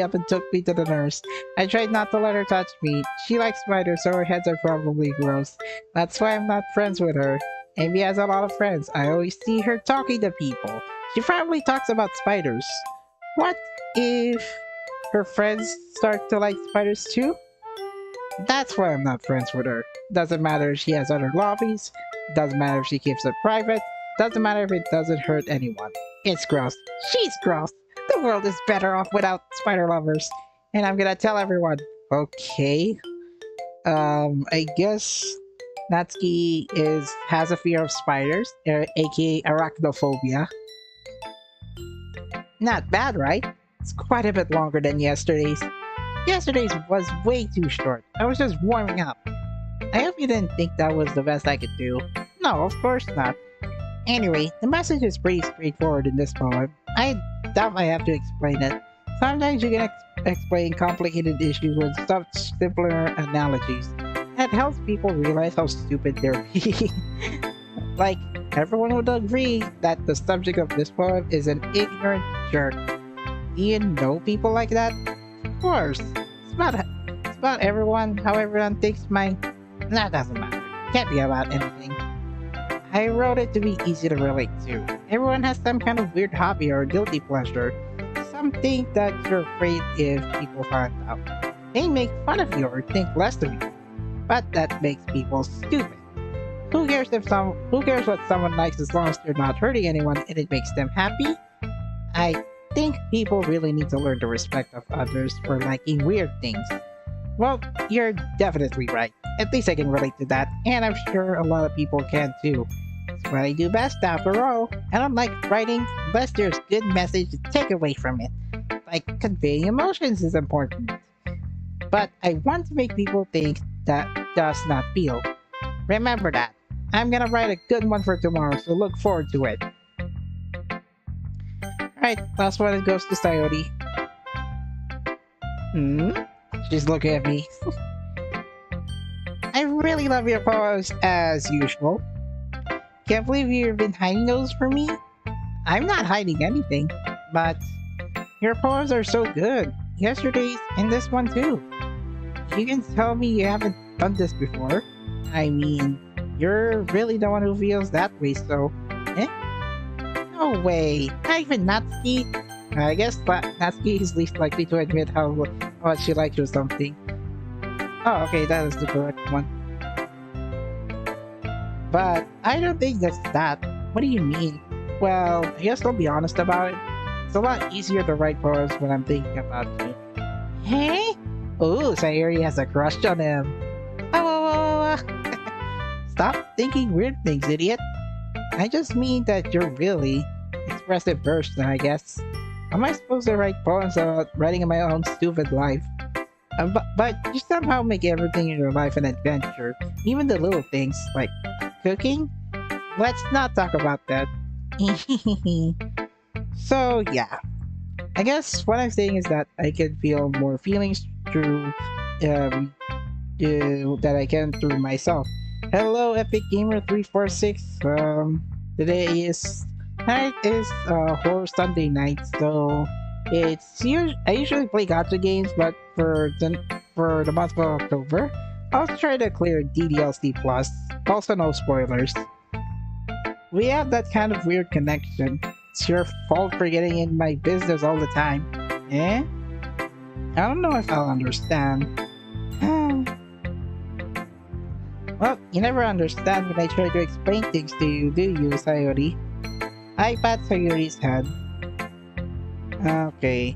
up and took me to the nurse. I tried not to let her touch me. She likes spiders, so her heads are probably gross. That's why I'm not friends with her. Amy has a lot of friends. I always see her talking to people. She probably talks about spiders. What if her friends start to like spiders too? That's why I'm not friends with her. Doesn't matter if she has other lobbies. Doesn't matter if she keeps it private. Doesn't matter if it doesn't hurt anyone. It's gross. She's gross. The world is better off without spider lovers. And I'm gonna tell everyone. Okay. I guess Natsuki has a fear of spiders, aka arachnophobia. Not bad, right? It's quite a bit longer than yesterday's. Yesterday's was way too short. I was just warming up. I hope you didn't think that was the best I could do. No, of course not. Anyway, the message is pretty straightforward in this poem. I doubt I have to explain it. Sometimes you can explain complicated issues with such simpler analogies. That helps people realize how stupid they're being. Like, everyone would agree that the subject of this poem is an ignorant jerk. Do you know people like that? Of course. It's about everyone, how everyone thinks mine. That doesn't matter. Can't be about anything. I wrote it to be easy to relate to. Everyone has some kind of weird hobby or guilty pleasure. Something that you're afraid if people find out. They make fun of you or think less of you. But that makes people stupid. Who cares what someone likes as long as they're not hurting anyone and it makes them happy? I think people really need to learn the respect of others for liking weird things. Well, you're definitely right. At least I can relate to that, and I'm sure a lot of people can too. It's what I do best after all. I don't like writing unless there's good message to take away from it. Like, conveying emotions is important. But I want to make people think that does not feel. Remember that. I'm gonna write a good one for tomorrow, so look forward to it. Alright, last one, it goes to Sayori. She's looking at me. I really love your poems as usual. Can't believe you've been hiding those from me. I'm not hiding anything, but your poems are so good. Yesterday's and this one too. You can tell me you haven't done this before. I mean, you're really the one who feels that way, so... Eh? No way. Not even Natsuki. I guess Natsuki is least likely to admit how much she likes you or something. Oh, okay, that is the correct one. But I don't think that's that. What do you mean? Well, I guess I'll be honest about it. It's a lot easier to write poems when I'm thinking about you. Hey? Ooh, Sayori has a crush on him. Oh, stop thinking weird things, idiot. I just mean that you're really expressive person, I guess. How am I supposed to write poems about writing my own stupid life? But you somehow make everything in your life an adventure. Even the little things, like cooking? Let's not talk about that. So, yeah. I guess what I'm saying is that I can feel more feelings through that I can through myself. Hello, Epic Gamer 346. Today is Horror Sunday night, so I usually play gacha games, but for the month of October, I'll try to clear DDLC Plus. Also, no spoilers. We have that kind of weird connection. It's your fault for getting in my business all the time. Eh? I don't know if I'll understand. Well, you never understand when I try to explain things to you, do you, Sayori? I pat Sayori's head. Okay.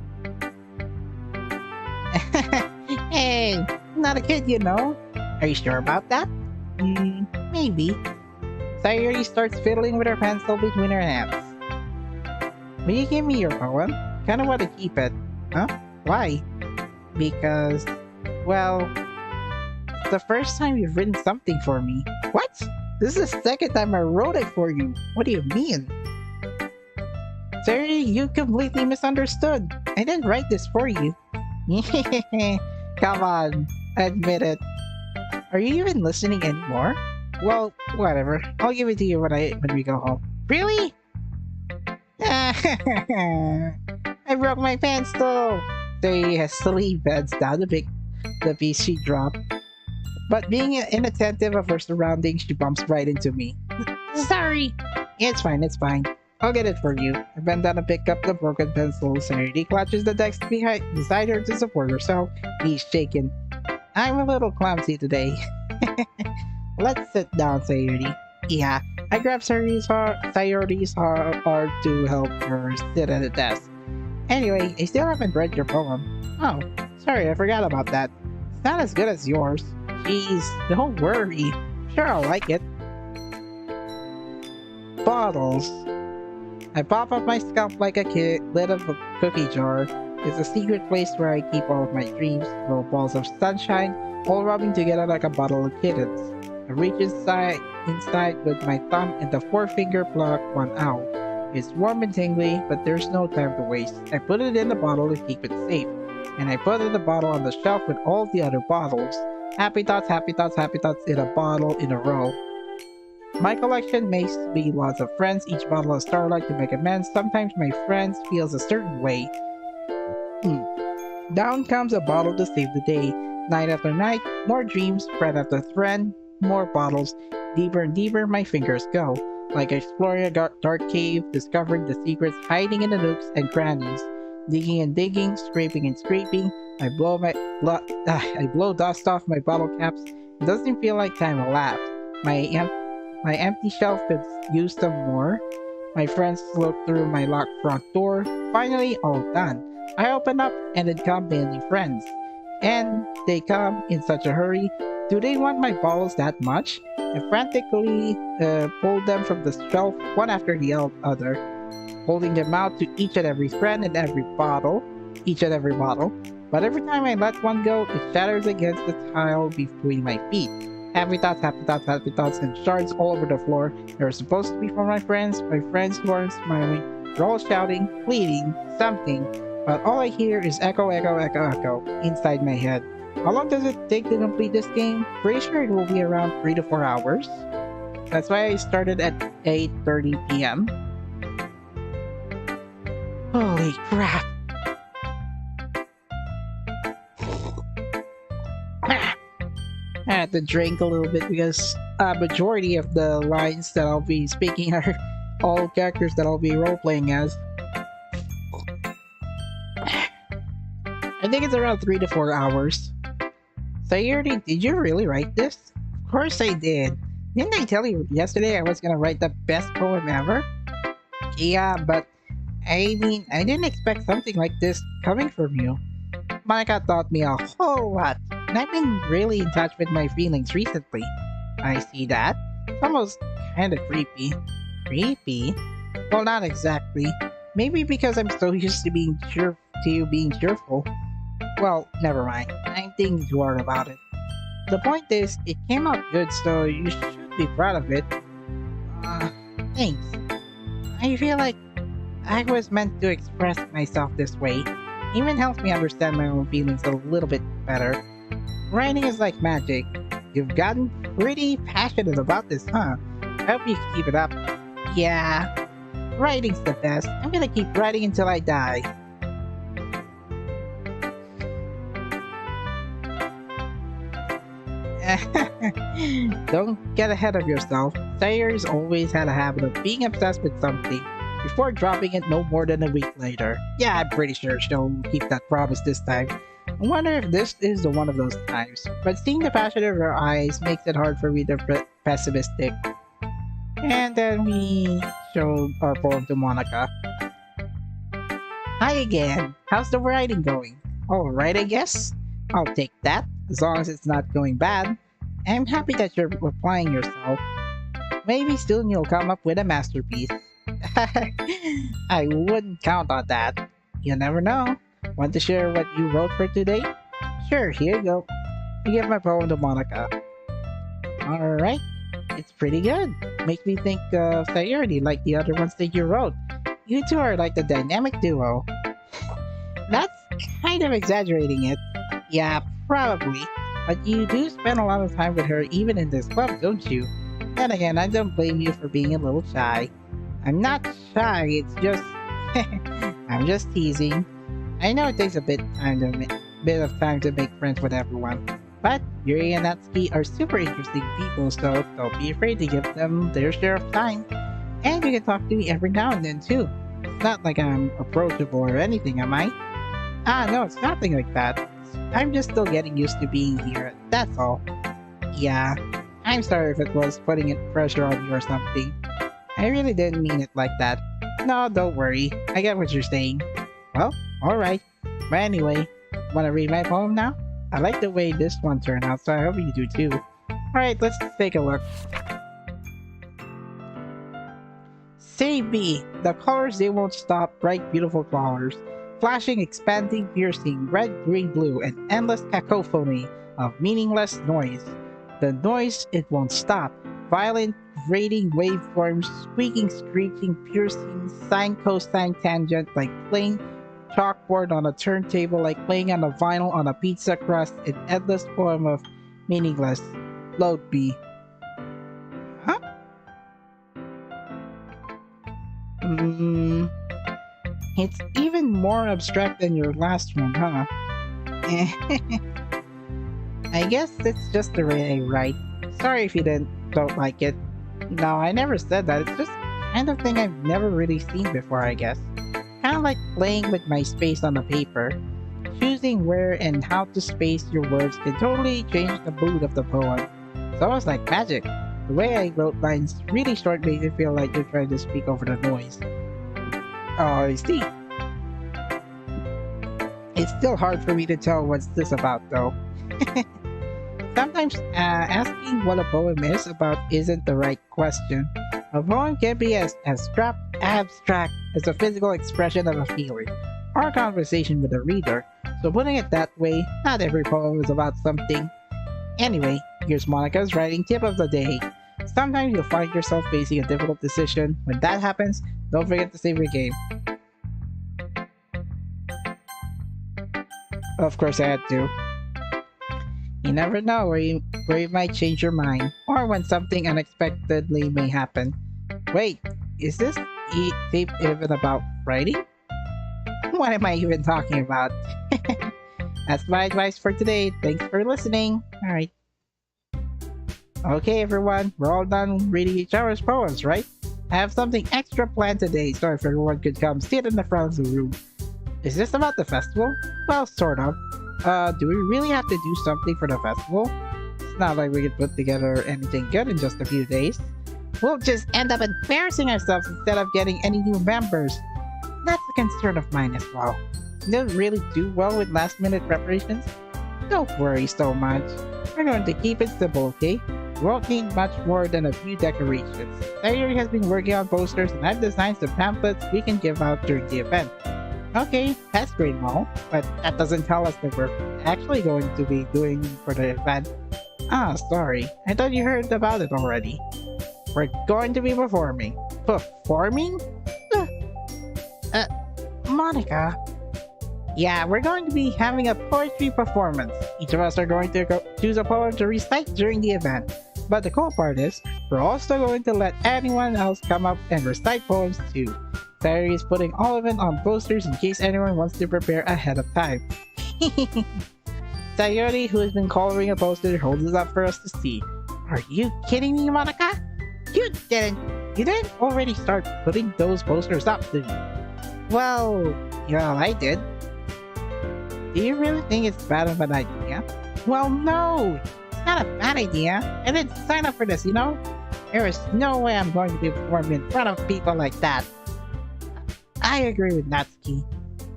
Hey, I'm not a kid, you know. Are you sure about that? Maybe. Sayori starts fiddling with her pencil between her hands. Will you give me your poem? Kinda want to keep it. Huh? Why? Because, well, it's the first time you've written something for me. What? This is the second time I wrote it for you. What do you mean? Sayori, you completely misunderstood. I didn't write this for you. Come on, admit it. Are you even listening anymore? Well, whatever. I'll give it to you when we go home. Really? I broke my pencil. Sayori hastily bends down to pick the piece she dropped. But being inattentive of her surroundings, she bumps right into me. Sorry. It's fine, it's fine. I'll get it for you. I bend down to pick up the broken pencil. Sayori clutches the desk beside her to support herself. Knees shaken. I'm a little clumsy today. Let's sit down, Sayori. Yeah, I grabbed Sayori's arm to help her sit at the desk. Anyway, I still haven't read your poem. Oh, sorry, I forgot about that. It's not as good as yours. Jeez, don't worry. Sure, I'll like it. Bottles. I pop up my scalp like a lid of a cookie jar. It's a secret place where I keep all of my dreams, little balls of sunshine, all rubbing together like a bottle of kittens. I reach inside with my thumb and the forefinger pluck one out. It's warm and tingly, but there's no time to waste. I put it in the bottle to keep it safe, and I put the bottle on the shelf with all the other bottles. Happy thoughts, happy thoughts, happy thoughts in a bottle in a row. My collection makes me lots of friends, each bottle a starlight to make amends. Sometimes my friends feels a certain way. Down comes a bottle to save the day. Night after night, more dreams, friend after friend, more bottles. Deeper and deeper my fingers go, like exploring a dark cave, discovering the secrets hiding in the nooks and crannies. Digging and digging, scraping and scraping, I blow dust off my bottle caps. It doesn't feel like time elapsed. My empty shelf could use some more. My friends look through my locked front door. Finally, all done. I open up and it come mainly friends. And they come in such a hurry. Do they want my bottles that much? I frantically pulled them from the shelf one after the other, holding them out to each and every friend and every bottle. But every time I let one go, it shatters against the tile between my feet. Happy thoughts, happy thoughts, happy thoughts, and shards all over the floor. They're supposed to be for my friends who aren't smiling. They're all shouting, pleading, something, but all I hear is echo, echo, echo, echo inside my head. How long does it take to complete this game? Pretty sure it will be around 3 to 4 hours. That's why I started at 8:30 p.m. Holy crap! I had to drink a little bit because a majority of the lines that I'll be speaking are all characters that I'll be role-playing as. I think it's around 3 to 4 hours. Sayuri, did you really write this? Of course I did. Didn't I tell you yesterday I was gonna write the best poem ever? Yeah, but I mean, I didn't expect something like this coming from you. Monica taught me a whole lot, and I've been really in touch with my feelings recently. I see that. It's almost kinda creepy. Creepy? Well, not exactly. Maybe because I'm so used to you being cheerful. Well, never mind. I'm thinking too hard about it. The point is, it came out good, so you should be proud of it. Thanks. I feel like I was meant to express myself this way. It even helps me understand my own feelings a little bit better. Writing is like magic. You've gotten pretty passionate about this, huh? I hope you keep it up. Yeah, writing's the best. I'm gonna keep writing until I die. Don't get ahead of yourself. Sayuri's always had a habit of being obsessed with something before dropping it no more than a week later. Yeah, I'm pretty sure she'll keep that promise this time. I wonder if this is the one of those times, but seeing the passion in her eyes makes it hard for me to be pessimistic. And then we showed our poem to Monica. Hi again. How's the writing going? Alright, I guess. I'll take that, as long as it's not going bad. I'm happy that you're applying yourself. Maybe soon you'll come up with a masterpiece. I wouldn't count on that. You never know. Want to share what you wrote for today? Sure, here you go. I give my poem to Monica. Alright, it's pretty good. Makes me think of Sayuri like the other ones that you wrote. You two are like the dynamic duo. That's kind of exaggerating it. Yeah, probably. But you do spend a lot of time with her even in this club, don't you? Then again, I don't blame you for being a little shy. I'm not shy, it's just... I'm just teasing. I know it takes a bit of time to make friends with everyone. But Yuri and Natsuki are super interesting people, so don't be afraid to give them their share of time. And you can talk to me every now and then too. It's not like I'm approachable or anything, am I? No, it's nothing like that. I'm just still getting used to being here, that's all. Yeah, I'm sorry if it was putting pressure on you or something. I really didn't mean it like that. No, don't worry, I get what you're saying. Well, alright. But anyway, wanna read my poem now? I like the way this one turned out, so I hope you do too. Alright, let's take a look. Say B, the colors they won't stop, bright beautiful flowers. Flashing, expanding, piercing, red, green, blue, an endless cacophony of meaningless noise. The noise, it won't stop. Violent, vibrating waveforms, squeaking, screeching, piercing, sine, cosine, tangent, like playing chalkboard on a turntable, like playing on a vinyl on a pizza crust, an endless poem of meaningless. Load B. Huh? It's even more abstract than your last one, huh? I guess it's just the way I write. Sorry if you don't like it. No, I never said that. It's just kind of thing I've never really seen before, I guess. Kind of like playing with my space on the paper. Choosing where and how to space your words can totally change the mood of the poem. It's almost like magic. The way I wrote lines really short makes it feel like you're trying to speak over the noise. Oh, I see. It's still hard for me to tell what's this about though. Sometimes asking what a poem is about isn't the right question. A poem can be as abstract as a physical expression of a feeling or a conversation with a reader. So putting it that way, not every poem is about something. Anyway, here's Monica's writing tip of the day. Sometimes you'll find yourself facing a difficult decision. When that happens, don't forget to save your game. Of course I had to. You never know where you might change your mind, or when something unexpectedly may happen. Wait, is this tape even about writing? What am I even talking about? That's my advice for today. Thanks for listening. Alright. Okay everyone, we're all done reading each other's poems, right? I have something extra planned today, so if everyone could come sit in the front of the room. Is this about the festival? Well, sort of. Do we really have to do something for the festival? It's not like we could put together anything good in just a few days. We'll just end up embarrassing ourselves instead of getting any new members. That's a concern of mine as well. You don't really do well with last-minute preparations? Don't worry so much. We're going to keep it simple, okay? We won't need much more than a few decorations. Sayuri has been working on posters and I've designed some pamphlets we can give out during the event. Okay, that's great and all, but that doesn't tell us that we're actually going to be doing for the event. Ah, sorry. I thought you heard about it already. We're going to be performing. Performing? Monica. Yeah, we're going to be having a poetry performance. Each of us are going to choose a poem to recite during the event. But the cool part is, we're also going to let anyone else come up and recite poems too. Sayuri is putting all of it on posters in case anyone wants to prepare ahead of time. Sayuri, who has been coloring a poster, holds it up for us to see. Are you kidding me, Monica? You didn't already start putting those posters up, did you? Well, yeah, I did. Do you really think it's bad of an idea? Well, no! It's not a bad idea. I didn't sign up for this, you know? There is no way I'm going to be performing in front of people like that. I agree with Natsuki.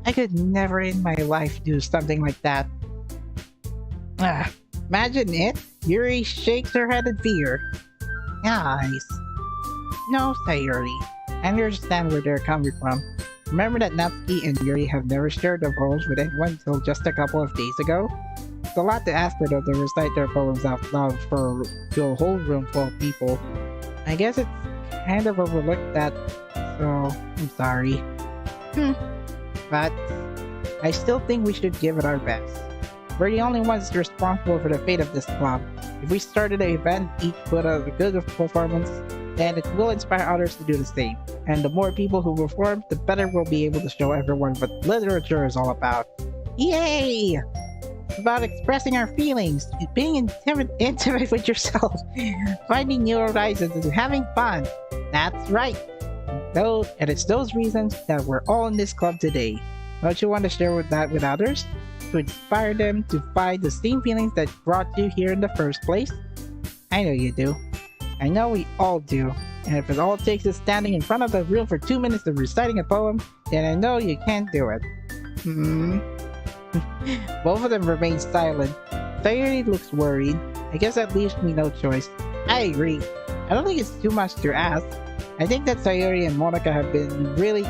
I could never in my life do something like that. Imagine it. Yuri shakes her head in fear. Guys. No, Sayuri. I understand where they're coming from. Remember that Natsuki and Yuri have never shared their poems with anyone until just a couple of days ago? It's a lot to ask for them to recite their poems out loud to a whole room full of people. I guess it's kind of overlooked that, so I'm sorry. But I still think we should give it our best. We're the only ones responsible for the fate of this club. If we started an event, each put out a good performance, then it will inspire others to do the same. And the more people who perform, the better we'll be able to show everyone what literature is all about. Yay! It's about expressing our feelings, being intimate with yourself, finding new horizons, and having fun. That's right! And it's those reasons that we're all in this club today. Don't you want to share that with others? To inspire them to find the same feelings that brought you here in the first place? I know you do. I know we all do. And if it all takes is standing in front of the room for 2 minutes and reciting a poem, then I know you can't do it. Both of them remain silent. Sayuri looks worried. I guess that leaves me no choice. I agree. I don't think it's too much to ask. I think that Sayuri and Monica have been really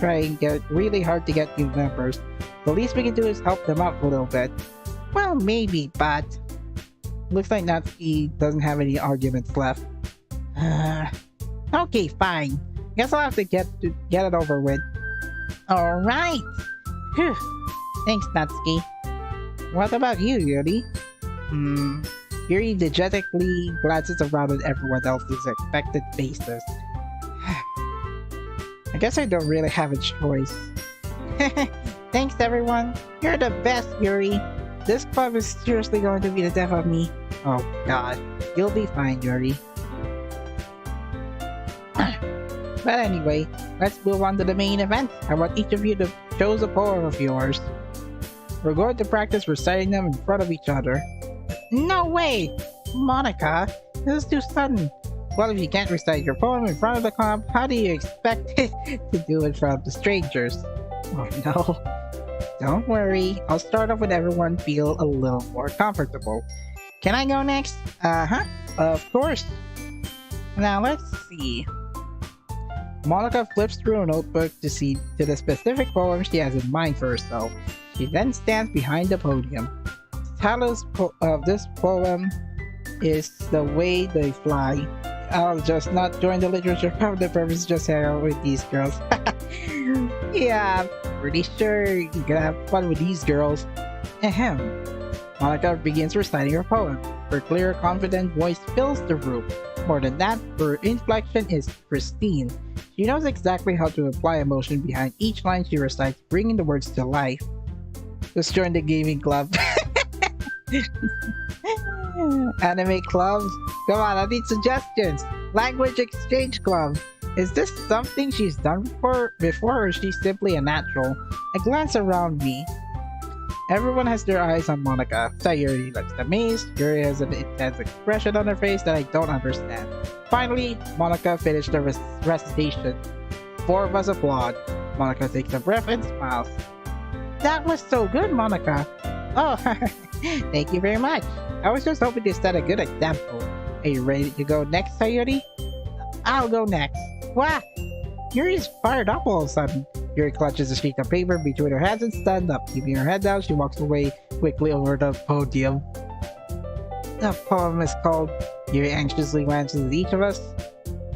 trying really hard to get new members. The least we can do is help them out a little bit. Well, maybe, but looks like Natsuki doesn't have any arguments left. Okay, fine. Guess I'll have to get it over with. Alright! Phew. Thanks, Natsuki. What about you, Yuri? Yuri dejectedly glances around at everyone else's expected faces. I guess I don't really have a choice. Thanks, everyone. You're the best, Yuri. This club is seriously going to be the death of me. Oh, God. You'll be fine, Yuri. But anyway, let's move on to the main event. I want each of you to choose a poem of yours. We're going to practice reciting them in front of each other. No way! Monica, this is too sudden. Well, if you can't recite your poem in front of the club, how do you expect it to do it in front of the strangers? Oh no. Don't worry, I'll start off with everyone feel a little more comfortable. Can I go next? Of course. Now let's see. Monica flips through a notebook to see to the specific poem she has in mind for herself. She then stands behind the podium. The title of this poem is The Way They Fly. I'll just not join the literature club. The purpose is just hang out with these girls. Yeah, I'm pretty sure you're gonna have fun with these girls. Ahem. Monica begins reciting her poem. Her clear, confident voice fills the room. More than that, her inflection is pristine. She knows exactly how to apply emotion behind each line she recites, bringing the words to life. Let's join the gaming club. Anime clubs? Come on, I need suggestions. Language exchange club. Is this something she's done before, or is she simply a natural? I glance around me. Everyone has their eyes on Monica. Sayuri looks amazed. Yuri has an intense expression on her face that I don't understand. Finally, Monica finished the recitation. Four of us applaud. Monica takes a breath and smiles. That was so good, Monica. Oh, thank you very much. I was just hoping to set a good example. Are you ready to go next, Sayuri? I'll go next. Wow! Yuri's fired up all of a sudden. Yuri clutches a sheet of paper between her hands and stands up. Keeping her head down, she walks away quickly over the podium. The poem is called... Yuri anxiously glances at each of us.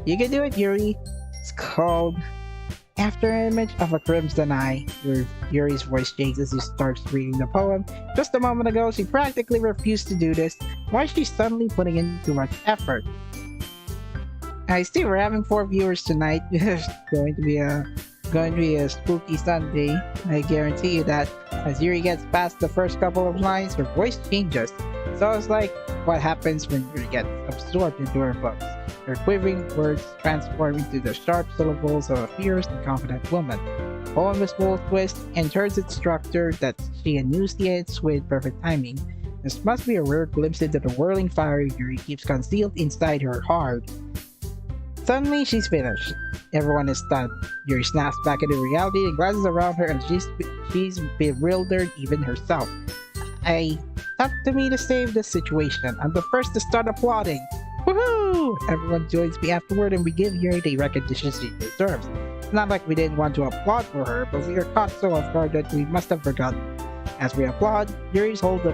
You can do it, Yuri. It's called... After an image of a crimson eye. Yuri's voice shakes as he starts reading the poem. Just a moment ago, she practically refused to do this. Why is she suddenly putting in too much effort? I see we're having 4 viewers tonight. It's going to be a spooky Sunday. I guarantee you that. As Yuri gets past the first couple of lines, her voice changes. So it's like what happens when Yuri gets absorbed into her books. Her quivering words transform into the sharp syllables of a fierce and confident woman. The poem is full of twists and turns its structure that she enunciates with perfect timing. This must be a rare glimpse into the whirling fire Yuri keeps concealed inside her heart. Suddenly, she's finished. Everyone is stunned. Yuri snaps back into reality and glances around her, and she's bewildered even herself. Up to me to save this situation. I'm the first to start applauding. Woohoo! Everyone joins me afterward, and we give Yuri the recognition she deserves. It's not like we didn't want to applaud for her, but we are caught so off guard that we must have forgotten. As we applaud, Yuri holds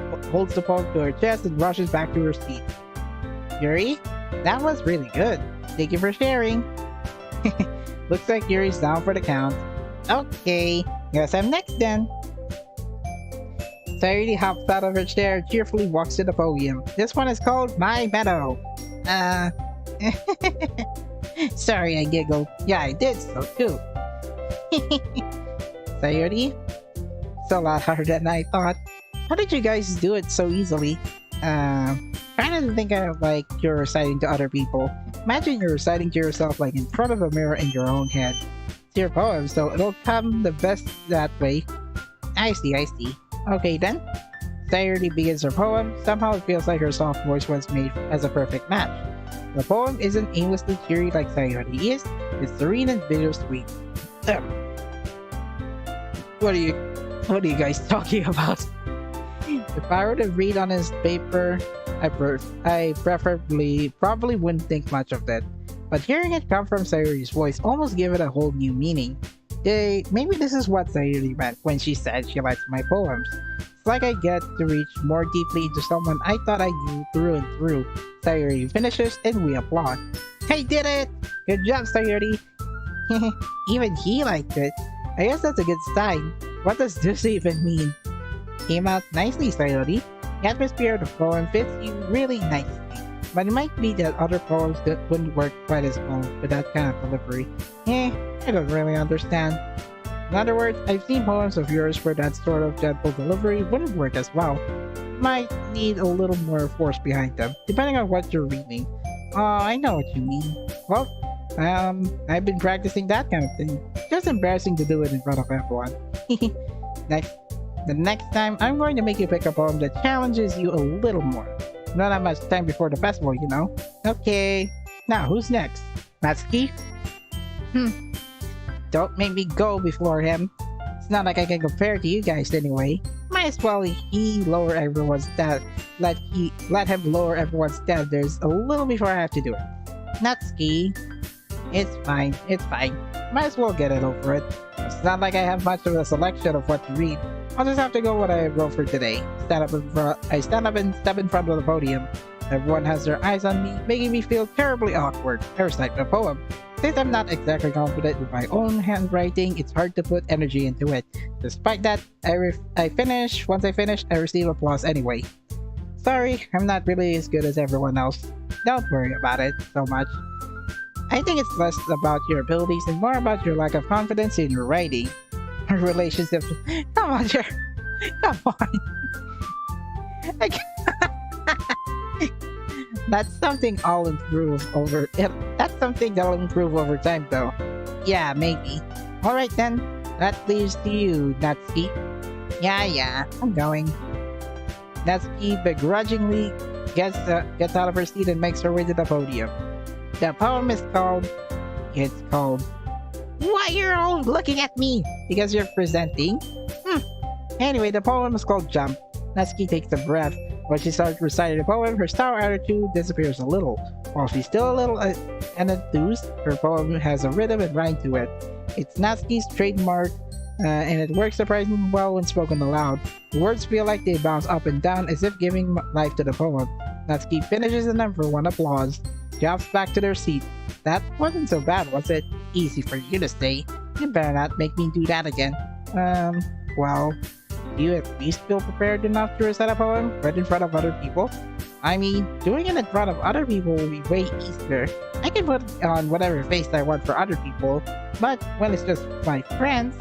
the poem to her chest and rushes back to her seat. Yuri, that was really good. Thank you for sharing. Looks like Yuri's down for the count. Okay, guess I'm next then. Sayuri hops out of her chair and cheerfully walks to the podium. This one is called My Meadow. Sorry, I giggled. Yeah, I did so too. Sayuri, it's a lot harder than I thought. How did you guys do it so easily? Trying to think of like you're reciting to other people. Imagine you're reciting to yourself like in front of a mirror in your own head. It's your poem, so it'll come the best that way. I see. Okay then. Sayuri begins her poem. Somehow it feels like her soft voice was made as a perfect match. The poem isn't aimlessly cheery like Sayuri is. It's serene and bittersweet. What are you guys talking about? If I were to read on his paper, I probably wouldn't think much of that. But hearing it come from Sayuri's voice almost gave it a whole new meaning. Maybe this is what Sayuri meant when she said she likes my poems. It's like I get to reach more deeply into someone I thought I knew through and through. Sayuri finishes and we applaud. I did it! Good job, Sayuri. Even he liked it. I guess that's a good sign. What does this even mean? Came out nicely, Sayuri. The atmosphere of the poem fits you really nicely. But it might be that other poems that wouldn't work quite as well with that kind of delivery. I don't really understand. In other words, I've seen poems of yours where that sort of gentle delivery wouldn't work as well. Might need a little more force behind them, depending on what you're reading. I know what you mean. Well, I've been practicing that kind of thing. Just embarrassing to do it in front of everyone. The next time, I'm going to make you pick a poem that challenges you a little more. Not that much time before the festival, you know? Okay. Now, who's next? Natsuki? Don't make me go before him. It's not like I can compare to you guys anyway. Might as well lower everyone's let him lower everyone's standards a little before I have to do it. Natsuki. It's fine. Might as well get it over it. It's not like I have much of a selection of what to read. I'll just have to go what I wrote for today. I stand up and step in front of the podium. Everyone has their eyes on me, making me feel terribly awkward. I recite the poem. Since I'm not exactly confident with my own handwriting, it's hard to put energy into it. Despite that, once I finish, I receive applause anyway. Sorry, I'm not really as good as everyone else. Don't worry about it so much. I think it's less about your abilities and more about your lack of confidence in your writing. Relationships. Come on. That's something I'll improve over. That's something that'll improve over time, though. Yeah, maybe. All right then. That leaves to you, Natsuki. Yeah. I'm going. Natsuki begrudgingly gets out of her seat and makes her way to the podium. The poem is called. It's called. Why you're all looking at me? Because you're presenting? Anyway, the poem is called Jump. Natsuki takes a breath. When she starts reciting the poem, her sour attitude disappears a little. While she's still a little enthused, her poem has a rhythm and rhyme to it. It's Natsuki's trademark, and it works surprisingly well when spoken aloud. The words feel like they bounce up and down as if giving life to the poem. Natsuki finishes the number 1 applause. Drops back to their seat. That wasn't so bad, was it? Easy for you to say. You better not make me do that again. Well, do you at least feel prepared enough to recite a poem right in front of other people? I mean, doing it in front of other people will be way easier. I can put on whatever face I want for other people, but when it's just my friends,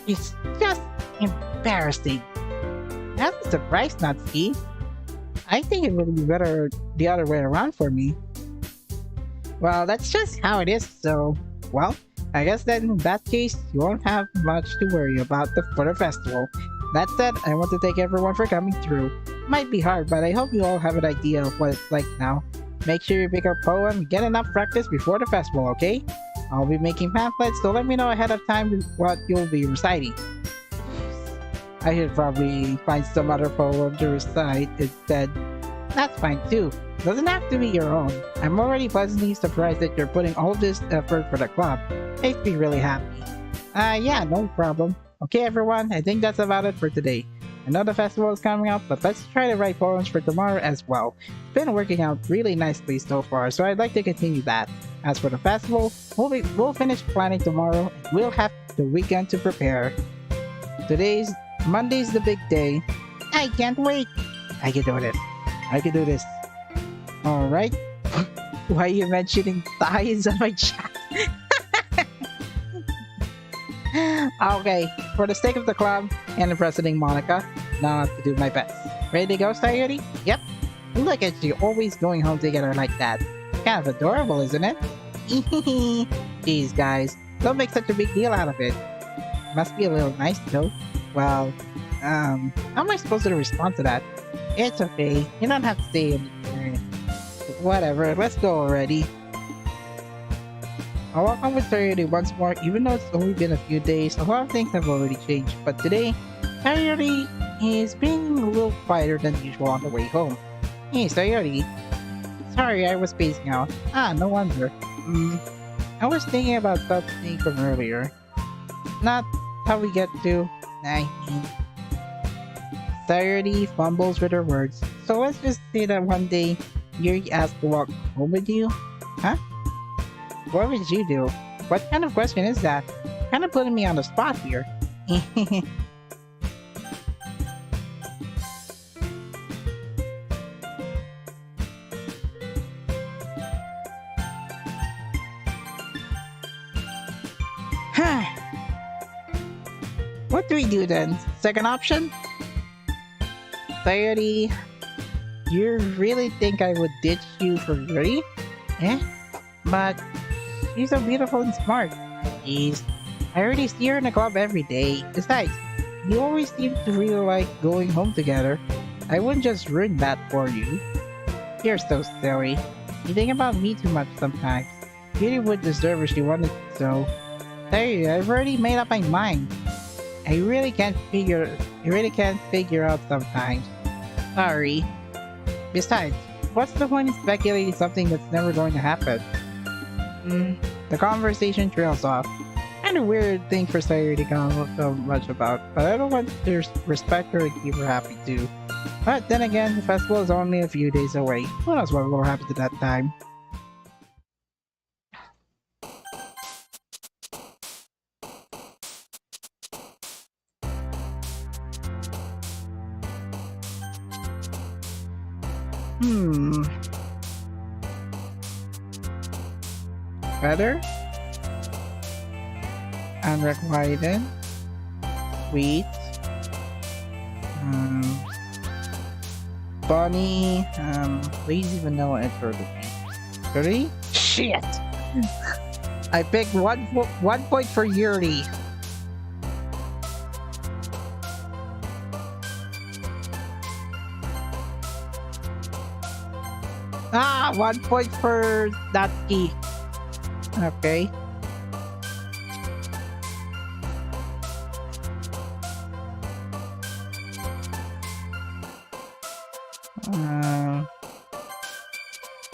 it's just embarrassing. That's a surprise, Natsuki. I think it would be better the other way around for me. Well, that's just how it is, so... Well, I guess then in that case, you won't have much to worry about for the festival. That said, I want to thank everyone for coming through. Might be hard, but I hope you all have an idea of what it's like now. Make sure you pick a poem and get enough practice before the festival, okay? I'll be making pamphlets, so let me know ahead of time what you'll be reciting. I should probably find some other poem to recite instead. That's fine too. Doesn't have to be your own. I'm already pleasantly surprised that you're putting all this effort for the club. Makes me really happy. Yeah, no problem. Okay everyone, I think that's about it for today. I know the festival is coming up, but let's try to write poems for tomorrow as well. It's been working out really nicely so far, so I'd like to continue that. As for the festival, we'll finish planning tomorrow, and we'll have the weekend to prepare. Monday's the big day. I can't wait. I can do this. Alright. Why are you mentioning thighs on my chat? Okay, for the sake of the club and impressing Monica, now I have to do my best. Ready to go, Sayuri? Yep. Look at you, always going home together like that. Kind of adorable, isn't it? Jeez, guys, don't make such a big deal out of it. Must be a little nice, though. Well, how am I supposed to respond to that? It's okay, you don't have to say anything. Whatever, let's go already. I'll walk on with Sayuri once more, even though it's only been a few days. A lot of things have already changed, but today, Sayuri is being a little quieter than usual on the way home. Hey, Sayuri. Sorry, I was spacing out. No wonder. I was thinking about something from earlier. Not how we get to... Sayuri fumbles with her words. So let's just say that one day, Yuri asked to walk home with you? Huh? What would you do? What kind of question is that? Kind of putting me on the spot here. What do we do then? Second option? Sayori, you really think I would ditch you for Yuri? Eh? But she's so beautiful and smart. Jeez, I already see her in the club every day. Besides, you always seem to really like going home together. I wouldn't just ruin that for you. You're so silly. You think about me too much sometimes. Yuri would deserve if she wanted so. Sayori, I've already made up my mind. I really can't figure out sometimes. Sorry. Besides, what's the point in speculating something that's never going to happen? The conversation trails off. Kind of weird thing for Sayori to comment so much about, but I don't want to respect her and keep her happy too. But then again, the festival is only a few days away. Who knows what will happen at that time? Feather? Unrequited? Wheat? Bunny? Lazy vanilla and turtle. 3? Shit! I picked one point for Yuri. Ah, 1 point for Natsuki. Okay.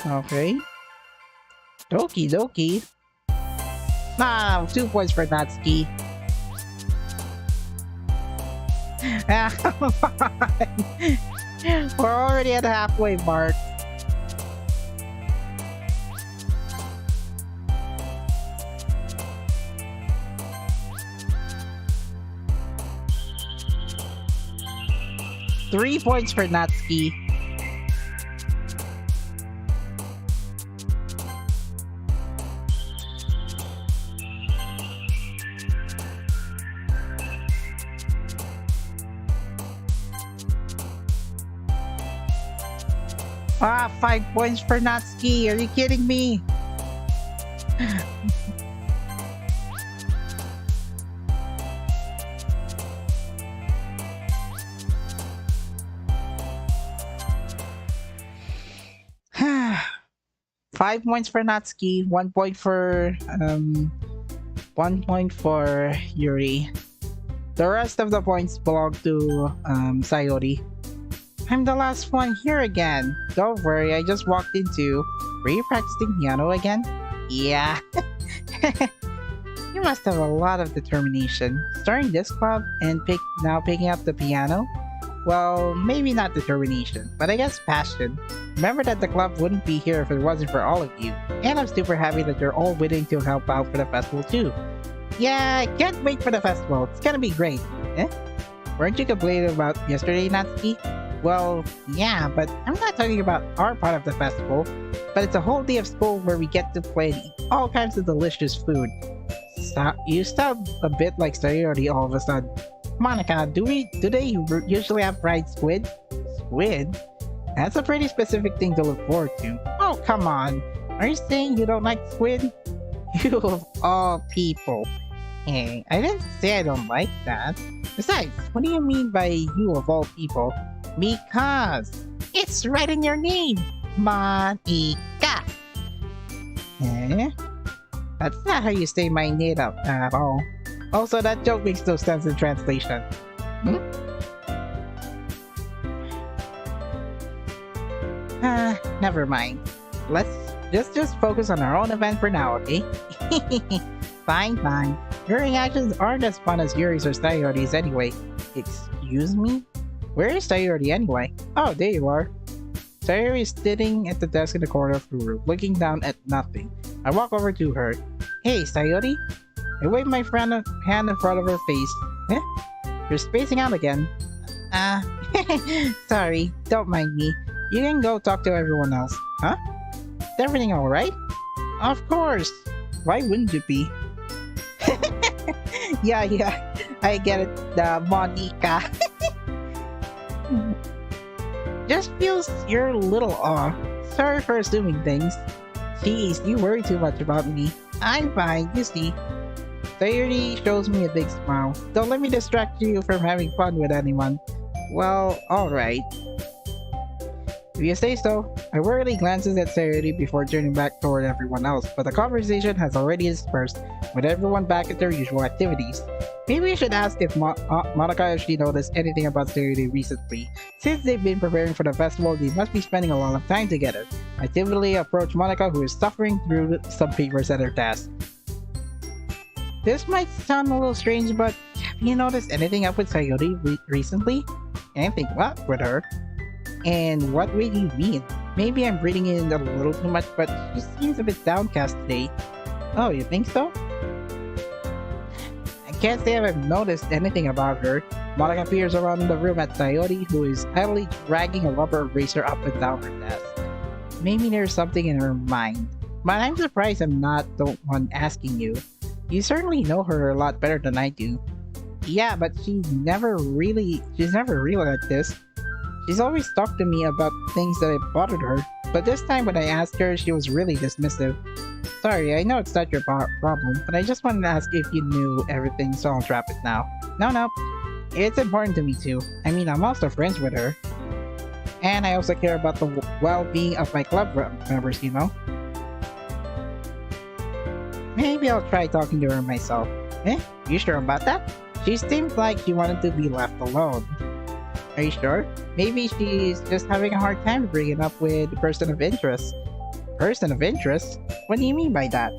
Okay. Doki. Nah, 2 points for Natsuki. Ah, come on. We're already at the halfway mark. Three points for Natsuki. Ah, 5 points for Natsuki. Are you kidding me? Five points for Natsuki, 1 point for 1 point for Yuri. The rest of the points belong to Sayori. I'm the last one here again. Don't worry, I just walked into. Were you practicing piano again? Yeah. You must have a lot of determination. Starting this club and now picking up the piano? Well, maybe not determination, but I guess passion. Remember that the club wouldn't be here if it wasn't for all of you. And I'm super happy that you're all willing to help out for the festival too. Yeah, I can't wait for the festival. It's gonna be great. Eh? Weren't you complaining about yesterday, Natsuki? Well, yeah, but I'm not talking about our part of the festival. But it's a whole day of school where we get to play and eat all kinds of delicious food. So, you sound a bit like Sayori all of a sudden. Monica, do they usually have fried squid? Squid? That's a pretty specific thing to look forward to. Oh, come on. Are you saying you don't like squid? You of all people. Hey, I didn't say I don't like that. Besides, what do you mean by you of all people? Because it's right in your name. Monica. Eh? That's not how you say my name at all. Also, that joke makes no sense in translation. Never mind. Let's just focus on our own event for now, okay? Fine. Your reactions aren't as fun as Yuri's or Sayori's anyway. Excuse me? Where is Sayori anyway? Oh, there you are. Sayori is sitting at the desk in the corner of the room, looking down at nothing. I walk over to her. Hey, Sayori? I wave my hand in front of her face. Eh? You're spacing out again. Sorry, don't mind me. You can go talk to everyone else. Huh? Is everything alright? Of course! Why wouldn't you be? yeah, I get it, Monica. Just feels you're a little off. Sorry for assuming things. Jeez, you worry too much about me. I'm fine, you see. Sayori shows me a big smile. Don't let me distract you from having fun with anyone. Well, alright. If you say so. I worriedly glances at Sayori before turning back toward everyone else, but the conversation has already dispersed, with everyone back at their usual activities. Maybe I should ask if Monica actually noticed anything about Sayori recently. Since they've been preparing for the festival, they must be spending a lot of time together. I timidly approach Monica, who is suffering through some papers at her desk. This might sound a little strange, but have you noticed anything up with Sayori recently? Anything what with her? And what way do you mean? Maybe I'm reading in a little too much, but she seems a bit downcast today. Oh, you think so? I can't say I've noticed anything about her. Monica peers around the room at Sayori, who is idly dragging a rubber eraser up and down her desk. Maybe there's something in her mind. But I'm surprised I'm not the one asking you. You certainly know her a lot better than I do. Yeah, but she's never really like this. She's always talked to me about things that bothered her, but this time when I asked her, she was really dismissive. Sorry, I know it's not your problem, but I just wanted to ask if you knew everything, so I'll drop it now. No, it's important to me too. I mean, I'm also friends with her. And I also care about the well-being of my club members, you know? Maybe I'll try talking to her myself. Eh? You sure about that? She seemed like she wanted to be left alone. Are you sure? Maybe she's just having a hard time bringing up with the person of interest. Person of interest? What do you mean by that?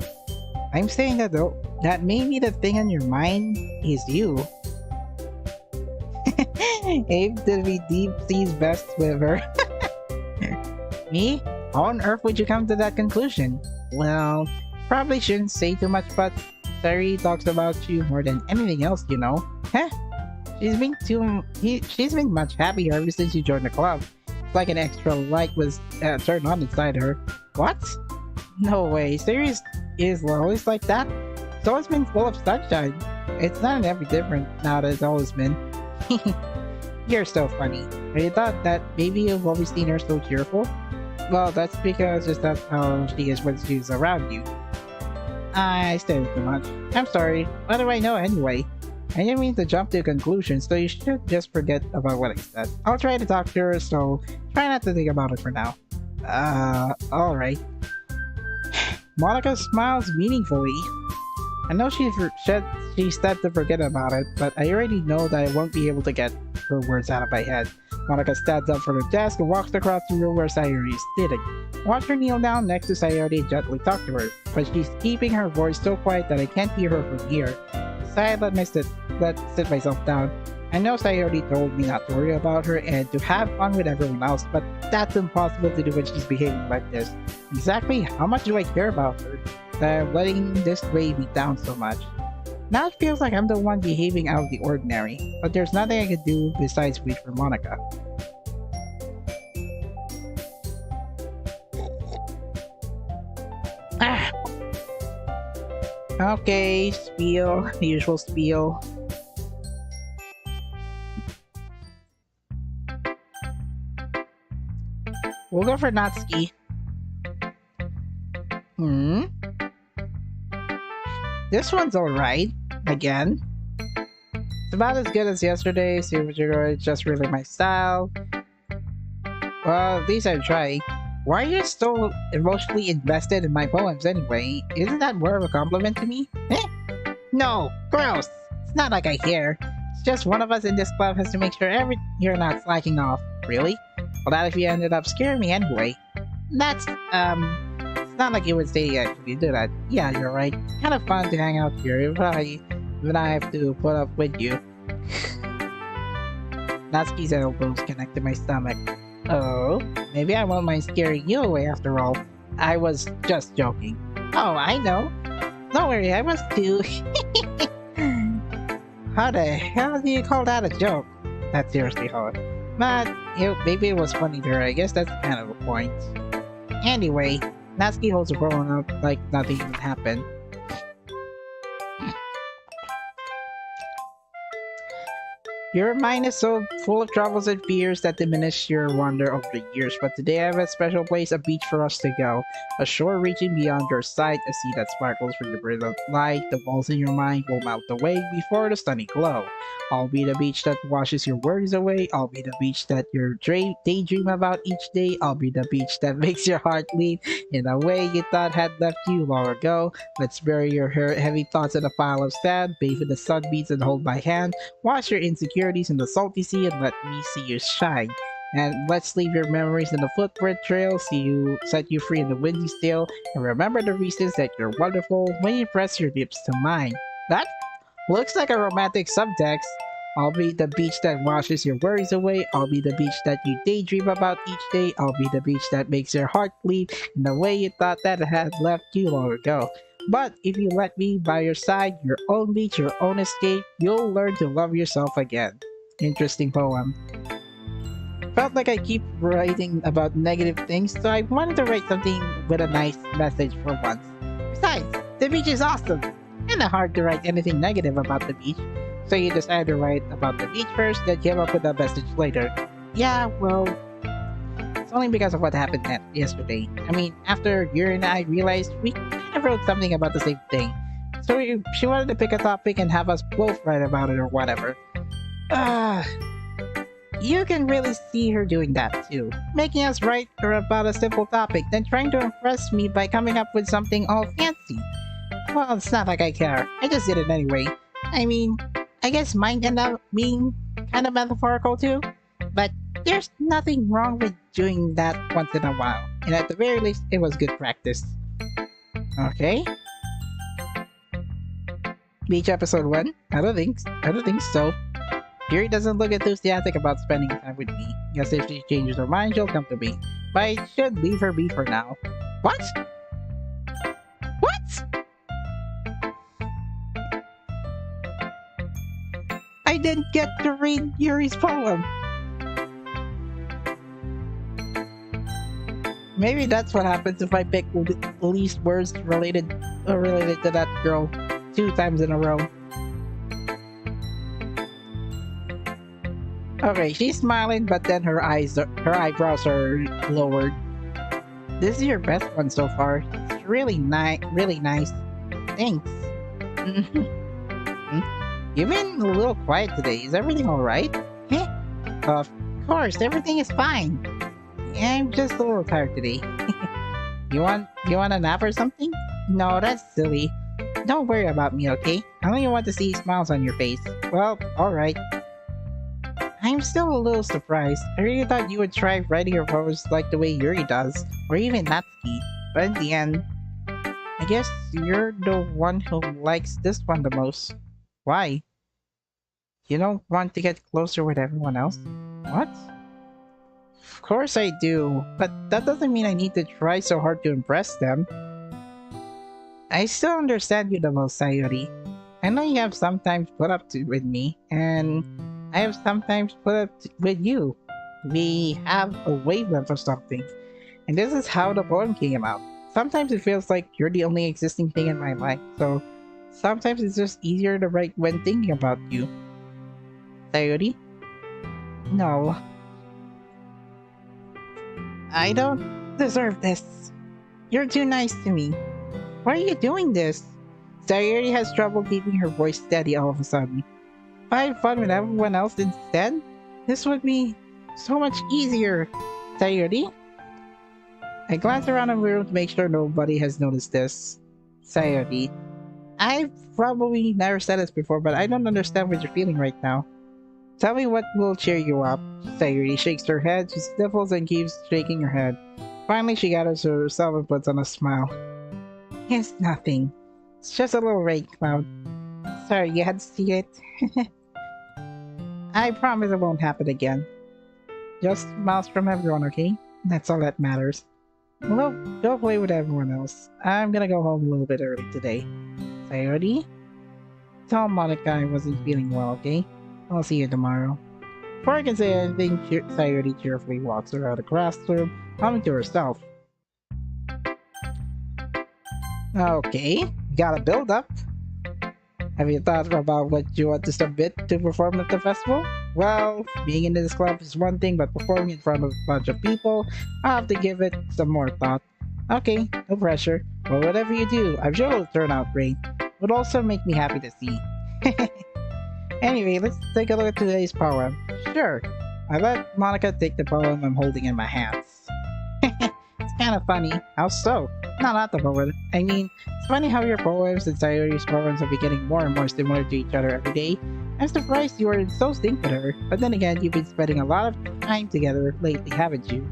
I'm saying that though, that maybe the thing on your mind is you. Aim to be deep seas best with her. Me? How on earth would you come to that conclusion? Well, probably shouldn't say too much, but Sayori talks about you more than anything else, you know. Huh? She's been much happier ever since you joined the club. It's like an extra light was turned on inside her. What? No way. Sayori is always like that? It's always been full of sunshine. It's not every different now that it's always been. You're so funny. I thought that maybe you've always seen her so cheerful? Well, that's because that's how she is when she's around you. I said too much. I'm sorry. What do I know anyway? I didn't mean to jump to conclusions, so you should just forget about what I said. I'll try to talk to her, so try not to think about it for now. Alright. Monica smiles meaningfully. I know she said to forget about it, but I already know that I won't be able to get her words out of my head. Monica stands up from her desk and walks across the room where Sayori is sitting. Watch her kneel down next to Sayori and gently talk to her, but she's keeping her voice so quiet that I can't hear her from here. I sit myself down. I know Sayori told me not to worry about her and to have fun with everyone else, but that's impossible to do when she's behaving like this. Exactly how much do I care about her that I'm letting this weigh me down so much? Now it feels like I'm the one behaving out of the ordinary, but there's nothing I can do besides wait for Monica. Okay, spiel, the usual spiel. We'll go for Natsuki. This one's alright, again. It's about as good as yesterday, it's just really my style. Well, at least I'm trying. Why are you so emotionally invested in my poems anyway? Isn't that more of a compliment to me? Eh? No! Gross! It's not like I care. It's just one of us in this club has to make sure you're not slacking off. Really? Well, that if you ended up scaring me anyway. That's, it's not like you would say actually do that. Yeah, you're right. Kind of fun to hang out here, even I have to put up with you. Natsuki's elbows connect to my stomach. Oh, maybe I won't mind scaring you away after all. I was just joking. Oh, I know. Don't worry, I was too. How the hell do you call that a joke? That's seriously hard. But, maybe it was funny to her. I guess that's kind of a point. Anyway, Natsuki holds a growing up like nothing even happened. Your mind is so full of troubles and fears that diminish your wonder over the years, but today I have a special place, a beach for us to go. A shore reaching beyond your sight, a sea that sparkles from the brilliant light. The walls in your mind will melt away before the stunning glow. I'll be the beach that washes your worries away. I'll be the beach that you daydream about each day. I'll be the beach that makes your heart leap in a way you thought had left you long ago. Let's bury your heavy thoughts in a pile of sand, bathe in the sunbeams and hold my hand. Wash your insecurities in the salty sea and let me see you shine. And let's leave your memories in the footprint trail, set you free in the windy still, and remember the reasons that you're wonderful when you press your lips to mine. That looks like a romantic subtext. I'll be the beach that washes your worries away. I'll be the beach that you daydream about each day. I'll be the beach that makes your heart bleed in the way you thought that it had left you long ago. But if you let me by your side, your own beach, your own escape, you'll learn to love yourself again. Interesting poem. Felt like I keep writing about negative things, so I wanted to write something with a nice message for once. Besides, the beach is awesome! Kinda hard to write anything negative about the beach, so you decided to write about the beach first, then came up with a message later. Yeah, well, it's only because of what happened yesterday. I mean, after you and I realized we kind of wrote something about the same thing. So she wanted to pick a topic and have us both write about it or whatever. You can really see her doing that too. Making us write her about a simple topic, then trying to impress me by coming up with something all fancy. Well, it's not like I care. I just did it anyway. I mean, I guess mine ended up being kind of metaphorical too. But there's nothing wrong with doing that once in a while. And at the very least, it was good practice. Okay. Beach episode 1? I don't think so. Yuri doesn't look enthusiastic about spending time with me. Guess if she changes her mind, she'll come to me. But I should leave her be for now. What? What? I didn't get to read Yuri's poem. Maybe that's what happens if I pick the least words related to that girl 2 times in a row. Okay, she's smiling, but then her eyebrows are lowered. This is your best one so far. It's really nice. Thanks. You've been a little quiet today. Is everything alright? Eh? Of course, everything is fine. I'm just a little tired today. You want a nap or something? No, that's silly. Don't worry about me, okay? I only want to see smiles on your face. Well, alright. I'm still a little surprised. I really thought you would try writing your poems like the way Yuri does, or even Natsuki. But in the end, I guess you're the one who likes this one the most. Why? You don't want to get closer with everyone else? What? Of course I do, but that doesn't mean I need to try so hard to impress them. I still understand you the most, Sayuri. I know you have sometimes put up with me, and I have sometimes put up with you. We have a wavelength or something, and this is how the poem came out. Sometimes it feels like you're the only existing thing in my life, so sometimes it's just easier to write when thinking about you. Sayuri? No. I don't deserve this. You're too nice to me. Why are you doing this? Sayuri has trouble keeping her voice steady all of a sudden. If I had fun with everyone else instead, this would be so much easier. Sayuri? I glance around the room to make sure nobody has noticed this. Sayuri. I've probably never said this before, but I don't understand what you're feeling right now. Tell me what will cheer you up. Sayuri shakes her head, she sniffles and keeps shaking her head. Finally, she gathers herself and puts on a smile. It's nothing. It's just a little rain cloud. Sorry, you had to see it. I promise it won't happen again. Just miles from everyone, okay? That's all that matters. Well, go play with everyone else. I'm gonna go home a little bit early today. Sayori? Tell Monica I wasn't feeling well, okay? I'll see you tomorrow. Before I can say anything, Sayori cheerfully walks around the classroom, humming to herself. Okay, gotta build up. Have you thought about what you want to submit to perform at the festival? Well, being in this club is one thing, but performing in front of a bunch of people, I'll have to give it some more thought. Okay, no pressure, but whatever you do, I'm sure it'll turn out great. It would also make me happy to see. Anyway, let's take a look at today's poem. Sure, I let Monica take the poem I'm holding in my hands. It's kind of funny. How so? No, not the poem. I mean, it's funny how your poems and Sayori's poems have been getting more and more similar to each other every day. I'm surprised you were in so sync with her, but then again, you've been spending a lot of time together lately, haven't you?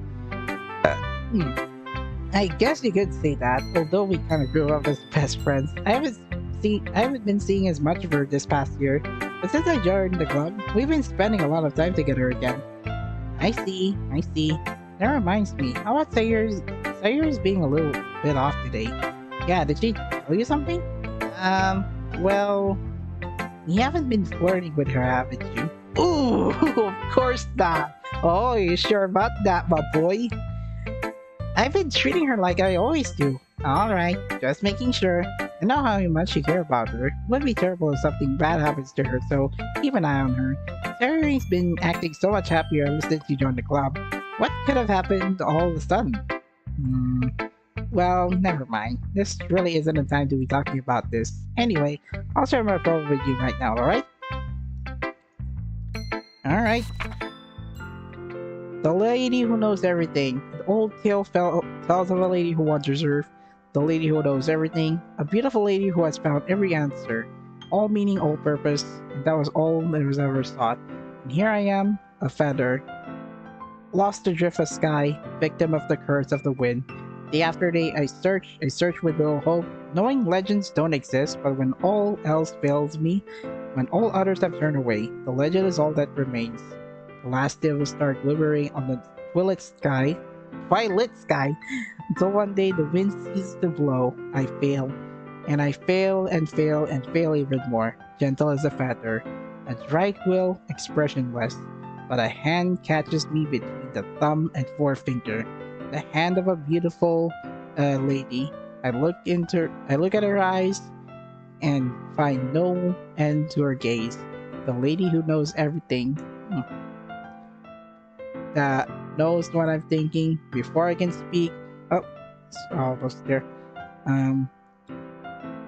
I guess you could say that, although we kind of grew up as best friends. I haven't been seeing as much of her this past year, but since I joined the club, we've been spending a lot of time together again. I see. That reminds me, how about Sayori's being a little bit off today? Yeah, did she tell you something? Well, you haven't been flirting with her, haven't you? Ooh, of course not. Oh, you sure about that, my boy? I've been treating her like I always do. Alright, just making sure. I know how much you care about her. It would be terrible if something bad happens to her, so keep an eye on her. Sayori's been acting so much happier ever since you joined the club. What could have happened all of a sudden? Well, never mind. This really isn't the time to be talking about this. Anyway, I'll share my problem with you right now, alright? Alright. The lady who knows everything. The old tale tells of a lady who once reserved. The lady who knows everything. A beautiful lady who has found every answer. All meaning, all purpose. And that was all that was ever sought. And here I am, a feather. Lost to drift of sky, victim of the curse of the wind. Day after day I search with little hope, knowing legends don't exist, but when all else fails me, when all others have turned away, the legend is all that remains. The last day will start glimmering on the twilight sky, until one day the wind ceases to blow, I fail. And I fail and fail and fail even more, gentle as a feather, a dry quill, expressionless. But a hand catches me between the thumb and forefinger, the hand of a beautiful lady. I look at her eyes and find no end to her gaze. The lady who knows everything, that knows what I'm thinking before I can speak. Oh, it's almost there.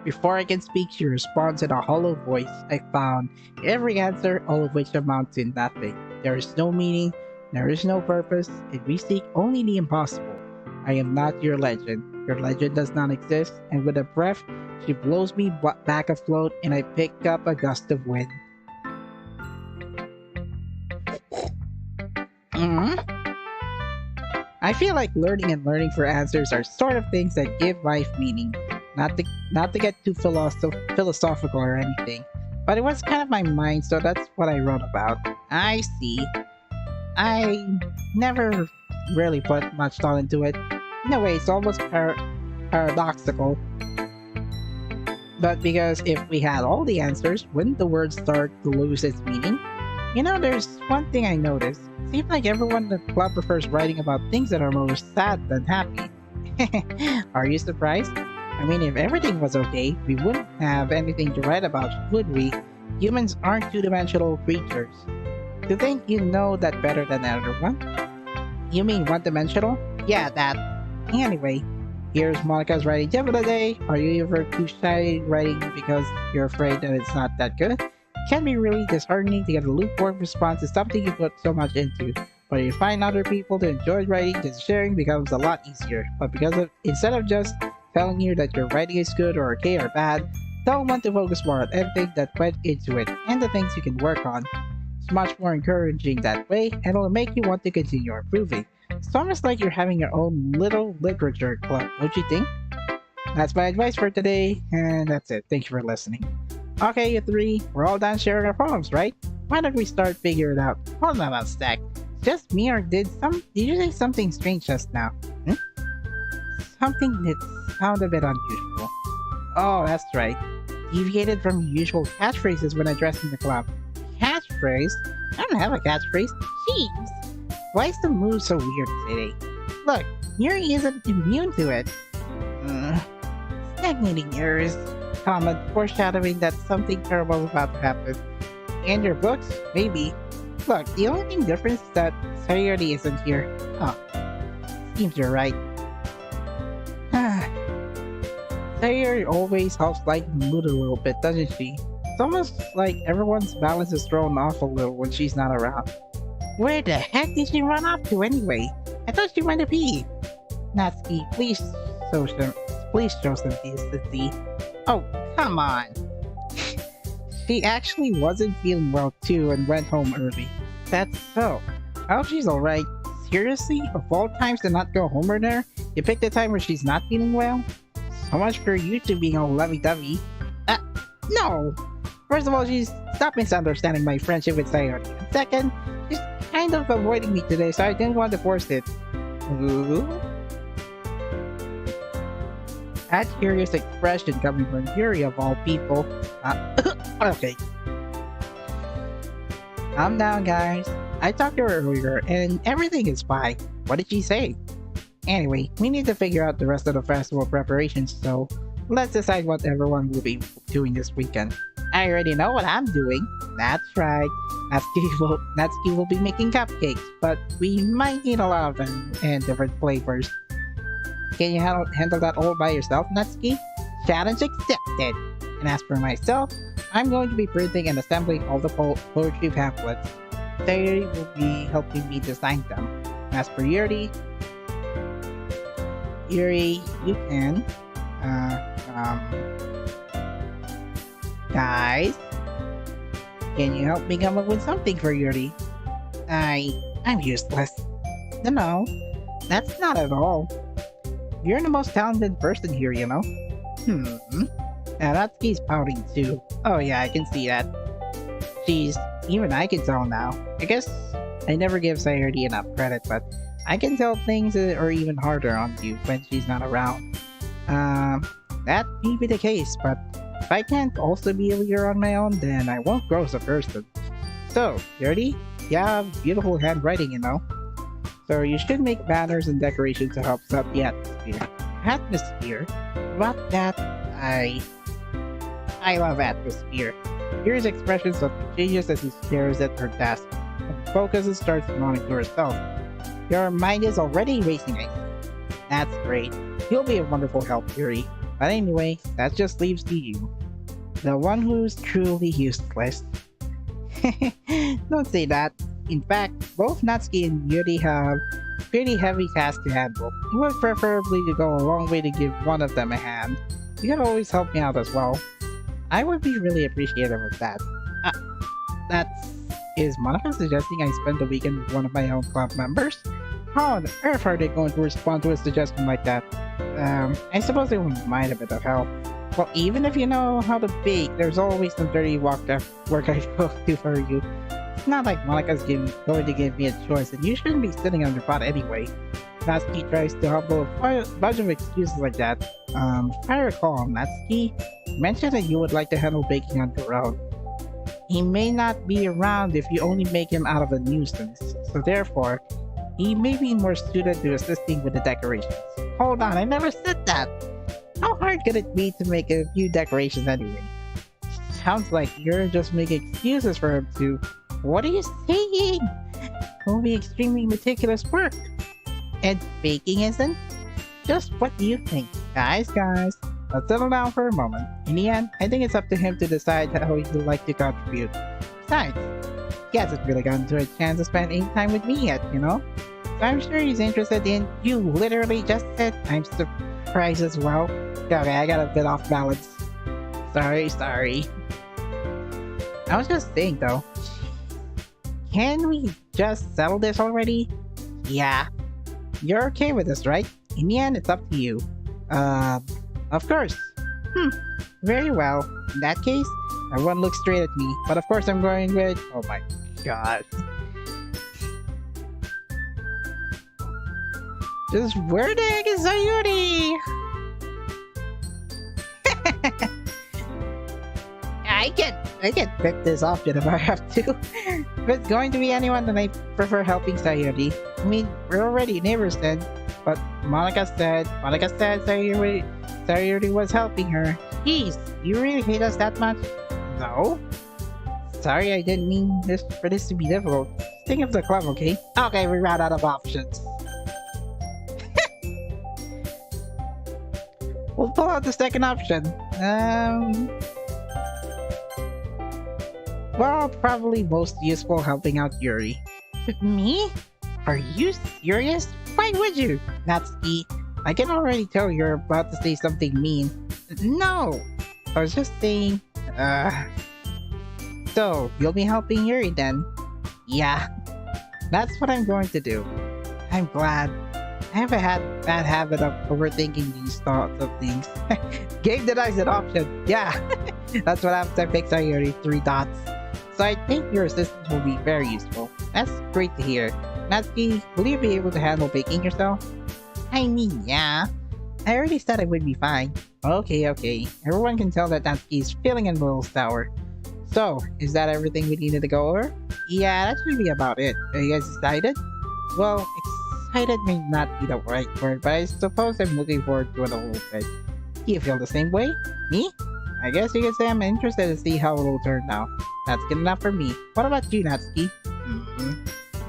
Before I can speak, she responds in a hollow voice. I found every answer, all of which amounts in nothing. There is no meaning, there is no purpose, and we seek only the impossible. I am not your legend. Your legend does not exist, and with a breath, she blows me back afloat, and I pick up a gust of wind. I feel like learning for answers are sort of things that give life meaning. Not to get too philosophical or anything, but it was kind of my mind, so that's what I wrote about. I see. I never really put much thought into it. In a way, it's almost paradoxical. But because if we had all the answers, wouldn't the word start to lose its meaning? You know, there's one thing I noticed. It seems like everyone in the club prefers writing about things that are more sad than happy. Are you surprised? I mean, if everything was okay, we wouldn't have anything to write about, would we? Humans aren't two-dimensional creatures. To think you know that better than everyone? You mean one-dimensional? Yeah, that. Anyway, here's Monica's writing tip of the day. Are you ever too shy writing because you're afraid that it's not that good? It can be really disheartening to get a lukewarm response to something you put so much into. But if you find other people to enjoy writing, then sharing becomes a lot easier. But instead of just telling you that your writing is good or okay or bad, tell one to focus more on everything that went into it and the things you can work on. It's much more encouraging that way, and it'll make you want to continue improving. It's almost like you're having your own little literature club, don't you think? That's my advice for today, and that's it. Thank you for listening. Okay, you three, we're all done sharing our poems, right? Why don't we start figuring out? Hold on a sec. just me, or did you say something strange just now? Hmm? Something that sounded a bit unusual. Oh, that's right. Deviated from usual catchphrases when addressing the club. Catchphrase? I don't have a catchphrase. Jeez. Why is the mood so weird today? Look, Yuri isn't immune to it. Stagnating errors. Comment foreshadowing that something terrible is about to happen. And your books? Maybe. Look, the only difference is that Sayori isn't here. Oh, seems you're right. Sayori always helps lighten the mood a little bit, doesn't she? It's almost like everyone's balance is thrown off a little when she's not around. Where the heck did she run off to anyway? I thought she went to pee. Natsuki, please show some decency. Oh, come on. She actually wasn't feeling well too and went home early. That's so. I hope she's alright. Seriously? Of all times to not go home earlier, you picked a time where she's not feeling well? So much for you two being all lovey-dovey. No! First of all, stop misunderstanding my friendship with Sayori. And second, she's kind of avoiding me today, so I didn't want to force it. Ooh? That curious expression coming from Yuri of all people. Okay. Calm down, guys. I talked to her earlier, and everything is fine. What did she say? Anyway, we need to figure out the rest of the festival preparations, so let's decide what everyone will be doing this weekend. I already know what I'm doing. That's right. Natsuki will be making cupcakes, but we might need a lot of them and different flavors. Can you handle that all by yourself, Natsuki? Challenge accepted. And as for myself, I'm going to be printing and assembling all the poetry pamphlets. Sayori will be helping me design them. As for Yuri, you can, guys, can you help me come up with something for Yuri? I'm useless. No, that's not at all. You're the most talented person here, you know? Now Natsuki's pouting too. Oh yeah, I can see that. Jeez, even I can tell now. I guess I never give Sayori enough credit, but I can tell things are even harder on you when she's not around. That may be the case, but if I can't also be a leader on my own, then I won't grow as a person. So, Yuri, you have beautiful handwriting, you know? So you should make banners and decorations to help set the atmosphere. Atmosphere? About that, I love atmosphere. Here's expressions of changes as he stares at her desk and focuses and starts nodding to herself. Your mind is already racing, I see. That's great. You'll be a wonderful help, Yuri. But anyway, that just leaves to you. The one who's truly useless. Don't say that. In fact, both Natsuki and Yuri have pretty heavy tasks to handle. It would preferably go a long way to give one of them a hand. You can always help me out as well. I would be really appreciative of that. Is Monica suggesting I spend the weekend with one of my own club members? How on earth are they going to respond to a suggestion like that? I suppose they wouldn't mind a bit of help. Well, even if you know how to bake, there's always some dirty work I go do for you. It's not like Monica's going to give me a choice, and you shouldn't be sitting on your butt anyway. Natsuki tries to humble a bunch of excuses like that. If I recall, Natsuki mentioned that you would like to handle baking on your own. He may not be around if you only make him out of a nuisance, so therefore, he may be more suited to assisting with the decorations. Hold on, I never said that! How hard could it be to make a few decorations anyway? Sounds like you're just making excuses for him to... What are you saying? It will be extremely meticulous work. And baking isn't? Just what do you think? Guys, let's settle down for a moment. In the end, I think it's up to him to decide how he'd like to contribute. Besides, he hasn't really gotten to a chance to spend any time with me yet, you know? So I'm sure he's interested in... You literally just said I'm surprised as well. Okay, I got a bit off balance. Sorry. I was just saying though, can we just settle this already? Yeah. You're okay with this, right? In the end, it's up to you. Of course. Very well. In that case, everyone looks straight at me. But of course I'm going with... Oh my god. Just where the heck is Sayuri? I can pick this option if I have to. If it's going to be anyone, then I prefer helping Sayuri. I mean, we're already neighbors then. But Monica said Sayuri was helping her. Jeez, you really hate us that much? No. Sorry, I didn't mean for this to be difficult. Think of the club, okay? Okay, we ran out of options. We'll pull out the second option. Well, probably most useful helping out Yuri. Me? Are you serious? Why would you? Natsuki, I can already tell you're about to say something mean. No! I was just saying, So, you'll be helping Yuri then? Yeah. That's what I'm going to do. I'm glad. I have a bad habit of overthinking these thoughts of things. Game denies an option. Yeah. That's what happens. I pick Sayuri 3 dots. So I think your assistance will be very useful. That's great to hear. Natsuki, will you be able to handle baking yourself? I mean, yeah. I already said I would be fine. Okay. Everyone can tell that Natsuki is feeling a little sour. So, is that everything we needed to go over? Yeah, that should be about it. Are you guys excited? Well, excited may not be the right word, but I suppose I'm looking forward to it a little bit. Do you feel the same way? Me? I guess you could say I'm interested to see how it will turn out. That's good enough for me. What about you, Natsuki?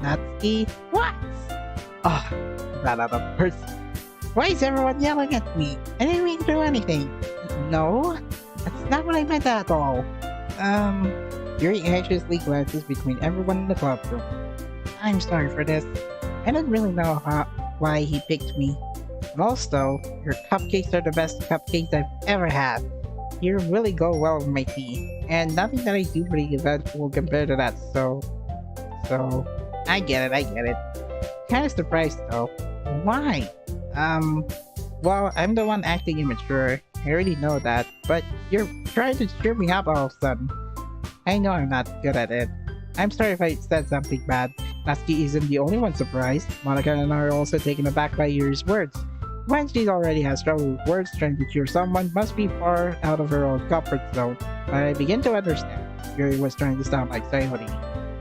Natsuki? What? Oh, ran out of words. Why is everyone yelling at me? I didn't mean to do anything. No, that's not what I meant at all. Yuri anxiously glances between everyone in the club room. I'm sorry for this. I don't really know why he picked me. But also, your cupcakes are the best cupcakes I've ever had. You really go well with my tea. And nothing that I do for the event will compare to that, so... I get it. Kinda surprised though. Why? Well, I'm the one acting immature. I already know that, but you're trying to cheer me up all of a sudden. I know I'm not good at it. I'm sorry if I said something bad. Natsuki isn't the only one surprised. Monica and I are also taken aback by Yuri's words. When she already has trouble with words, trying to cheer someone must be far out of her own comfort zone. I begin to understand. Yuri was trying to sound like Sayori.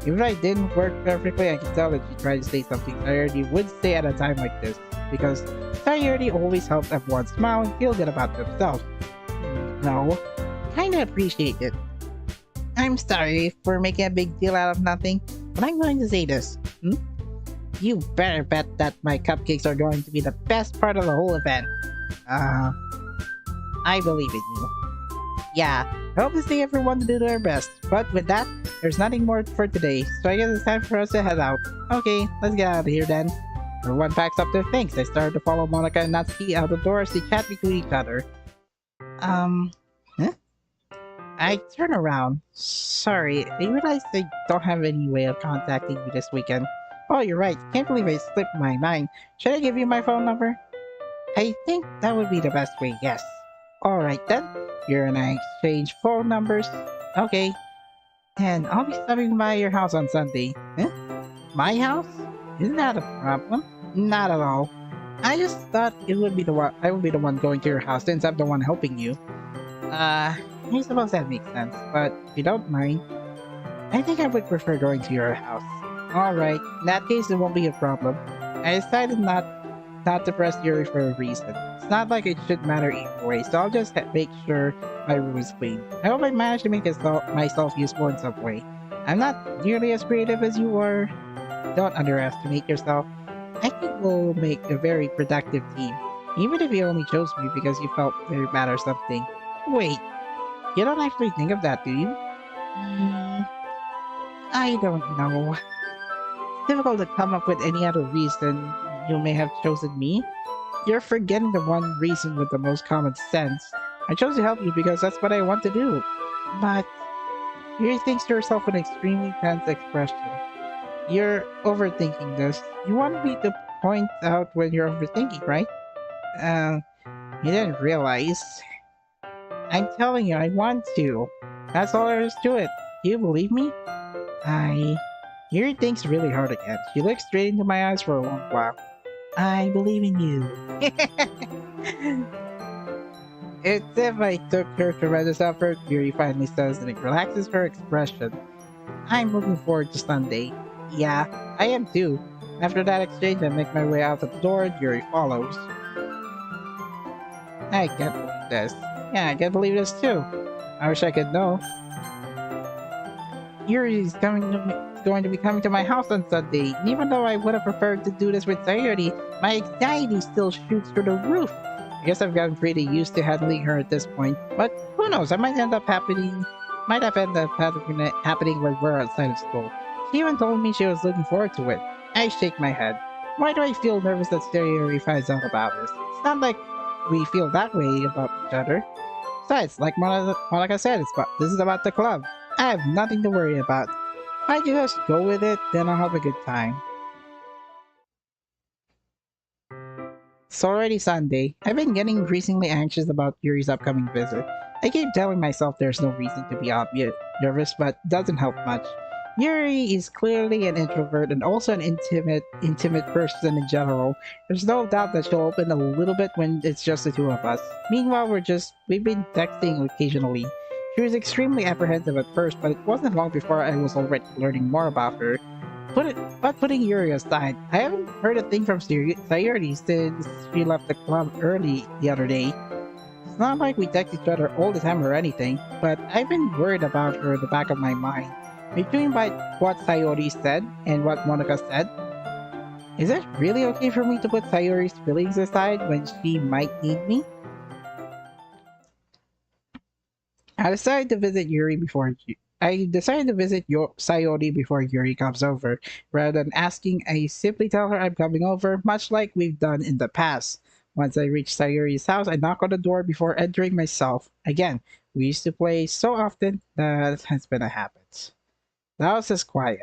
Even if I didn't work perfectly, I can tell that she tried to say something Sayori would say at a time like this, because Sayori always helps everyone smile and feel good about themselves. No, kinda appreciate it. I'm sorry for making a big deal out of nothing, but I'm going to say this. You better bet that my cupcakes are going to be the best part of the whole event. I believe in you. Yeah, I hope to see everyone to do their best, but with that, there's nothing more for today, so I guess it's time for us to head out. Okay, let's get out of here then. Everyone packs up their things. I started to follow Monica and Natsuki out the door as they chat between each other. I turn around. Sorry, I realized I don't have any way of contacting you this weekend. Oh, you're right. Can't believe I slipped my mind. Should I give you my phone number? I think that would be the best way, yes. Alright then. You and I exchange phone numbers. Okay. And I'll be stopping by your house on Sunday. My house? Isn't that a problem? Not at all. I just thought I would be the one going to your house since I'm the one helping you. I suppose that makes sense, but if you don't mind, I think I would prefer going to your house. Alright, in that case it won't be a problem. I decided not to press Yuri for a reason. It's not like it should matter either way, so I'll just make sure my room is clean. I hope I managed to make myself useful in some way. I'm not nearly as creative as you are. Don't underestimate yourself. I think we'll make a very productive team, even if you only chose me because you felt very bad or something. Wait, you don't actually think of that, do you? I don't know. It's difficult to come up with any other reason you may have chosen me. You're forgetting the one reason with the most common sense. I chose to help you because that's what I want to do. But you thinks to yourself an extremely tense expression. You're overthinking this. You want me to point out when you're overthinking, right? You didn't realize. I'm telling you, I want to. That's all there is to it. Do you believe me? Yuri thinks really hard again. She looks straight into my eyes for a long while. I believe in you. It's if I took her tremendous effort, Yuri finally says, and it relaxes her expression. I'm looking forward to Sunday. Yeah, I am too. After that exchange, I make my way out the door, Yuri follows. I can't believe this. Yeah, I can't believe this too. I wish I could know. Yuri's going to be coming to my house on Sunday, and even though I would have preferred to do this with Sayuri, my anxiety still shoots through the roof. I guess I've gotten pretty used to handling her at this point, but who knows, might have ended up happening when we're outside of school. She even told me she was looking forward to it. I shake my head. Why do I feel nervous that Sayuri finds out about this? It's not like we feel that way about each other. Besides, like Monica said, this is about the club. I have nothing to worry about. If I just go with it, then I'll have a good time. It's already Sunday. I've been getting increasingly anxious about Yuri's upcoming visit. I keep telling myself there's no reason to be obvious nervous, but doesn't help much. Yuri is clearly an introvert and also an intimate person in general. There's no doubt that she'll open a little bit when it's just the two of us. Meanwhile, we've been texting occasionally. She was extremely apprehensive at first, but it wasn't long before I was already learning more about her. But putting Yuri aside, I haven't heard a thing from Sayuri since she left the club early the other day. It's not like we text each other all the time or anything, but I've been worried about her in the back of my mind. Between what Sayuri said and what Monica said, is it really okay for me to put Sayuri's feelings aside when she might need me? I decided to visit Sayori before Yuri comes over. Rather than asking, I simply tell her I'm coming over, much like we've done in the past. Once I reach Sayori's house, I knock on the door before entering myself. Again, we used to play so often that it has been a habit. The house is quiet.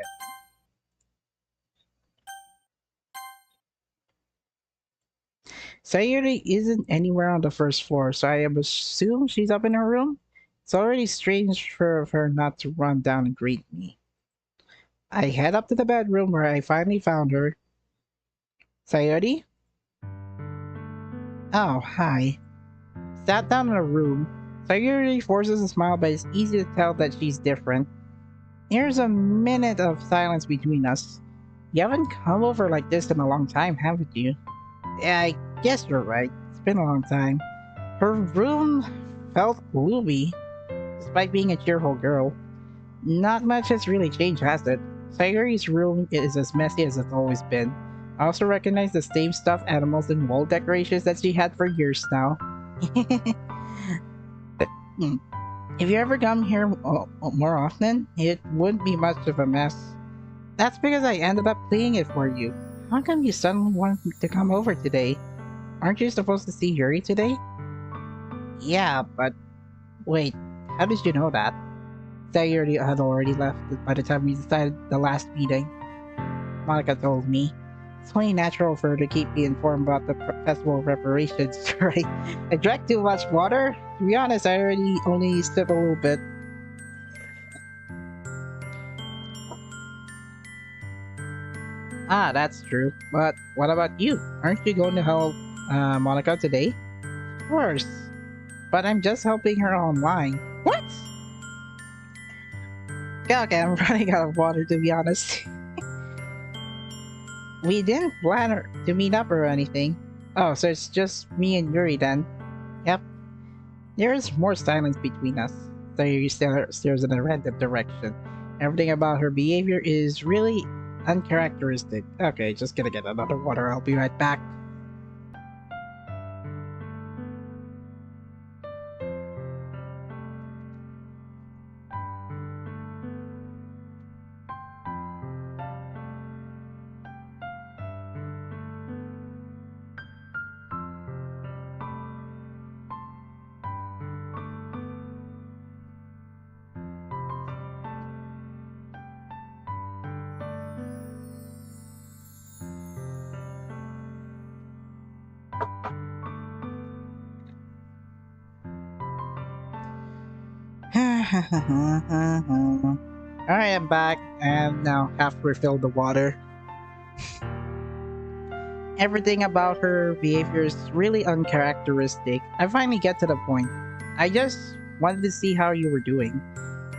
Sayuri isn't anywhere on the first floor, so I assume she's up in her room. It's already strange for her not to run down and greet me. I head up to the bedroom where I finally found her. Sayuri? Oh, hi. Sat down in a room. Sayuri forces a smile, but it's easy to tell that she's different. Here's a minute of silence between us. You haven't come over like this in a long time, haven't you? Yeah, I guess you're right. It's been a long time. Her room felt gloomy, despite being a cheerful girl. Not much has really changed, has it? Sayuri's room is as messy as it's always been. I also recognize the same stuffed animals and wall decorations that she had for years now. If you ever come here more often, it wouldn't be much of a mess. That's because I ended up cleaning it for you. How come you suddenly wanted to come over today? Aren't you supposed to see Yuri today? Yeah, but wait, how did you know that? Sayuri had already left by the time we decided the last meeting. Monica told me. It's only natural for her to keep me informed about the festival preparations, right? I drank too much water. To be honest, I only sipped a little bit. Ah, that's true. But what about you? Aren't you going to help Monica today? Of course. But I'm just helping her online. What? Okay, I'm running out of water to be honest. We didn't plan to meet up or anything. Oh, so it's just me and Yuri then. Yep. There is more silence between us. Sayuri stares in a random direction. Everything about her behavior is really uncharacteristic. Okay, just gonna get another water. I'll be right back. Alright, I'm back and now have refilled the water. Everything about her behavior is really uncharacteristic. I finally get to the point. I just wanted to see how you were doing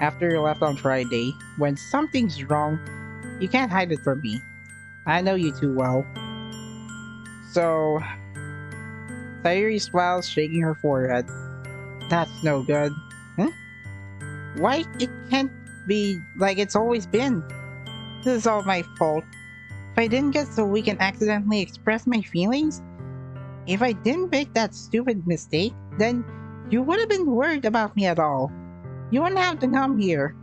after you left on Friday. When something's wrong, you can't hide it from me. I know you too well. So, Sayuri smiles, shaking her forehead. That's no good. Huh? Why? It can't be like it's always been. This is all my fault. If I didn't get so weak and accidentally express my feelings, if I didn't make that stupid mistake, then you would have been worried about me at all. You wouldn't have to come here.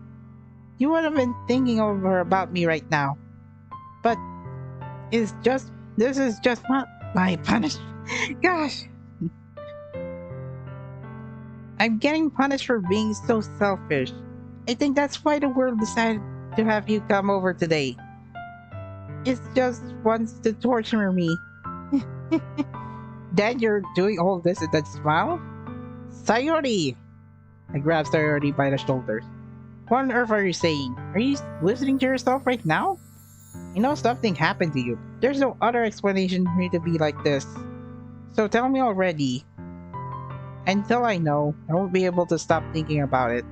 You would have been thinking over about me right now. But this is just not my punishment. Gosh. I'm getting punished for being so selfish. I think that's why the world decided to have you come over today. It just wants to torture me. Then you're doing all this with that smile? Sayori! I grab Sayori by the shoulders. What on earth are you saying? Are you listening to yourself right now? I know something happened to you. There's no other explanation for me to be like this. So tell me already. Until I know, I won't be able to stop thinking about it.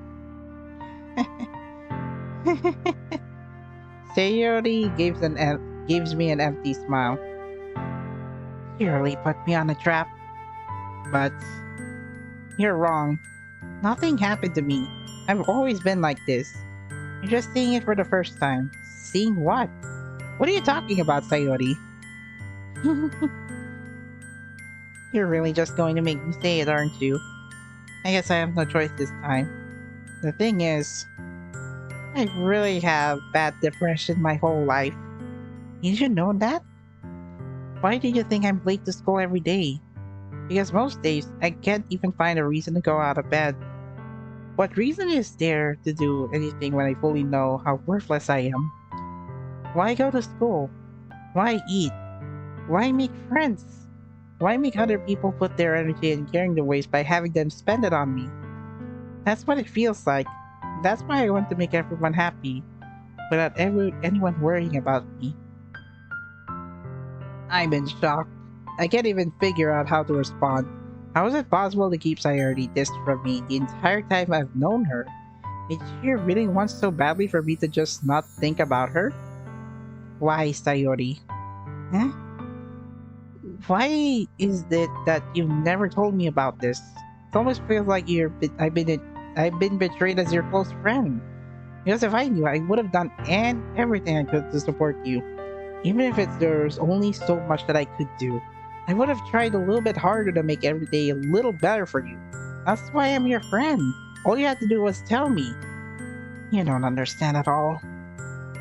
Sayori gives me an empty smile. You really put me on a trap. But you're wrong. Nothing happened to me. I've always been like this. You're just seeing it for the first time. Seeing what? What are you talking about, Sayori? You're really just going to make me say it, aren't you? I guess I have no choice this time. The thing is, I really have bad depression my whole life. You should know that? Why do you think I'm late to school every day? Because most days, I can't even find a reason to go out of bed. What reason is there to do anything when I fully know how worthless I am? Why go to school? Why eat? Why make friends? Why make other people put their energy in carrying the waste by having them spend it on me? That's what it feels like. That's why I want to make everyone happy, without anyone worrying about me. I'm in shock. I can't even figure out how to respond. How is it possible to keep Sayori distant from me the entire time I've known her? Did she really want so badly for me to just not think about her? Why, Sayori? Huh? Why is it that you've never told me about this? It almost feels like I've been betrayed as your close friend. Because if I knew, I would have done everything I could to support you. Even if there's only so much that I could do. I would have tried a little bit harder to make every day a little better for you. That's why I'm your friend. All you had to do was tell me. You don't understand at all.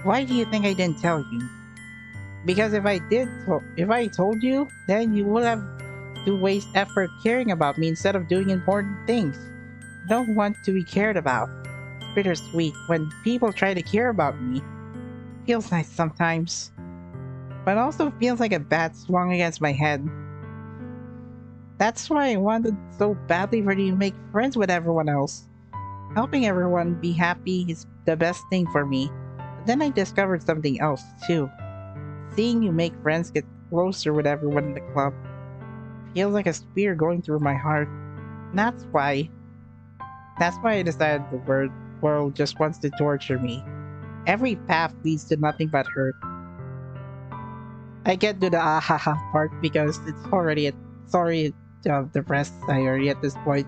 Why do you think I didn't tell you? Because if I told you, then you would have to waste effort caring about me instead of doing important things. I don't want to be cared about. It's bittersweet when people try to care about me. Feels nice sometimes. But also feels like a bat swung against my head. That's why I wanted so badly for you to make friends with everyone else. Helping everyone be happy is the best thing for me. But then I discovered something else too. Seeing you make friends get closer with everyone in the club feels like a spear going through my heart. And that's why I decided the world just wants to torture me. Every path leads to nothing but hurt. I get to the ahaha part because it's already depressed Sayori at this point.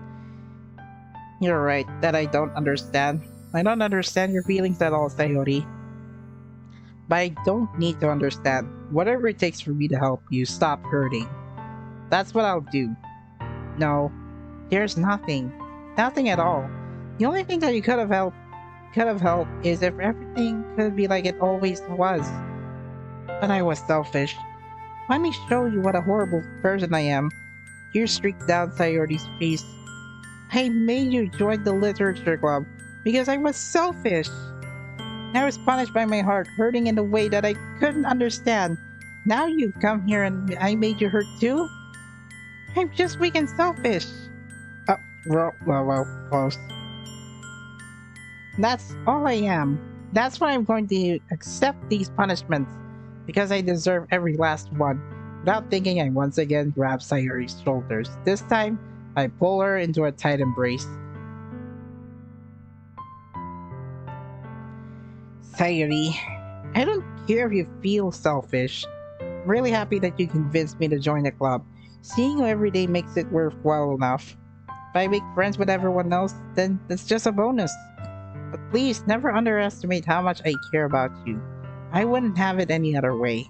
You're right that I don't understand. I don't understand your feelings at all, Sayori. But I don't need to understand. Whatever it takes for me to help you stop hurting. That's what I'll do. No, there's nothing. Nothing at all. The only thing that you could have helped is if everything could be like it always was. But I was selfish. Let me show you what a horrible person I am. Tears streaked down Sayori's face. I made you join the literature club because I was selfish. I was punished by my heart, hurting in a way that I couldn't understand. Now you've come here and I made you hurt too? I'm just weak and selfish. Well, close. That's all I am. That's why I'm going to accept these punishments. Because I deserve every last one. Without thinking, I once again grab Sayuri's shoulders. This time, I pull her into a tight embrace. Sayuri, I don't care if you feel selfish. I'm really happy that you convinced me to join the club. Seeing you every day makes it worthwhile enough. If I make friends with everyone else, then that's just a bonus. But please, never underestimate how much I care about you. I wouldn't have it any other way.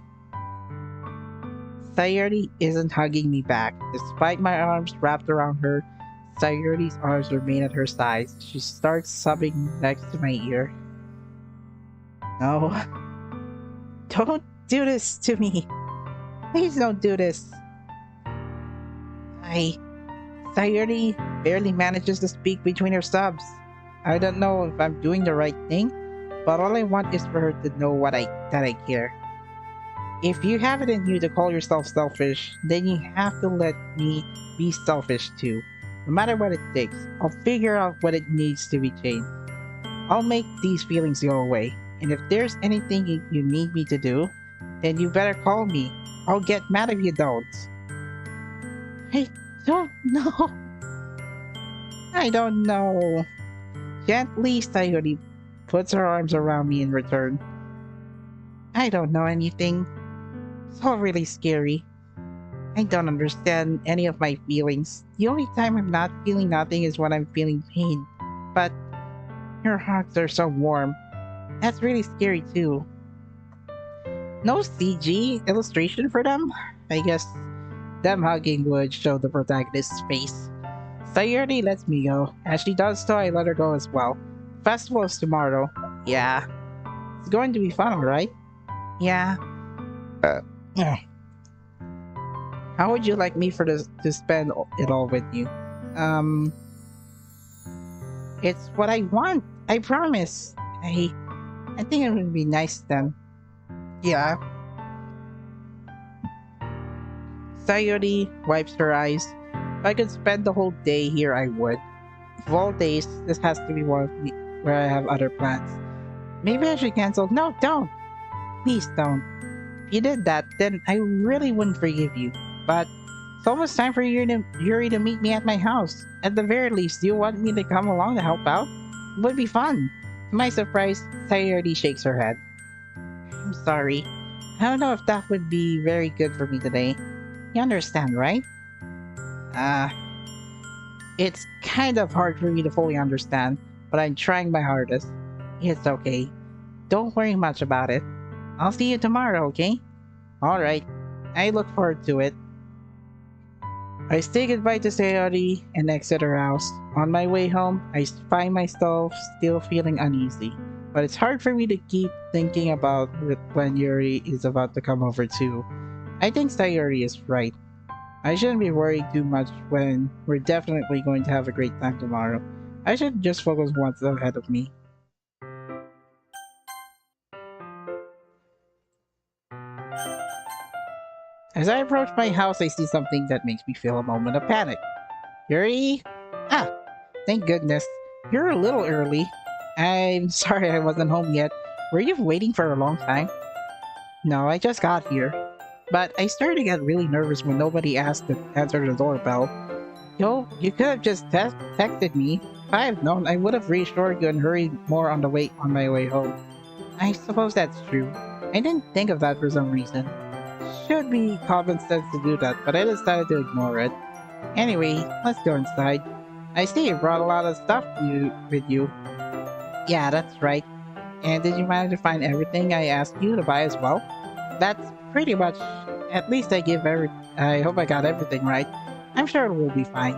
Sayuri isn't hugging me back. Despite my arms wrapped around her, Sayuri's arms remain at her sides. She starts sobbing next to my ear. No. Don't do this to me. Please don't do this. Sayuri barely manages to speak between her sobs. I don't know if I'm doing the right thing, but all I want is for her to know that I care. If you have it in you to call yourself selfish, then you have to let me be selfish too. No matter what it takes, I'll figure out what it needs to be changed. I'll make these feelings go away, and if there's anything you need me to do, then you better call me. I'll get mad if you don't. I don't know. I don't know. Gently, Sayuri puts her arms around me in return. I don't know anything. It's all really scary. I don't understand any of my feelings. The only time I'm not feeling nothing is when I'm feeling pain. But your hugs are so warm. That's really scary too. No CG illustration for them? I guess them hugging would show the protagonist's face. Sayuri lets me go. As she does so, I let her go as well. Festival is tomorrow. Yeah. It's going to be fun, alright? Yeah. How would you like me to spend it all with you? It's what I want. I promise. I think it would be nice then. Yeah. Sayuri wipes her eyes. If I could spend the whole day here, I would. Of all days, this has to be one of the where I have other plans. Maybe I should cancel. No, don't. Please don't. If you did that, then I really wouldn't forgive you. But it's almost time for Yuri to meet me at my house. At the very least, do you want me to come along to help out? It would be fun. To my surprise, Sayuri shakes her head. I'm sorry. I don't know if that would be very good for me today. You understand, right? It's kind of hard for me to fully understand, but I'm trying my hardest. It's okay. Don't worry much about it. I'll see you tomorrow, okay? Alright. I look forward to it. I say goodbye to Sayori and exit her house. On my way home, I find myself still feeling uneasy. But it's hard for me to keep thinking about it when Yuri is about to come over too. I think Sayori is right. I shouldn't be worried too much when we're definitely going to have a great time tomorrow. I should just focus what's ahead of me. As I approach my house, I see something that makes me feel a moment of panic. Yuri? Ah, thank goodness. You're a little early. I'm sorry I wasn't home yet. Were you waiting for a long time? No, I just got here. But I started to get really nervous when nobody asked to answer the doorbell. Yo, you could have just texted me. If I had known, I would have reassured you and hurried more on my way home. I suppose that's true. I didn't think of that for some reason. Should be common sense to do that, but I decided to ignore it. Anyway, let's go inside. I see you brought a lot of stuff with you. Yeah, that's right. And did you manage to find everything I asked you to buy as well? That's pretty much. At least I hope I got everything right. I'm sure it will be fine.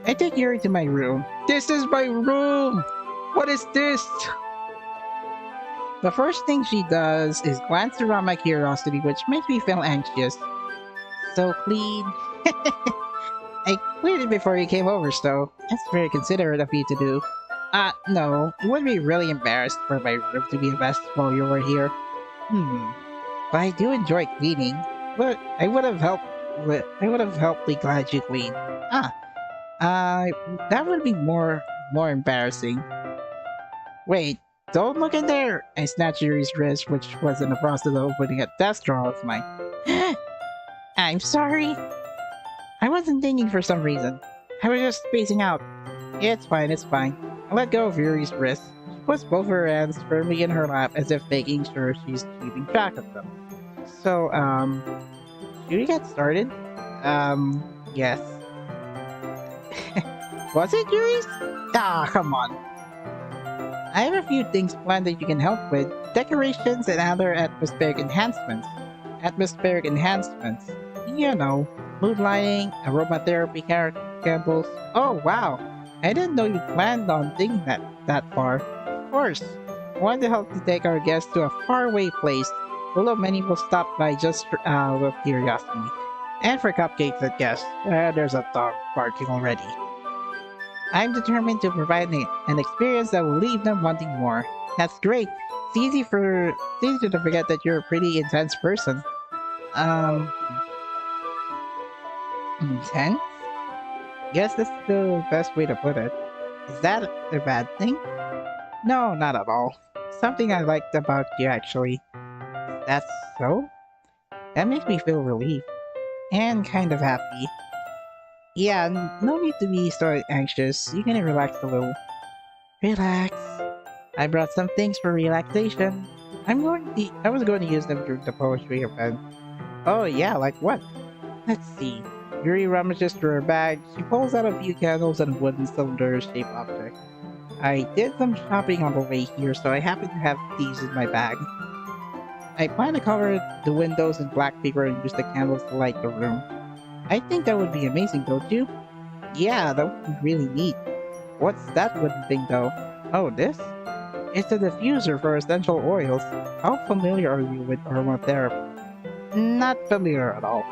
I take Yuri to my room. This is my room! What is this? The first thing she does is glance around my curiosity, which makes me feel anxious. So clean. I cleaned it before you came over, so that's very considerate of you to do. No, it would be really embarrassed for my room to be a mess while you were here. But I do enjoy cleaning. But I would have helped be glad you clean. That would be more embarrassing. Wait, don't look in there! I snatched Yuri's wrist, which was in the process of opening a desk drawer of mine. I'm sorry. I wasn't thinking for some reason. I was just spacing out. It's fine, it's fine. I let go of Yuri's wrist. She puts both her hands firmly in her lap as if making sure she's keeping track of them. So, should we get started? Yes. Was it Yuri's? Ah, come on. I have a few things planned that you can help with. Decorations and other atmospheric enhancements. Atmospheric enhancements. You know, mood lighting, aromatherapy candles. Oh, wow. I didn't know you planned on thinking that far. Of course. I want to help to take our guests to a faraway place, although many will stop by just out of curiosity. And for cupcakes, I guess. There's a dog barking already. I'm determined to provide an experience that will leave them wanting more. That's great. It's easy to forget that you're a pretty intense person. Intense? Guess that's the best way to put it. Is that a bad thing? No, not at all. Something I liked about you, actually. That's so? That makes me feel relieved. And kind of happy. Yeah, no need to be so anxious. You can relax a little. Relax. I brought some things for relaxation. I was going to use them during the poetry event. Oh yeah, like what? Let's see. Yuri rummages through her bag. She pulls out a few candles and a wooden cylinder-shaped object. I did some shopping on the way here, so I happen to have these in my bag. I plan to cover the windows in black paper and use the candles to light the room. I think that would be amazing, don't you? Yeah, that would be really neat. What's that wooden thing, though? Oh, this? It's a diffuser for essential oils. How familiar are you with aromatherapy? Not familiar at all.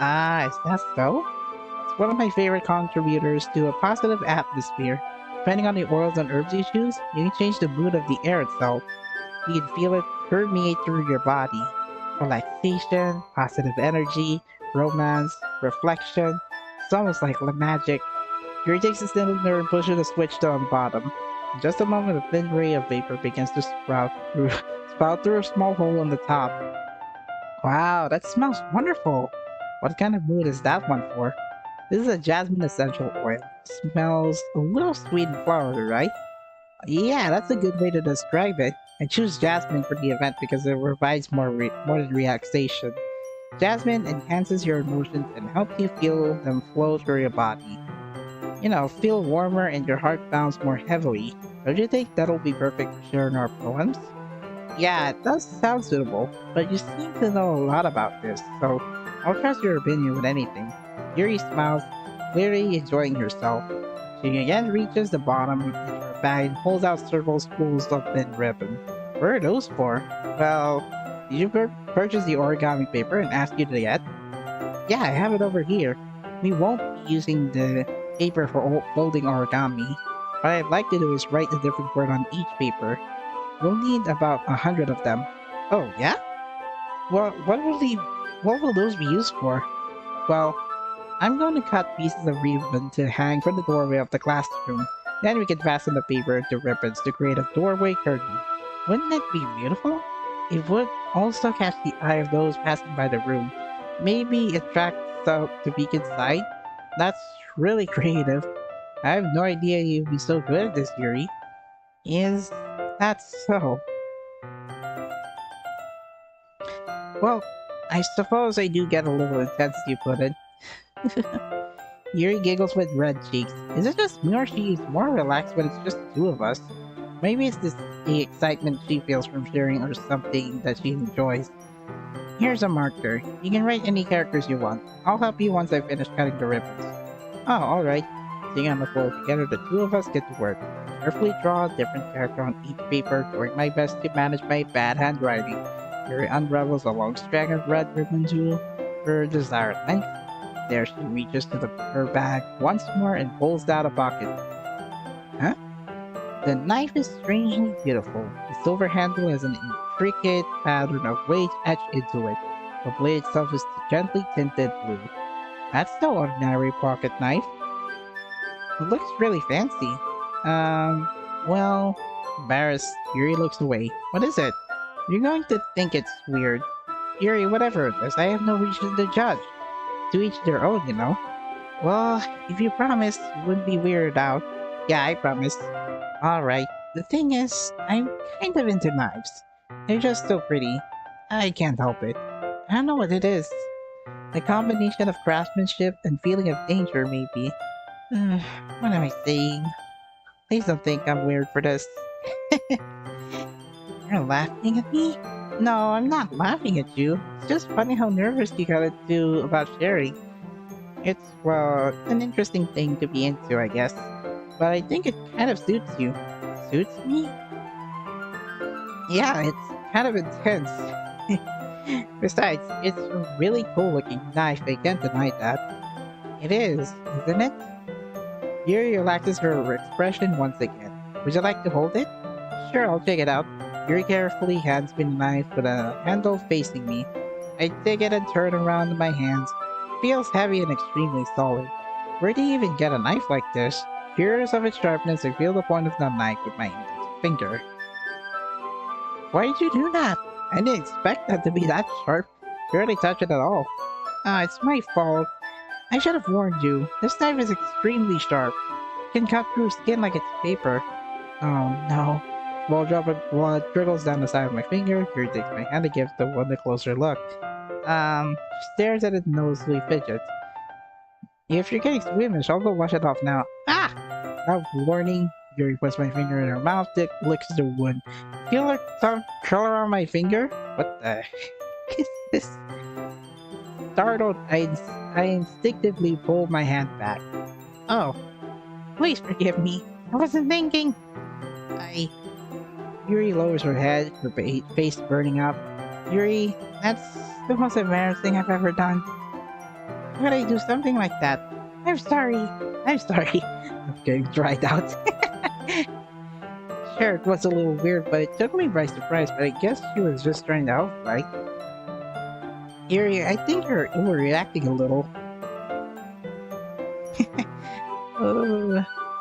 Ah, is that so? It's one of my favorite contributors to a positive atmosphere. Depending on the oils and herbs you choose, you can change the mood of the air itself. You can feel it permeate through your body. Relaxation, positive energy, romance, reflection. It's almost like magic. Yuri takes a cylinder and pushes a switch down the bottom. In just a moment, a thin ray of vapor begins to spout through a small hole on the top. Wow, that smells wonderful! What kind of mood is that one for? This is a jasmine essential oil. It smells a little sweet and flowery, right? Yeah, that's a good way to describe it. I choose jasmine for the event because it provides more relaxation. Jasmine enhances your emotions and helps you feel them flow through your body. You know, feel warmer and your heart pounds more heavily. Don't you think that'll be perfect for sharing our poems? Yeah, it does sound suitable, but you seem to know a lot about this, so I'll trust your opinion with anything. Yuri smiles, clearly enjoying herself. She again reaches the bottom of her bag and pulls out several spools of thin ribbon. What are those for? Well, did you purchase the origami paper and ask you to yet? Yeah, I have it over here. We won't be using the paper for folding origami. What I'd like to do is write a different word on each paper. We'll need about 100 of them. Oh, yeah? Well, what will those be used for? Well, I'm going to cut pieces of ribbon to hang from the doorway of the classroom. Then we can fasten the paper into ribbons to create a doorway curtain. Wouldn't it be beautiful? It would also catch the eye of those passing by the room. Maybe attract the peek inside? That's really creative. I have no idea you'd be so good at this, Yuri. Is that so? Well, I suppose I do get a little intense, you put it. Yuri giggles with red cheeks. Is it just me or she's more relaxed when it's just the two of us? Maybe it's the excitement she feels from sharing or something that she enjoys. Here's a marker. You can write any characters you want. I'll help you once I finish cutting the ribbons. Oh, alright. Sitting on the floor together, the two of us get to work. Carefully draw a different character on each paper, doing my best to manage my bad handwriting. Yuri unravels a long strand of red ribbon to her desired length. There she reaches to her bag once more and pulls out a pocket. Huh? The knife is strangely beautiful. The silver handle has an intricate pattern of waves etched into it. The blade itself is gently tinted blue. That's no ordinary pocket knife. It looks really fancy. Well... Embarrassed, Yuri looks away. What is it? You're going to think it's weird. Yuri, whatever it is, I have no reason to judge. To each their own, you know. Well, if you promise, you wouldn't be weirded out. Yeah, I promise. Alright. The thing is, I'm kind of into knives. They're just so pretty. I can't help it. I don't know what it is. The combination of craftsmanship and feeling of danger, maybe. What am I saying? Please don't think I'm weird for this. You're laughing at me? No, I'm not laughing at you. It's just funny how nervous you got to about sharing. It's, well, an interesting thing to be into, I guess. But I think it kind of suits you. Suits me? Yeah, it's kind of intense. Besides, it's a really cool looking knife, I can't deny that. It is, isn't it? Yuri relaxes her expression once again. Would you like to hold it? Sure, I'll check it out. Yuri carefully hands me the knife with a handle facing me. I take it and turn around in my hands. It feels heavy and extremely solid. Where do you even get a knife like this? Curious of its sharpness, I feel the point of the knife with my finger. Why did you do that? I didn't expect that to be that sharp. Barely touch it at all. It's my fault. I should have warned you. This knife is extremely sharp. It can cut through skin like it's paper. Oh no. Small drop of blood trickles down the side of my finger. Yuri takes my hand and gives the one a closer look. She stares at it and noticeably fidgets. If you're getting squeamish, I'll go wash it off now. Ah! Without warning, Yuri puts my finger in her mouth, licks the wound. Feel her tongue curl around my finger? What the heck is this? Startled, I instinctively pull my hand back. Oh, please forgive me. I wasn't thinking. Yuri lowers her head, her face burning up. Yuri, that's the most embarrassing I've ever done. How could I do something like that? I'm sorry. I'm sorry. I'm getting dried out. Sure, it was a little weird, but it took me by surprise, but I guess she was just trying to help, right? Yuri, I think you're overreacting a little.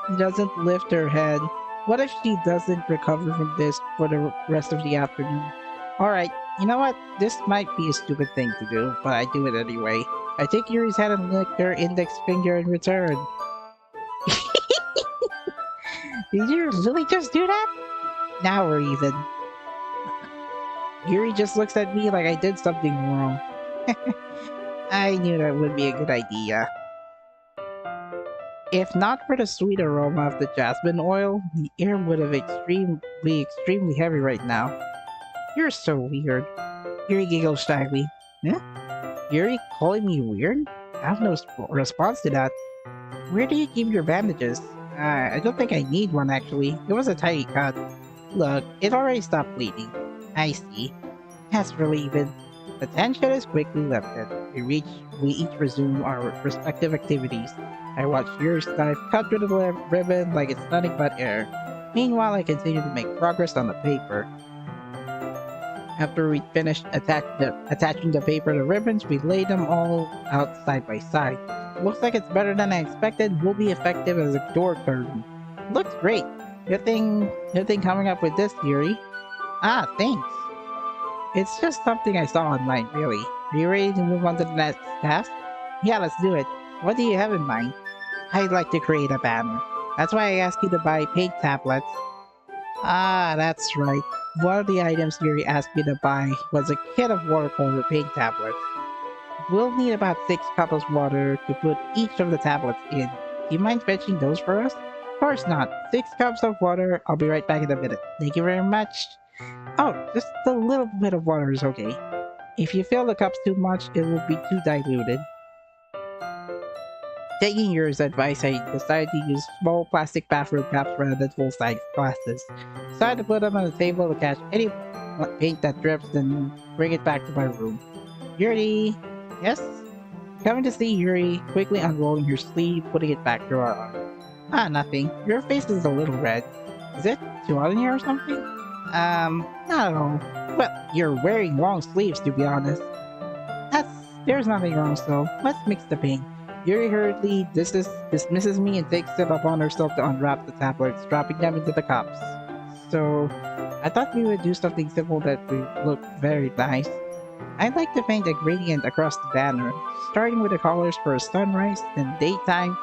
She doesn't lift her head. What if she doesn't recover from this for the rest of the afternoon? Alright, you know what? This might be a stupid thing to do, but I do it anyway. I take Yuri's hand and lick her index finger in return. Did you really just do that? Now we're even. Yuri just looks at me like I did something wrong. I knew that would be a good idea. If not for the sweet aroma of the jasmine oil, the air would have extremely heavy right now. You're so weird. Yuri giggles shyly. Huh? Yuri calling me weird? I have no response to that. Where do you keep your bandages? I don't think I need one actually. It was a tiny cut. Look, it already stopped bleeding. I see. That's relieving. The tension is quickly lifted. We each resume our respective activities. I watch Yuri's knife cut through the ribbon like it's nothing but air. Meanwhile, I continue to make progress on the paper. After we finished attaching the paper to ribbons, we lay them all out side by side. Looks like it's better than I expected. Will be effective as a door curtain. Looks great. Good thing coming up with this, Yuri. Ah, thanks. It's just something I saw online, really. Are you ready to move on to the next task? Yeah, let's do it. What do you have in mind? I'd like to create a banner. That's why I asked you to buy paint tablets. Ah, that's right. One of the items Yuri asked me to buy was a kit of watercolor paint tablets. We'll need about 6 cups of water to put each of the tablets in. Do you mind fetching those for us? Of course not. 6 cups of water. I'll be right back in a minute. Thank you very much. Oh, just a little bit of water is okay. If you fill the cups too much, it will be too diluted. Taking Yuri's advice, I decided to use small plastic bathroom cups rather than full-size glasses. Decided to put them on the table to catch any paint that drips, then bring it back to my room. Yuri! Yes? Coming to see Yuri, quickly unrolling her sleeve, putting it back through her arm. Ah, nothing. Your face is a little red. Is it too hot in here or something? Not at all. Well, you're wearing long sleeves, to be honest. There's nothing wrong, so let's mix the paint. Yuri hurriedly dismisses me and takes it upon herself to unwrap the tablets, dropping them into the cups. So, I thought we would do something simple that would look very nice. I'd like to paint a gradient across the banner, starting with the colors for sunrise, then daytime,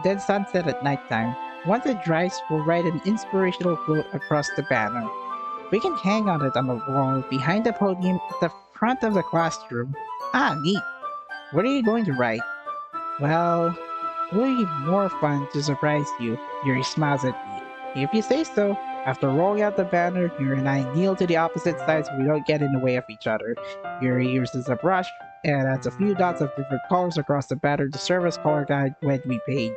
then sunset at nighttime. Once it dries, we'll write an inspirational quote across the banner. We can hang on it on the wall behind the podium at the front of the classroom. Ah, neat. What are you going to write? Well, it will be more fun to surprise you. Yuri smiles at me. If you say so. After rolling out the banner, Yuri and I kneel to the opposite sides so we don't get in the way of each other. Yuri uses a brush and adds a few dots of different colors across the banner to serve as color guide when we paint.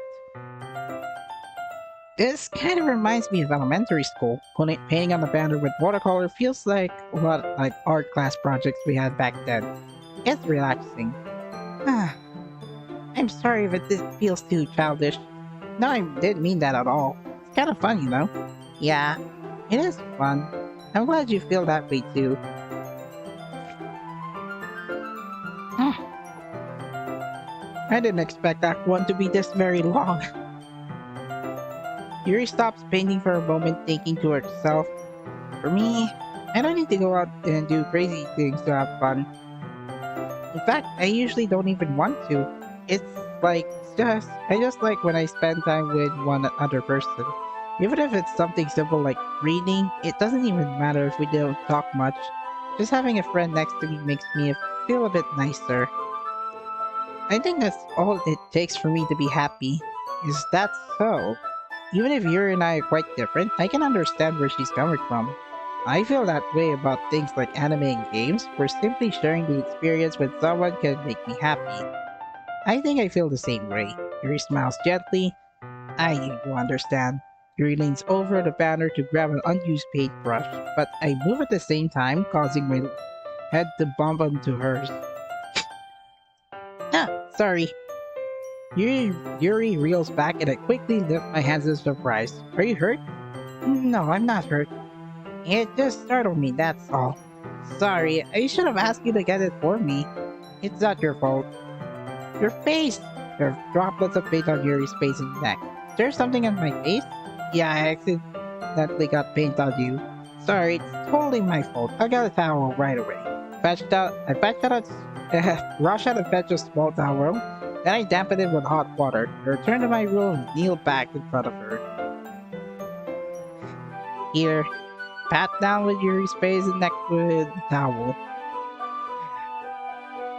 This kind of reminds me of elementary school. Painting on the banner with watercolor feels like a lot like art class projects we had back then. It's relaxing. I'm sorry if this feels too childish. No, I didn't mean that at all. It's kind of fun, you know? Yeah, it is fun. I'm glad you feel that way too. I didn't expect Act 1 to be this very long. Yuri stops painting for a moment, thinking to herself, for me, I don't need to go out and do crazy things to have fun. In fact, I usually don't even want to. I just like when I spend time with one other person. Even if it's something simple like reading, it doesn't even matter if we don't talk much. Just having a friend next to me makes me feel a bit nicer. I think that's all it takes for me to be happy. Is that so? Even if Yuri and I are quite different, I can understand where she's coming from. I feel that way about things like anime and games, where simply sharing the experience with someone can make me happy. I think I feel the same way. Yuri smiles gently. I need to understand. Yuri leans over the banner to grab an unused paintbrush, but I move at the same time, causing my head to bump onto hers. Sorry. Yuri reels back and I quickly lift my hands in surprise. Are you hurt? No, I'm not hurt. It just startled me, that's all. Sorry, I should have asked you to get it for me. It's not your fault. Your face! There are droplets of paint on Yuri's face and neck. Is there something on my face? Yeah, I accidentally got paint on you. Sorry, it's totally my fault. I got a towel right away. Rush out and fetch a small towel. Then I dampened it with hot water. I returned to my room and kneeled back in front of her. Here, pat down with Yuri's face and neck with the towel.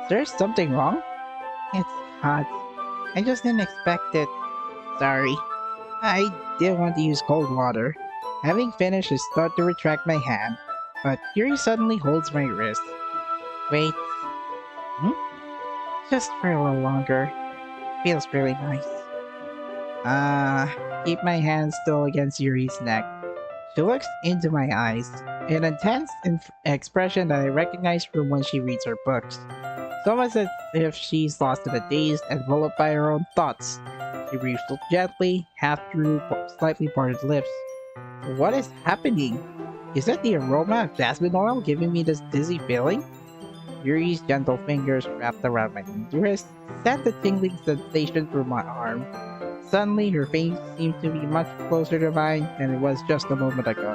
Is there something wrong? It's hot. I just didn't expect it. Sorry. I didn't want to use cold water. Having finished, I start to retract my hand, but Yuri suddenly holds my wrist. Wait. Just for a little longer. Feels really nice. Keep my hand still against Yuri's neck. She looks into my eyes, an intense expression that I recognize from when she reads her books. It's almost as if she's lost in a daze, enveloped by her own thoughts. She breathes gently, half through slightly parted lips. What is happening? Is that the aroma of jasmine oil giving me this dizzy feeling? Yuri's gentle fingers wrapped around my wrist sent a tingling sensation through my arm. Suddenly, her face seemed to be much closer to mine than it was just a moment ago.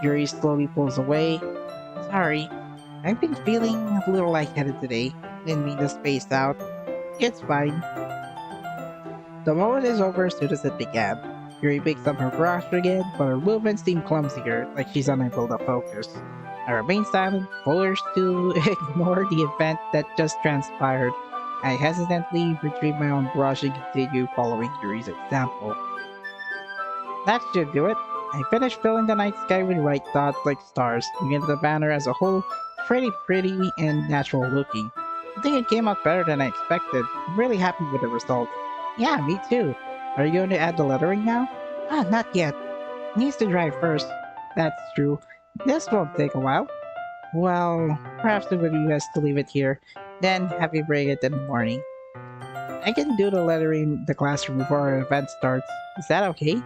Yuri slowly pulls away. Sorry, I've been feeling a little lightheaded today. Didn't mean to space out. It's fine. The moment is over as soon as it began. Yuri picks up her brush again, but her movements seem clumsier, like she's unable to focus. I remain silent, forced to ignore the event that just transpired. I hesitantly retrieve my own brush and continue following Yuri's example. That should do it. I finished filling the night sky with white dots like stars, looking at the banner as a whole, pretty and natural looking. I think it came out better than I expected. I'm really happy with the result. Yeah, me too. Are you going to add the lettering now? Not yet. It needs to dry first. That's true. This won't take a while. Well, perhaps it would be best to leave it here, then have you bring it in the morning. I can do the lettering in the classroom before our event starts. Is that okay?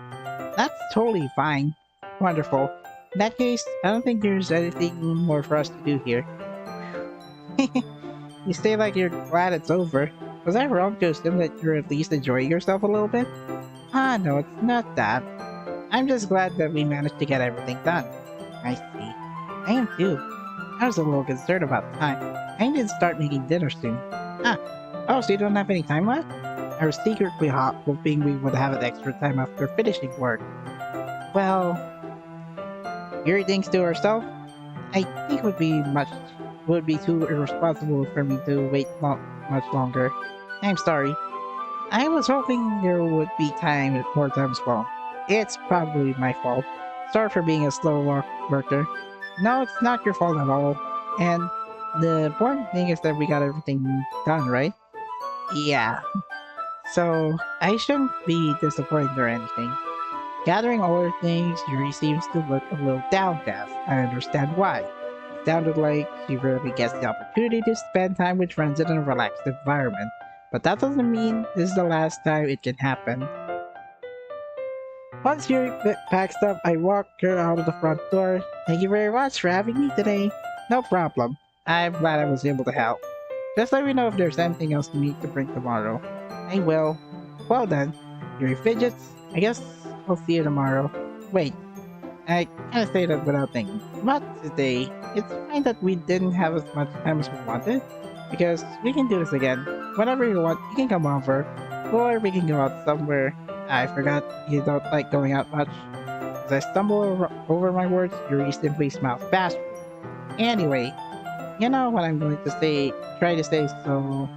That's totally fine. Wonderful. In that case, I don't think there's anything more for us to do here. You say like you're glad it's over. Was I wrong to assume that you're at least enjoying yourself a little bit? No, it's not that. I'm just glad that we managed to get everything done. I see. I am too. I was a little concerned about time. I need to start making dinner soon. Ah, oh, so you don't have any time left? I was secretly hoping we would have an extra time after finishing work. Well, Yuri thinks to herself, I think would be too irresponsible for me to wait much longer. I'm sorry. I was hoping there would be more time as well. It's probably my fault. Sorry for being a slow worker. No, it's not your fault at all. And the important thing is that we got everything done, right? Yeah. So, I shouldn't be disappointed or anything. Gathering all her things, Yuri seems to look a little downcast. I understand why. It sounded like she rarely gets the opportunity to spend time with friends in a relaxed environment. But that doesn't mean this is the last time it can happen. Once Yuri packs up, I walk her out of the front door. Thank you very much for having me today. No problem. I'm glad I was able to help. Just let me know if there's anything else you need to bring tomorrow. I will. Well then, Yuri fidgets. I guess I'll see you tomorrow. Wait, I can't say that without thinking. But today, it's fine that we didn't have as much time as we wanted. Because we can do this again. Whenever you want, you can come over. Or we can go out somewhere. I forgot you don't like going out much. As I stumble over my words, Yuri simply smiles bashfully. Anyway, you know what I'm going to try to say, so...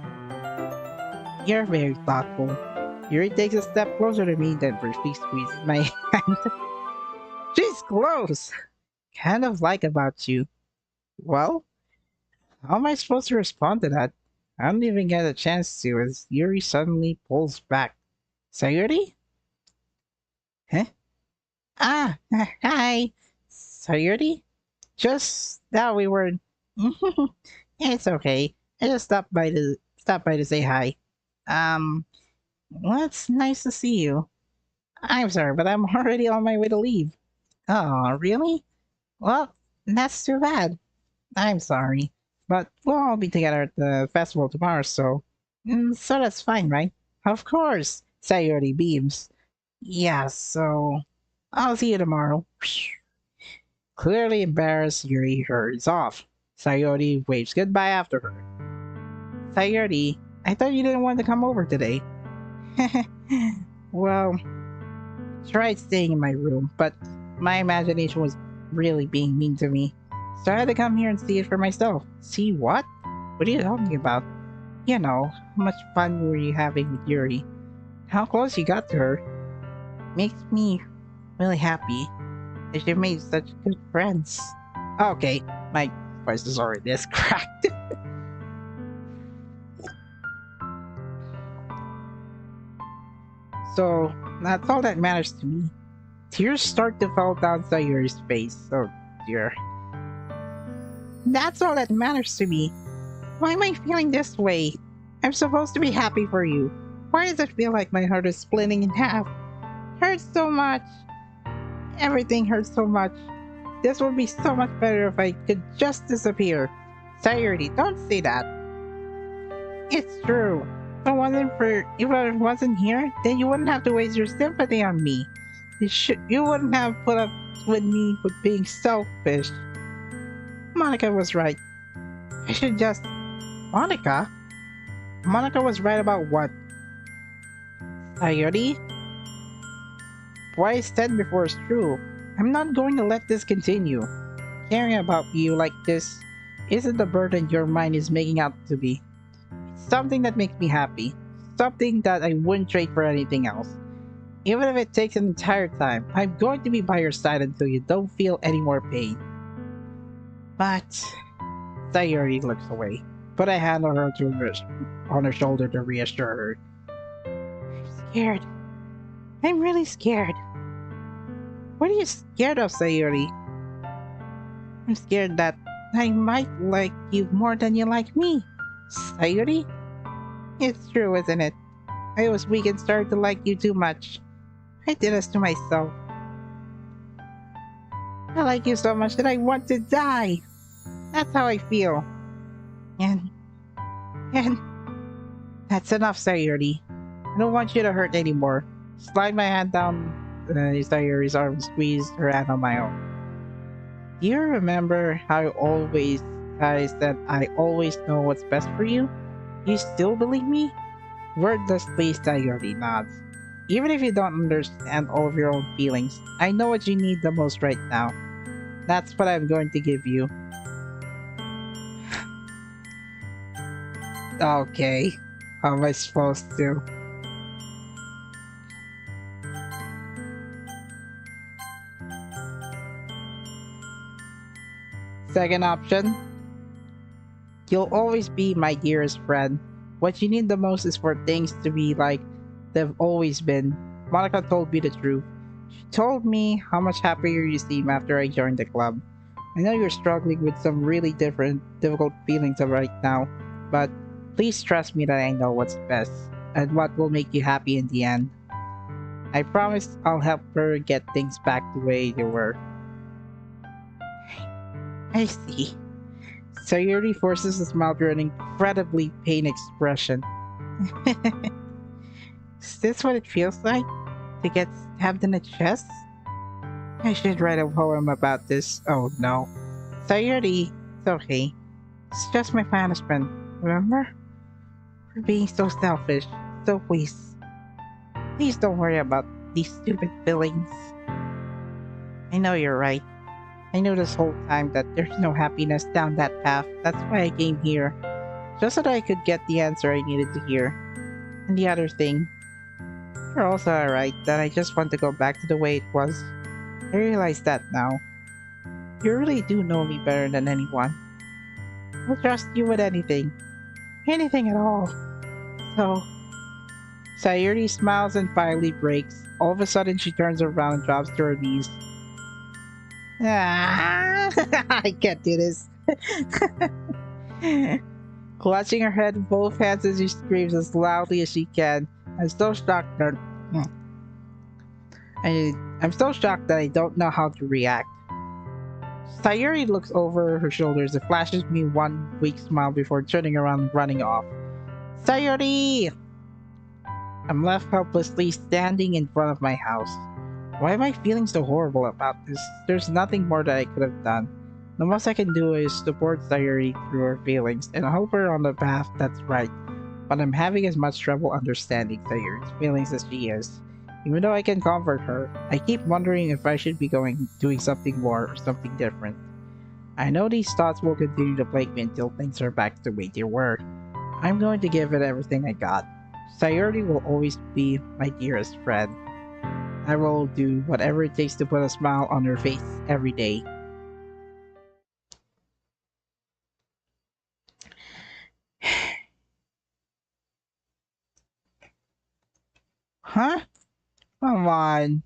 You're very thoughtful. Yuri takes a step closer to me, then briefly squeezes my hand. She's close! Kind of like about you. Well, how am I supposed to respond to that? I don't even get a chance to as Yuri suddenly pulls back. Sayuri? Huh? Ah, hi. Sayuri? Just that we were... It's okay. I just stopped by to say hi. Well, it's nice to see you. I'm sorry, but I'm already on my way to leave. Oh, really? Well, that's too bad. I'm sorry. But we'll all be together at the festival tomorrow, so... so that's fine, right? Of course! Sayori beams. Yeah, so... I'll see you tomorrow. Clearly embarrassed, Yuri hurries off. Sayori waves goodbye after her. Sayori, I thought you didn't want to come over today. Well, tried staying in my room, but my imagination was really being mean to me. So I had to come here and see it for myself. See what? What are you talking about? You know, how much fun were you having with Yuri? How close you got to her? Makes me really happy that you made such good friends. Okay, my voice is already this cracked. So, that's all that matters to me. Tears start to fall down Sayuri's face. Oh dear. That's all that matters to me. Why am I feeling this way? I'm supposed to be happy for you. Why does it feel like my heart is splitting in half? Hurts so much. Everything hurts so much. This would be so much better if I could just disappear. Sayuri, don't say that. It's true. If I wasn't here, then you wouldn't have to waste your sympathy on me. You wouldn't have put up with me with being selfish. Monica was right. I should just... Monica? Monica was right about what? Sayuri? What I said before is true. I'm not going to let this continue. Caring about you like this isn't the burden your mind is making out to be. It's something that makes me happy. Something that I wouldn't trade for anything else. Even if it takes an entire time, I'm going to be by your side until you don't feel any more pain. But... Sayuri looks away. Put a hand on her shoulder to reassure her. I'm scared. I'm really scared. What are you scared of, Sayuri? I'm scared that I might like you more than you like me. Sayuri? It's true, isn't it? I was weak and started to like you too much. I did this to myself. I like you so much that I want to die. That's how I feel. And that's enough, Sayuri. I don't want you to hurt anymore. Slide my hand down Sayuri's arm and squeeze her hand on my own. Do you remember how I always I said I always know what's best for you? You still believe me? Wordlessly, Sayori nods. Even if you don't understand all of your own feelings, I know what you need the most right now. That's what I'm going to give you. Okay. How am I supposed to? Second option, you'll always be my dearest friend. What you need the most is for things to be like they've always been. Monica told me the truth. She told me how much happier you seem after I joined the club. I know you're struggling with some really difficult feelings right now, but please trust me that I know what's best and what will make you happy in the end. I promise I'll help her get things back the way they were. I see. Sayuri forces a smile through an incredibly pain expression. Is this what it feels like? To get stabbed in the chest? I should write a poem about this. Oh no. Sayuri, it's okay. It's just my punishment, remember? For being so selfish. So please don't worry about these stupid feelings. I know you're right. I knew this whole time that there's no happiness down that path. That's why I came here. Just so that I could get the answer I needed to hear. And the other thing, you're also alright that I just want to go back to the way it was. I realize that now. You really do know me better than anyone. I'll trust you with anything. Anything at all. So, Sayuri smiles and finally breaks. All of a sudden, she turns around and drops to her knees. Ah, I can't do this. Clutching her head in both hands as she screams as loudly as she can. I'm so shocked that I'm so shocked that I don't know how to react. Sayuri looks over her shoulders and flashes me one weak smile before turning around and running off. Sayuri! I'm left helplessly standing in front of my house. Why am I feeling so horrible about this? There's nothing more that I could have done. The most I can do is support Sayuri through her feelings and help her on the path that's right. But I'm having as much trouble understanding Sayuri's feelings as she is. Even though I can comfort her, I keep wondering if I should be doing something more or something different. I know these thoughts will continue to plague me until things are back the way they were. I'm going to give it everything I got. Sayuri will always be my dearest friend. I will do whatever it takes to put a smile on her face every day. Huh? Come on.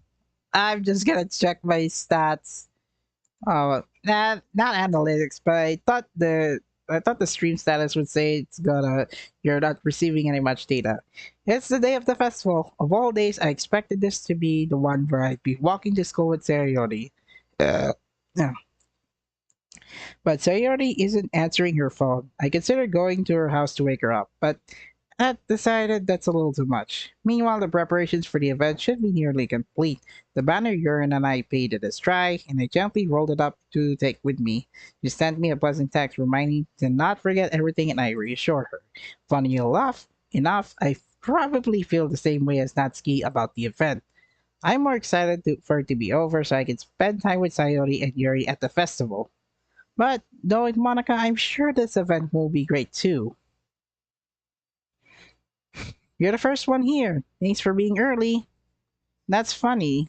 I'm just gonna check my stats. Oh, not analytics, but I thought the stream status would say it's gonna you're not receiving any much data. It's the day of the festival. Of all days, I expected this to be the one where I'd be walking to school with Sayori. Yeah. But Sayori isn't answering her phone. I considered going to her house to wake her up, but I decided that's a little too much. Meanwhile, the preparations for the event should be nearly complete. The banner Urine and I painted is dry, and I gently rolled it up to take with me. She sent me a pleasant text reminding me to not forget everything, and I reassured her. Funny enough, I probably feel the same way as Natsuki about the event. I'm more excited for it to be over so I can spend time with Sayori and Yuri at the festival. But knowing Monica, I'm sure this event will be great too. You're the first one here. Thanks for being early. That's funny.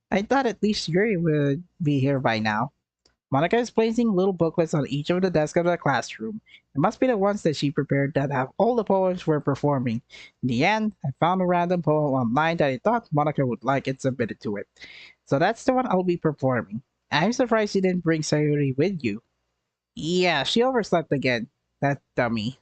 I thought at least Yuri would be here by now. Monica is placing little booklets on each of the desks of the classroom. It must be the ones that she prepared that have all the poems we're performing. In the end, I found a random poem online that I thought Monica would like and submitted to it. So that's the one I'll be performing. I'm surprised you didn't bring Sayuri with you. Yeah, she overslept again. That dummy.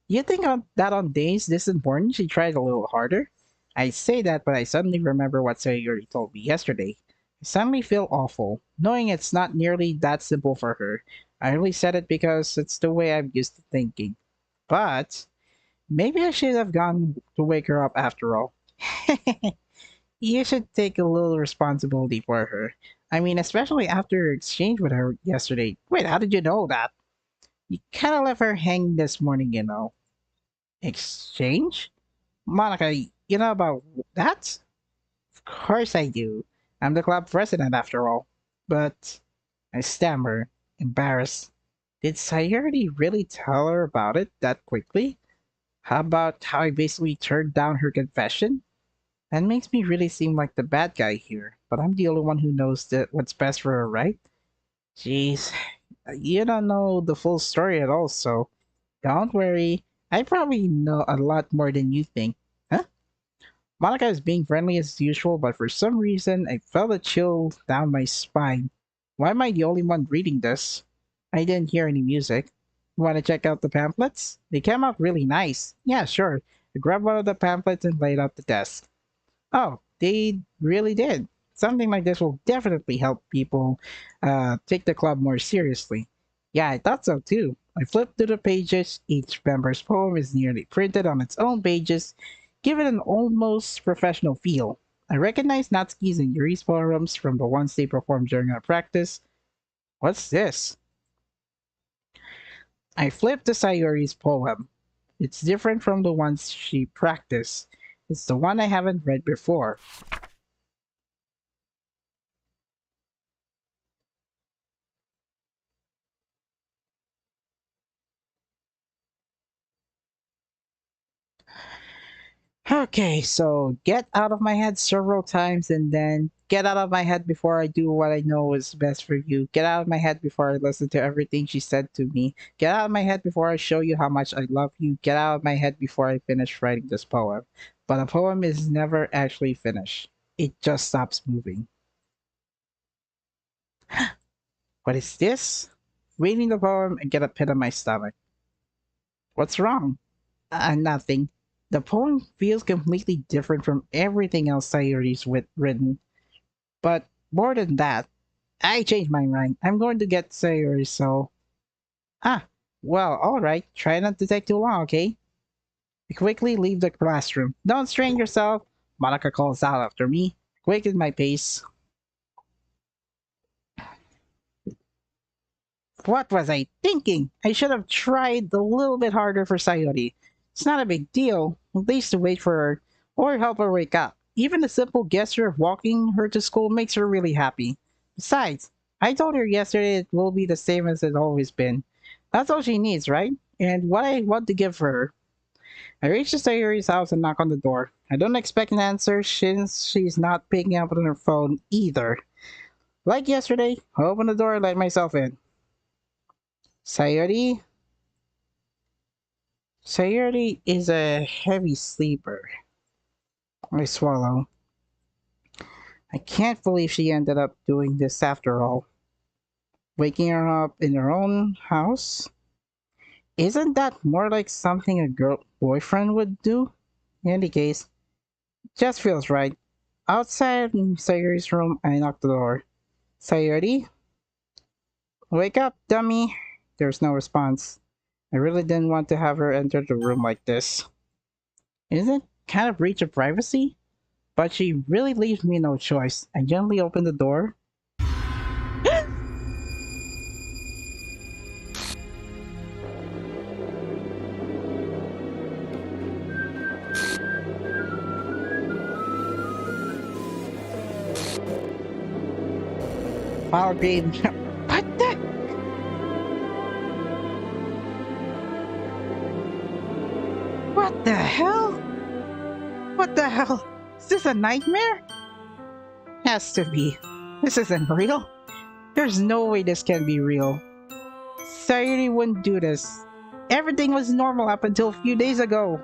You think that on days this important she tried a little harder? I say that, but I suddenly remember what Sayuri told me yesterday. I suddenly feel awful, knowing it's not nearly that simple for her. I only said it because it's the way I'm used to thinking. But maybe I should have gone to wake her up after all. You should take a little responsibility for her. I mean, especially after your exchange with her yesterday. Wait, how did you know that? You kind of left her hanging this morning, you know. Exchange? Monica, you know about that? Of course I do. I'm the club president after all. But I stammer, embarrassed. Did Sayuri really tell her about it that quickly? How about how I basically turned down her confession? That makes me really seem like the bad guy here, but I'm the only one who knows that what's best for her, right? Jeez, you don't know the full story at all, so don't worry. I probably know a lot more than you think. Huh? Monica is being friendly as usual, but for some reason, I felt a chill down my spine. Why am I the only one reading this? I didn't hear any music. Want to check out the pamphlets? They came out really nice. Yeah, sure. I grabbed one of the pamphlets and laid out the desk. Oh, they really did. Something like this will definitely help people take the club more seriously. Yeah, I thought so too. I flipped through the pages. Each member's poem is nearly printed on its own pages, giving it an almost professional feel. I recognized Natsuki's and Yuri's poems from the ones they performed during our practice. What's this? I flipped to Sayuri's poem. It's different from the ones she practiced. It's the one I haven't read before. Okay, so get out of my head several times and then get out of my head before I do what I know is best for you. Get out of my head before I listen to everything she said to me. Get out of my head before I show you how much I love you. Get out of my head before I finish writing this poem. But a poem is never actually finished, it just stops moving. What is this? Reading the poem and get a pit in my stomach. What's wrong? Nothing. The poem feels completely different from everything else Sayuri's written. But more than that, I changed my mind. I'm going to get Sayuri, so... Ah, well, alright. Try not to take too long, okay? I quickly leave the classroom. Don't strain yourself, Monica calls out after me, quicken my pace. What was I thinking? I should have tried a little bit harder for Sayori. It's not a big deal, at least to wait for her, or help her wake up. Even the simple gesture of walking her to school makes her really happy. Besides, I told her yesterday it will be the same as it's always been. That's all she needs, right? And what I want to give her. I reach the Sayori's house and knock on the door. I don't expect an answer since she's not picking up on her phone either. Like yesterday, I open the door and let myself in. Sayori? Sayori is a heavy sleeper. I swallow. I can't believe she ended up doing this after all. Waking her up in her own house? Isn't that more like something a girl boyfriend would do? In any case, just feels right. Outside in Sayori's room, I knock the door. Sayori? Wake up, dummy! There's no response. I really didn't want to have her enter the room like this. Isn't it kind of breach of privacy? But she really leaves me no choice. I gently open the door. Green. What the? What the hell? What the hell? Is this a nightmare? Has to be. This isn't real. There's no way this can be real. Sayuri wouldn't do this. Everything was normal up until a few days ago.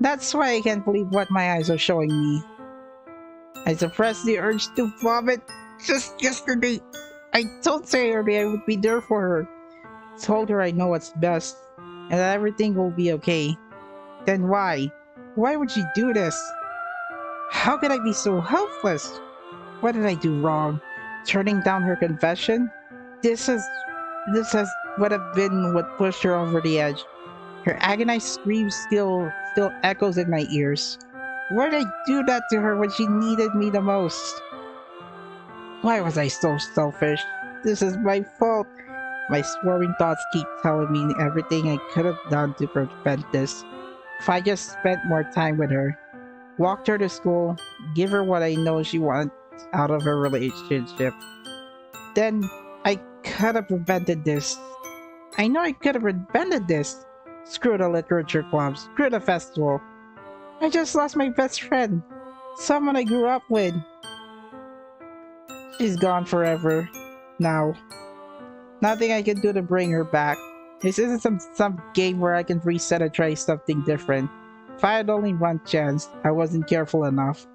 That's why I can't believe what my eyes are showing me. I suppressed the urge to vomit. Just yesterday, I told Sayuri I would be there for her. Told her I know what's best, and that everything will be okay. Then why? Why would she do this? How could I be so helpless? What did I do wrong? Turning down her confession? This has would have been what pushed her over the edge. Her agonized scream still echoes in my ears. Why did I do that to her when she needed me the most? Why was I so selfish? This is my fault. My swarming thoughts keep telling me everything I could have done to prevent this. If I just spent more time with her, walked her to school, give her what I know she wants out of a relationship, then I could have prevented this. I know I could have prevented this. Screw the literature club, screw the festival. I just lost my best friend. Someone I grew up with. She's gone forever. Now. Nothing I can do to bring her back. This isn't some game where I can reset and try something different. If I had only one chance, I wasn't careful enough.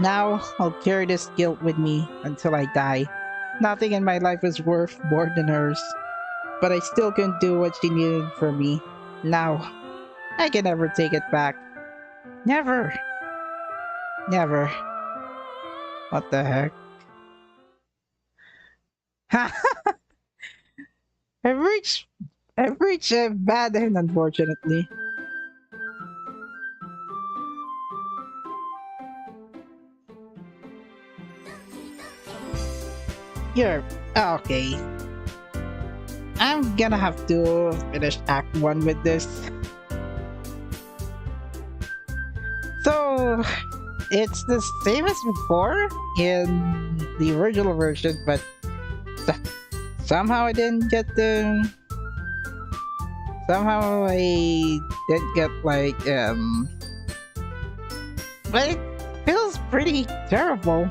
Now, I'll carry this guilt with me until I die. Nothing in my life is worth more than hers. But I still couldn't do what she needed from me. Now, I can never take it back. Never. Never. What the heck? I've reached a bad end, unfortunately. You're okay. I'm gonna have to finish Act 1 with this. So, it's the same as before in the original version, but somehow I didn't get the... Somehow I didn't get like, but it feels pretty terrible.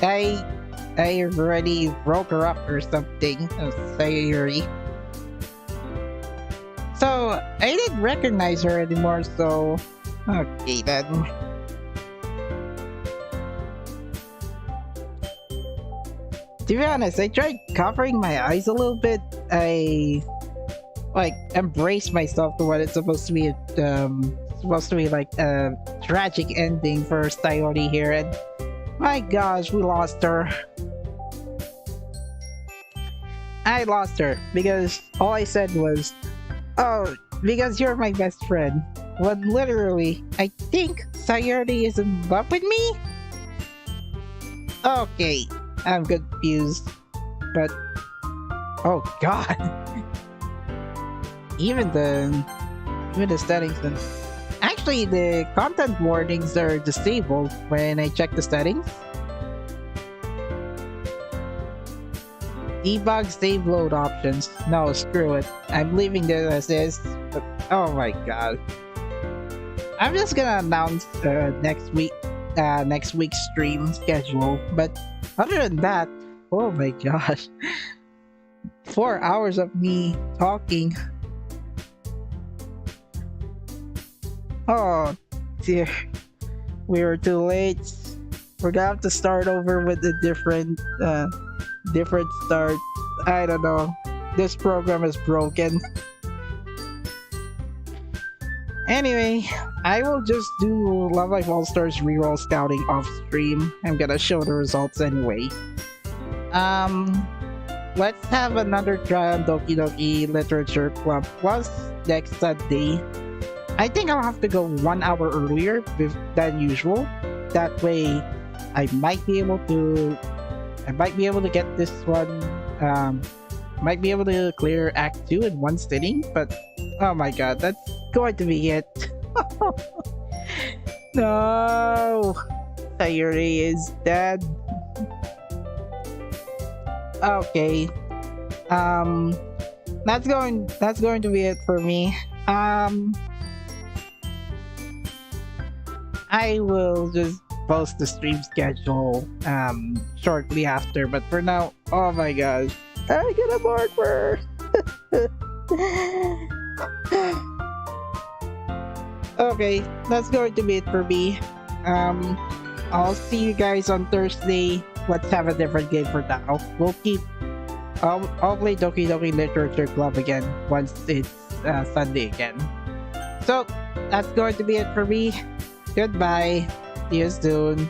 I already broke her up or something, Sayuri. So, I didn't recognize her anymore, so... Okay then. To be honest, I tried covering my eyes a little bit. I like embraced myself to what it's supposed to be. Supposed to be like a tragic ending for Sayori here, and my gosh, we lost her. I lost her because all I said was, "Oh, because you're my best friend." When literally, I think Sayori is in love with me. Okay. I'm confused, but oh god, even the settings and actually the content warnings are disabled when I check the settings. Debug save load options. No, screw it. I'm leaving this as is. But, oh my god, I'm just gonna announce next week's stream schedule, but other than that, oh my gosh, 4 hours of me talking. Oh dear, we were too late. We're gonna have to start over with a different start. I don't know. This program is broken. Anyway, I will just do Love Life All Stars reroll scouting off stream. I'm gonna show the results anyway. Let's have another try on Doki Doki Literature Club Plus next Sunday. I think I'll have to go 1 hour earlier than usual. That way, I might be able to get this one. Might be able to clear Act 2 in one sitting, but oh my god, that's going to be it. No, Sayuri is dead. Okay, that's going to be it for me. I will just post the stream schedule shortly after, but for now, oh my gosh, I get a board for okay, that's going to be it for me. I'll see you guys on Thursday. Let's have a different game for now. I'll play Doki Doki Literature Club again once it's Sunday again. So that's going to be it for me. Goodbye. See you soon.